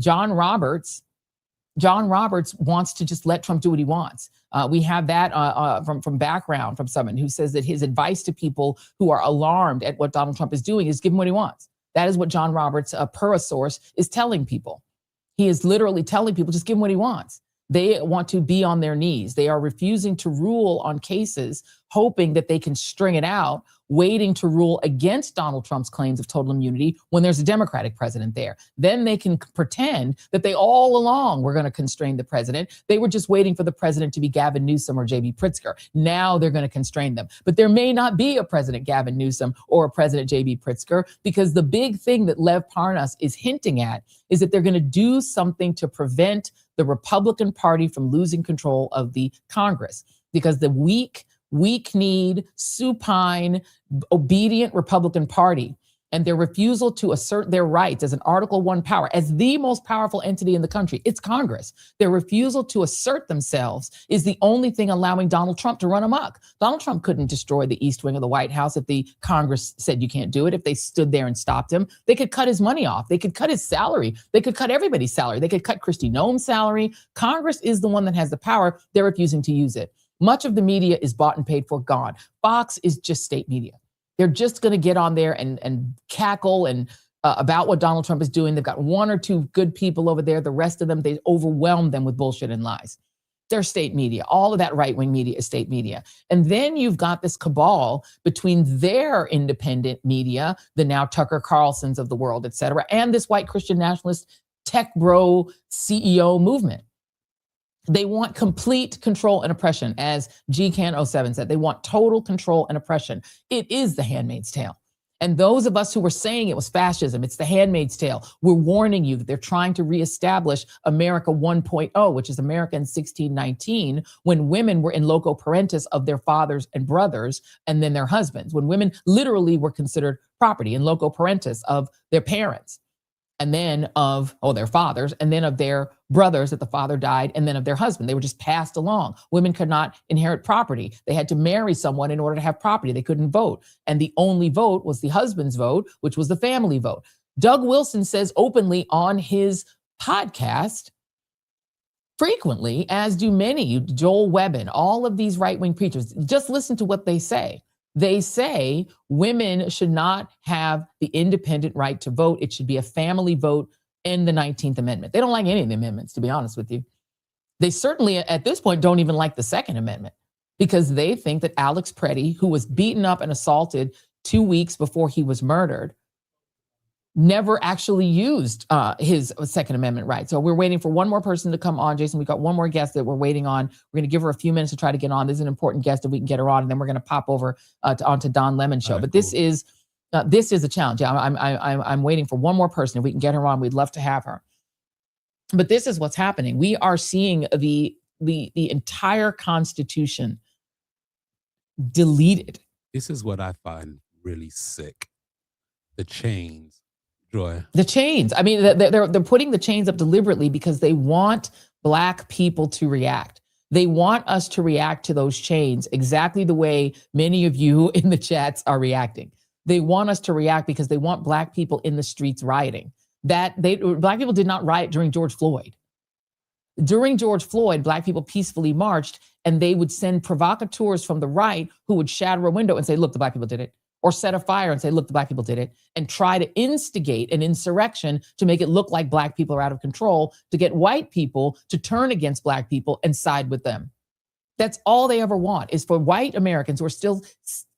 John Roberts wants to just let Trump do what he wants. We have that from background from someone who says that his advice to people who are alarmed at what Donald Trump is doing is give him what he wants. That is what John Roberts, per a source, is telling people. He is literally telling people, just give him what he wants. They want to be on their knees. They are refusing to rule on cases, hoping that they can string it out, waiting to rule against Donald Trump's claims of total immunity when there's a Democratic president there. Then they can pretend that they all along were going to constrain the president. They were just waiting for the president to be Gavin Newsom or J.B. Pritzker. Now they're going to constrain them. But there may not be a President Gavin Newsom or a President J.B. Pritzker, because the big thing that Lev Parnas is hinting at is that they're going to do something to prevent the Republican Party from losing control of the Congress, because the weak weak-kneed, supine, obedient Republican Party and their refusal to assert their rights as an Article 1 power, as the most powerful entity in the country, it's Congress. Their refusal to assert themselves is the only thing allowing Donald Trump to run amok. Donald Trump couldn't destroy the East Wing of the White House if the Congress said you can't do it, if they stood there and stopped him. They could cut his money off. They could cut his salary. They could cut everybody's salary. They could cut Kristi Noem's salary. Congress is the one that has the power. They're refusing to use it. Much of the media is bought and paid for, gone. Fox is just state media. They're just going to get on there and cackle and about what Donald Trump is doing. They've got one or two good people over there. The rest of them, they overwhelm them with bullshit and lies. They're state media. All of that right-wing media is state media. And then you've got this cabal between their independent media, the now Tucker Carlsons of the world, et cetera, and this white Christian nationalist tech bro CEO movement. They want complete control and oppression, as GCAN07 said. They want total control and oppression. It is the Handmaid's Tale. And those of us who were saying it was fascism, it's the Handmaid's Tale, we're warning you that they're trying to reestablish America 1.0, which is America in 1619, when women were in loco parentis of their fathers and brothers and then their husbands, when women literally were considered property in loco parentis of their parents. And then of their fathers, and then of their brothers that the father died, and then of their husband. They were just passed along. Women could not inherit property. They had to marry someone in order to have property. They couldn't vote. And the only vote was the husband's vote, which was the family vote. Doug Wilson says openly on his podcast, frequently, as do many, Joel Webbin, all of these right-wing preachers, just listen to what they say. They say women should not have the independent right to vote. It should be a family vote in the 19th Amendment. They don't like any of the amendments, to be honest with you. They certainly, at this point, don't even like the Second Amendment because they think that Alex Preddy, who was beaten up and assaulted 2 weeks before he was murdered, never actually used his Second Amendment right. So we're waiting for one more person to come on. Jason, we've got one more guest that we're waiting on. We're going to give her a few minutes to try to get on. This is an important guest if we can get her on, and then we're going to pop over onto Don Lemon's show. But this is a challenge. I'm waiting for one more person. If we can get her on, we'd love to have her. But this is what's happening. We are seeing the entire Constitution deleted. This is what I find really sick. The chains. Joy. The chains. I mean, they're putting the chains up deliberately because they want Black people to react. They want us to react to those chains exactly the way many of you in the chats are reacting. They want us to react because they want Black people in the streets rioting. Black people did not riot during George Floyd. During George Floyd, Black people peacefully marched, and they would send provocateurs from the right who would shatter a window and say, look, the Black people did it. Or set a fire and say, look, the Black people did it, and try to instigate an insurrection to make it look like Black people are out of control, to get white people to turn against Black people and side with them. That's all they ever want, is for white Americans, who are still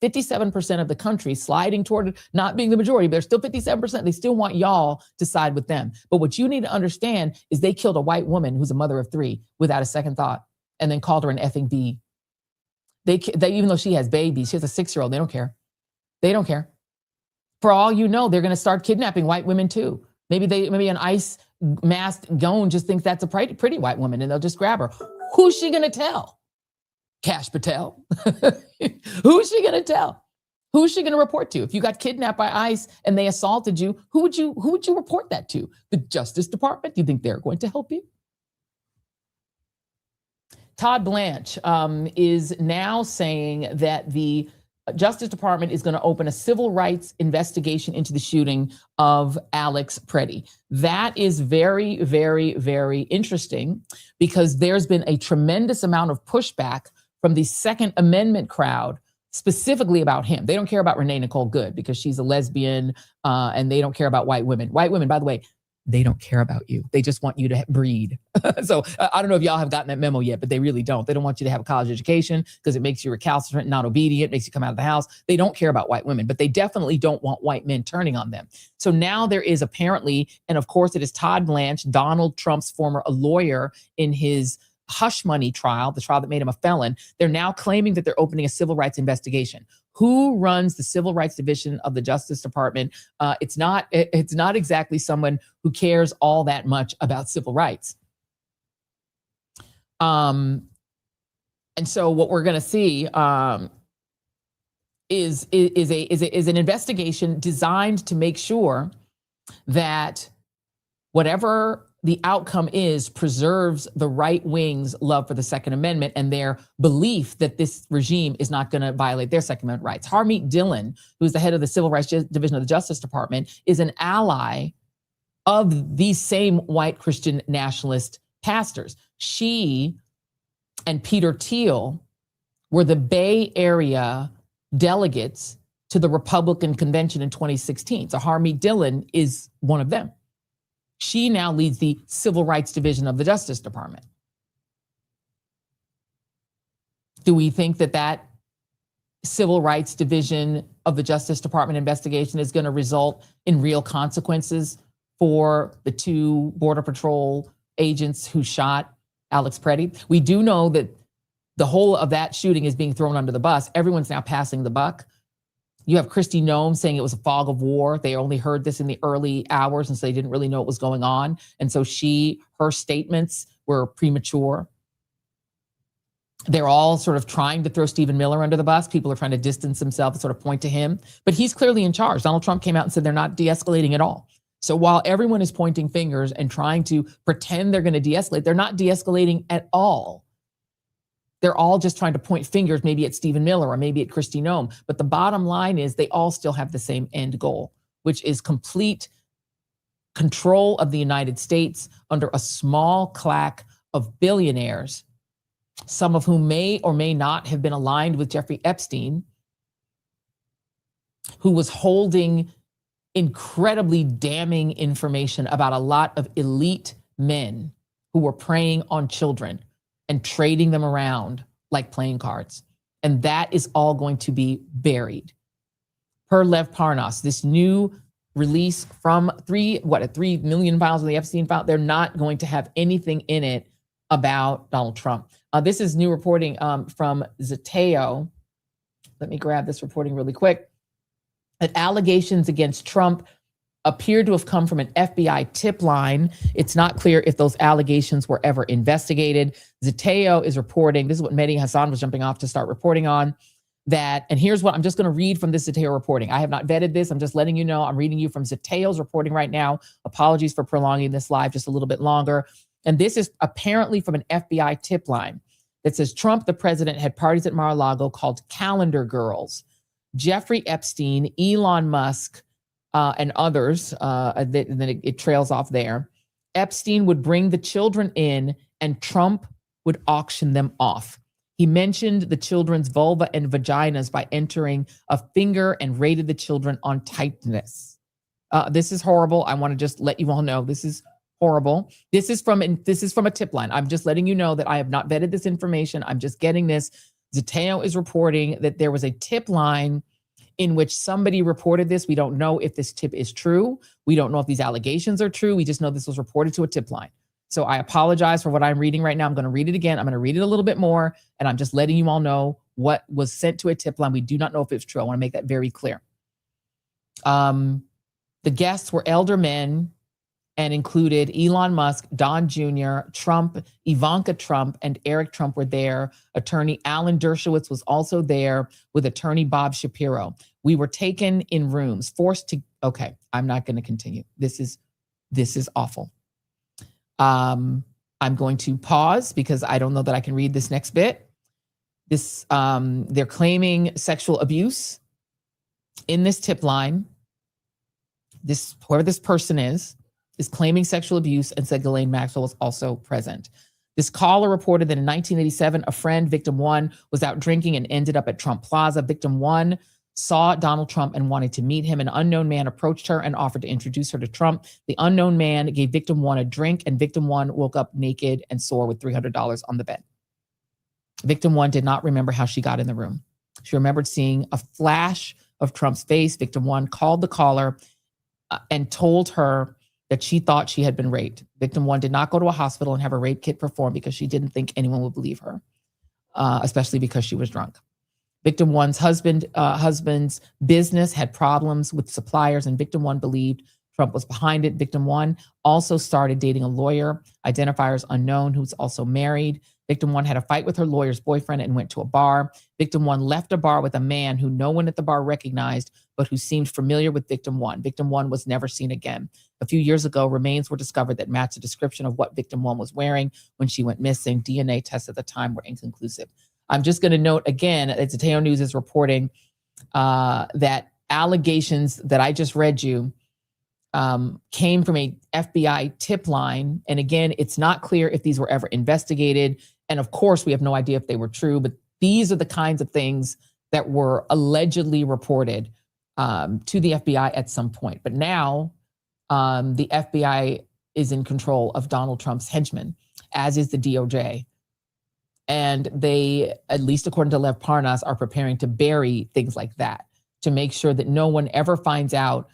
57% of the country, sliding toward not being the majority, but they're still 57%. They still want y'all to side with them. But what you need to understand is they killed a white woman who's a mother of 3 without a second thought, and then called her an effing B. They even though she has babies, she has a 6-year-old, they don't care. They don't care. For all you know, they're going to start kidnapping white women too. Maybe an ICE masked goon just thinks that's a pretty white woman, and they'll just grab her. Who's she going to tell? Kash Patel. Who's she going to tell? Who's she going to report to? If you got kidnapped by ICE and they assaulted you, who would you report that to? The Justice Department? Do you think they're going to help you? Todd Blanche is now saying that the Justice Department is going to open a civil rights investigation into the shooting of Alex Preddy. That is very, very, very interesting because there's been a tremendous amount of pushback from the Second Amendment crowd, specifically about him. They don't care about Renee Nicole Good because she's a lesbian, and they don't care about white women. White women, by the way, they don't care about you. They just want you to breed. So I don't know if y'all have gotten that memo yet, but they really don't. They don't want you to have a college education because it makes you recalcitrant, not obedient, makes you come out of the house. They don't care about white women, but they definitely don't want white men turning on them. So now there is apparently, and of course it is Todd Blanche, Donald Trump's former lawyer in his hush money trial, the trial that made him a felon. They're now claiming that they're opening a civil rights investigation. Who runs the Civil Rights Division of the Justice Department? It's not exactly someone who cares all that much about civil rights. And so what we're going to see is an investigation designed to make sure that whatever the outcome is preserves the right wing's love for the Second Amendment and their belief that this regime is not going to violate their Second Amendment rights. Harmeet Dillon, who's the head of the Civil Rights Division of the Justice Department, is an ally of these same white Christian nationalist pastors. She and Peter Thiel were the Bay Area delegates to the Republican convention in 2016. So Harmeet Dillon is one of them. She now leads the Civil Rights Division of the Justice Department. Do we think that that Civil Rights Division of the Justice Department investigation is going to result in real consequences for the 2 Border Patrol agents who shot Alex Preddy? We do know that the whole of that shooting is being thrown under the bus. Everyone's now passing the buck. You have Kristi Noem saying it was a fog of war. They only heard this in the early hours, and so they didn't really know what was going on. And so her statements were premature. They're all sort of trying to throw Stephen Miller under the bus. People are trying to distance themselves and sort of point to him. But he's clearly in charge. Donald Trump came out and said they're not de-escalating at all. So while everyone is pointing fingers and trying to pretend they're going to de-escalate, they're not de-escalating at all. They're all just trying to point fingers, maybe at Stephen Miller or maybe at Kristi Noem. But the bottom line is they all still have the same end goal, which is complete control of the United States under a small claque of billionaires, some of whom may or may not have been aligned with Jeffrey Epstein, who was holding incredibly damning information about a lot of elite men who were preying on children and trading them around like playing cards. And that is all going to be buried. Per Lev Parnas, this new release from 3 million files of the Epstein file, they're not going to have anything in it about Donald Trump. This is new reporting from Zeteo. Let me grab this reporting really quick. That allegations against Trump appeared to have come from an FBI tip line. It's not clear if those allegations were ever investigated. Zeteo is reporting, this is what Mehdi Hassan was jumping off to start reporting on, that, and here's what I'm just going to read from this Zeteo reporting. I have not vetted this. I'm just letting you know. I'm reading you from Zeteo's reporting right now. Apologies for prolonging this live just a little bit longer. And this is apparently from an FBI tip line that says Trump, the president, had parties at Mar-a-Lago called Calendar Girls. Jeffrey Epstein, Elon Musk, and others, then it trails off there. Epstein would bring the children in and Trump would auction them off. He mentioned the children's vulva and vaginas by entering a finger and rated the children on tightness. This is horrible. I want to just let you all know this is horrible. This is from a tip line. I'm just letting you know that I have not vetted this information. I'm just getting this. Zeteo is reporting that there was a tip line in which somebody reported this. We don't know if this tip is true. We don't know if these allegations are true. We just know this was reported to a tip line. So I apologize for what I'm reading right now. I'm going to read it again. I'm going to read it a little bit more, and I'm just letting you all know what was sent to a tip line. We do not know if it's true. I want to make that very clear. The guests were elder men and included Elon Musk, Don Jr., Trump, Ivanka Trump, and Eric Trump were there. Attorney Alan Dershowitz was also there with attorney Bob Shapiro. We were taken in rooms, forced to, okay, I'm not going to continue. This is awful. I'm going to pause because I don't know that I can read this next bit. They're claiming sexual abuse in this tip line. Whoever this person is claiming sexual abuse and said Ghislaine Maxwell was also present. This caller reported that in 1987, a friend, victim one, was out drinking and ended up at Trump Plaza. Victim one saw Donald Trump and wanted to meet him. An unknown man approached her and offered to introduce her to Trump. The unknown man gave victim one a drink, and victim one woke up naked and sore with $300 on the bed. Victim one did not remember how she got in the room. She remembered seeing a flash of Trump's face. Victim one called the caller and told her that she thought she had been raped. Victim one did not go to a hospital and have a rape kit performed because she didn't think anyone would believe her, especially because she was drunk. Victim one's husband's business had problems with suppliers, and victim one believed Trump was behind it. Victim 1 also started dating a lawyer, identifiers unknown, who's also married. Victim 1 had a fight with her lawyer's boyfriend and went to a bar. Victim 1 left a bar with a man who no one at the bar recognized, but who seemed familiar with Victim 1. Victim 1 was never seen again. A few years ago, remains were discovered that matched the description of what Victim 1 was wearing when she went missing. DNA tests at the time were inconclusive. I'm just going to note again, as Mateo News is reporting, that allegations that I just read you came from a FBI tip line. And again, it's not clear if these were ever investigated. And of course, we have no idea if they were true, but these are the kinds of things that were allegedly reported to the FBI at some point. But now the FBI is in control of Donald Trump's henchmen, as is the DOJ. And they, at least according to Lev Parnas, are preparing to bury things like that to make sure that no one ever finds out,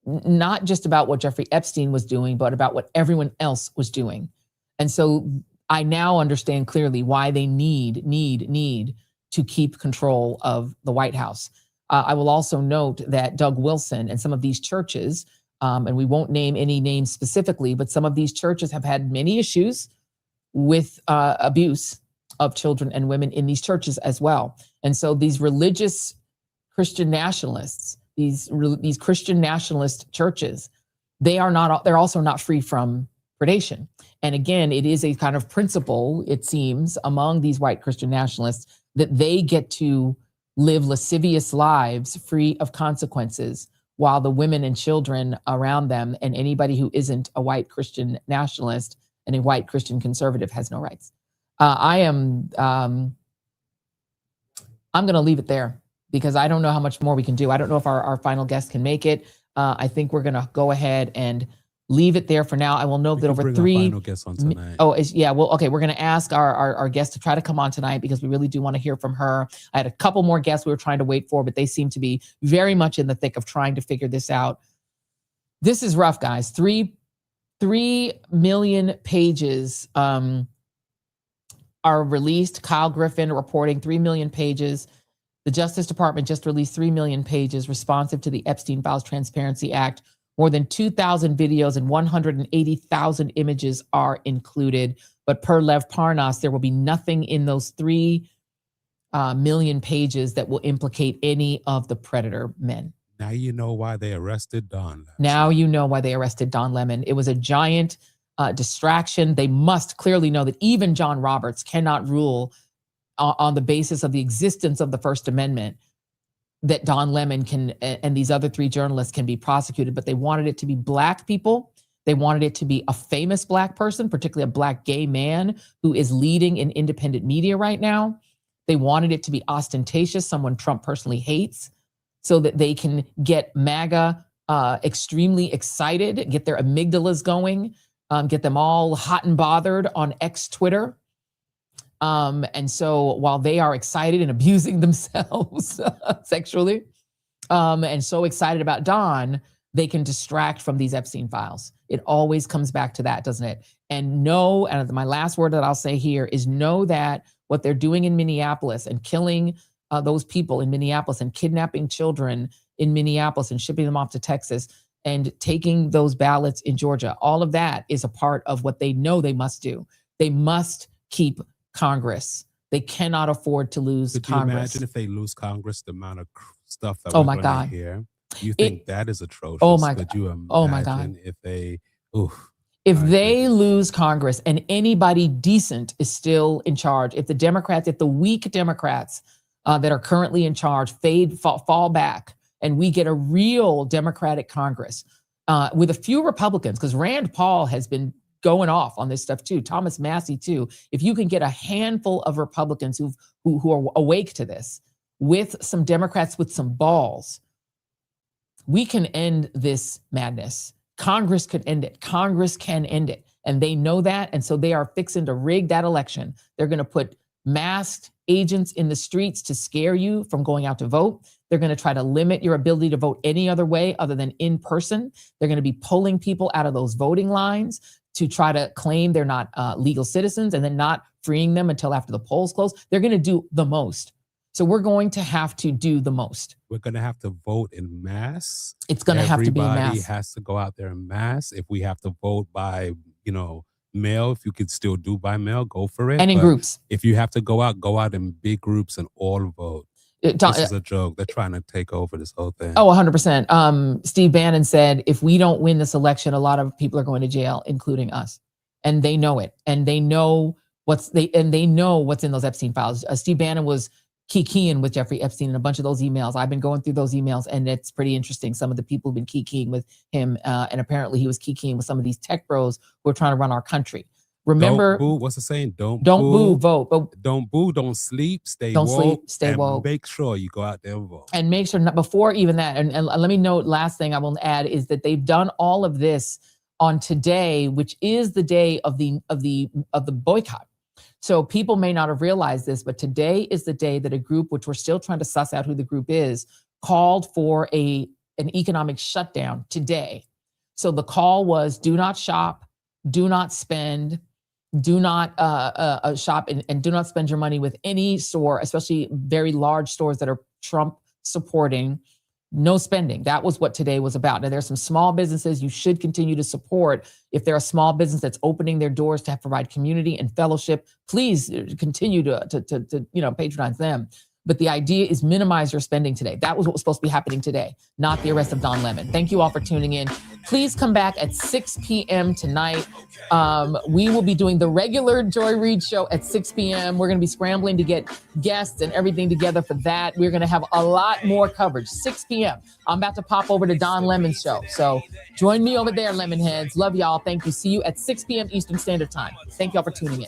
not just about what Jeffrey Epstein was doing, but about what everyone else was doing. And so I now understand clearly why they need to keep control of the White House. I will also note that Doug Wilson and some of these churches, and we won't name any names specifically, but some of these churches have had many issues with abuse of children and women in these churches as well. And so these religious Christian nationalists, these Christian nationalist churches, they're also not free from predation. And again, it is a kind of principle, it seems, among these white Christian nationalists that they get to live lascivious lives free of consequences, while the women and children around them and anybody who isn't a white Christian nationalist and a white Christian conservative has no rights. I'm going to leave it there because I don't know how much more we can do. I don't know if our final guest can make it. I think we're going to go ahead and leave it there for now. I will note that over final guest on tonight. Okay. We're going to ask our guest to try to come on tonight because we really do want to hear from her. I had a couple more guests we were trying to wait for, but they seem to be very much in the thick of trying to figure this out. This is rough, guys. 3 million pages are released. Kyle Griffin reporting 3 million pages. The Justice Department just released 3 million pages responsive to the Epstein Files Transparency Act. More than 2,000 videos and 180,000 images are included. But per Lev Parnas, there will be nothing in those 3 million pages that will implicate any of the predator men. Now you know why they arrested Don. Now you know why they arrested Don Lemon. It was a giant distraction. They must clearly know that even John Roberts cannot rule on the basis of the existence of the First Amendment that Don Lemon can and these other 3 journalists can be prosecuted, but they wanted it to be Black people. They wanted it to be a famous Black person, particularly a Black gay man who is leading in independent media right now. They wanted it to be ostentatious, someone Trump personally hates, so that they can get MAGA extremely excited, get their amygdalas going, get them all hot and bothered on X Twitter. And so while they are excited and abusing themselves sexually, and so excited about Don, they can distract from these Epstein files. It always comes back to that, doesn't it? And know, and my last word that I'll say here is know that what they're doing in Minneapolis and killing those people in Minneapolis and kidnapping children in Minneapolis and shipping them off to Texas and taking those ballots in Georgia, all of that is a part of what they know they must do. They must keep Congress. They cannot afford to lose Could Congress. you imagine if they lose Congress, the amount of stuff that Oh we're my going God. to hear? You think that is atrocious? Oh my Could God. you imagine Oh my God. if they, If they lose Congress and anybody decent is still in charge, if the weak Democrats that are currently in charge fall back, and we get a real Democratic Congress with a few Republicans, because Rand Paul has been going off on this stuff too, Thomas Massie too. If you can get a handful of Republicans who are awake to this, with some Democrats with some balls, we can end this madness. Congress could end it. Congress can end it. And they know that. And so they are fixing to rig that election. They're going to put masked agents in the streets to scare you from going out to vote. They're going to try to limit your ability to vote any other way other than in person. They're going to be pulling people out of those voting lines to try to claim they're not legal citizens and then not freeing them until after the polls close. They're going to do the most. So we're going to have to do the most. we're going to have to vote in mass. It's going to have to be in Everybody mass. has to go out there in mass. If we have to vote by, mail, if you could still do by mail, go for it. And in But groups. if you have to go out in big groups and all vote. This is a joke. They're trying to take over this whole thing. Oh, 100%. Steve Bannon said, if we don't win this election, a lot of people are going to jail, including us. And they know it. And they know what's in those Epstein files. Steve Bannon was kikiing with Jeffrey Epstein and a bunch of those emails. I've been going through those emails, and it's pretty interesting. Some of the people have been kikiing with him, and apparently he was kikiing with some of these tech bros who are trying to run our country. Remember, don't boo. What's the saying? Don't boo, vote. But don't boo, don't sleep, stay don't woke. sleep, stay and woke. Make sure you go out there and vote. And make sure, before even that, and let me note, last thing I will add is that they've done all of this on today, which is the day of the boycott. So people may not have realized this, but today is the day that a group, which we're still trying to suss out who the group is, called for an economic shutdown today. So the call was: do not shop, do not spend, do not shop, and do not spend your money with any store, especially very large stores that are Trump supporting. No spending. That was what today was about. Now, there's some small businesses you should continue to support. If they're a small business that's opening their doors to provide community and fellowship, please continue to patronize them. But the idea is minimize your spending today. That was what was supposed to be happening today, not the arrest of Don Lemon. Thank you all for tuning in. Please come back at 6 p.m. tonight. We will be doing the regular Joy Reid show at 6 p.m. We're going to be scrambling to get guests and everything together for that. We're going to have a lot more coverage. 6 p.m. I'm about to pop over to Don Lemon's show. So join me over there, Lemonheads. Love y'all. Thank you. See you at 6 p.m. Eastern Standard Time. Thank y'all for tuning in.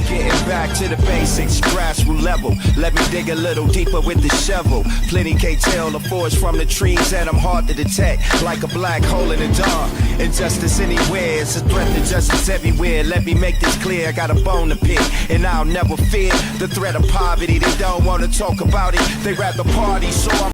Getting back to the basics, grassroots level. Let me dig a little deeper with the shovel. Plenty can't tell the forest from the trees, and I'm hard to detect, like a black hole in the dark. Injustice anywhere, it's a threat to justice everywhere. Let me make this clear, I got a bone to pick, and I'll never fear the threat of poverty. They don't want to talk about it, they rather party, so I'm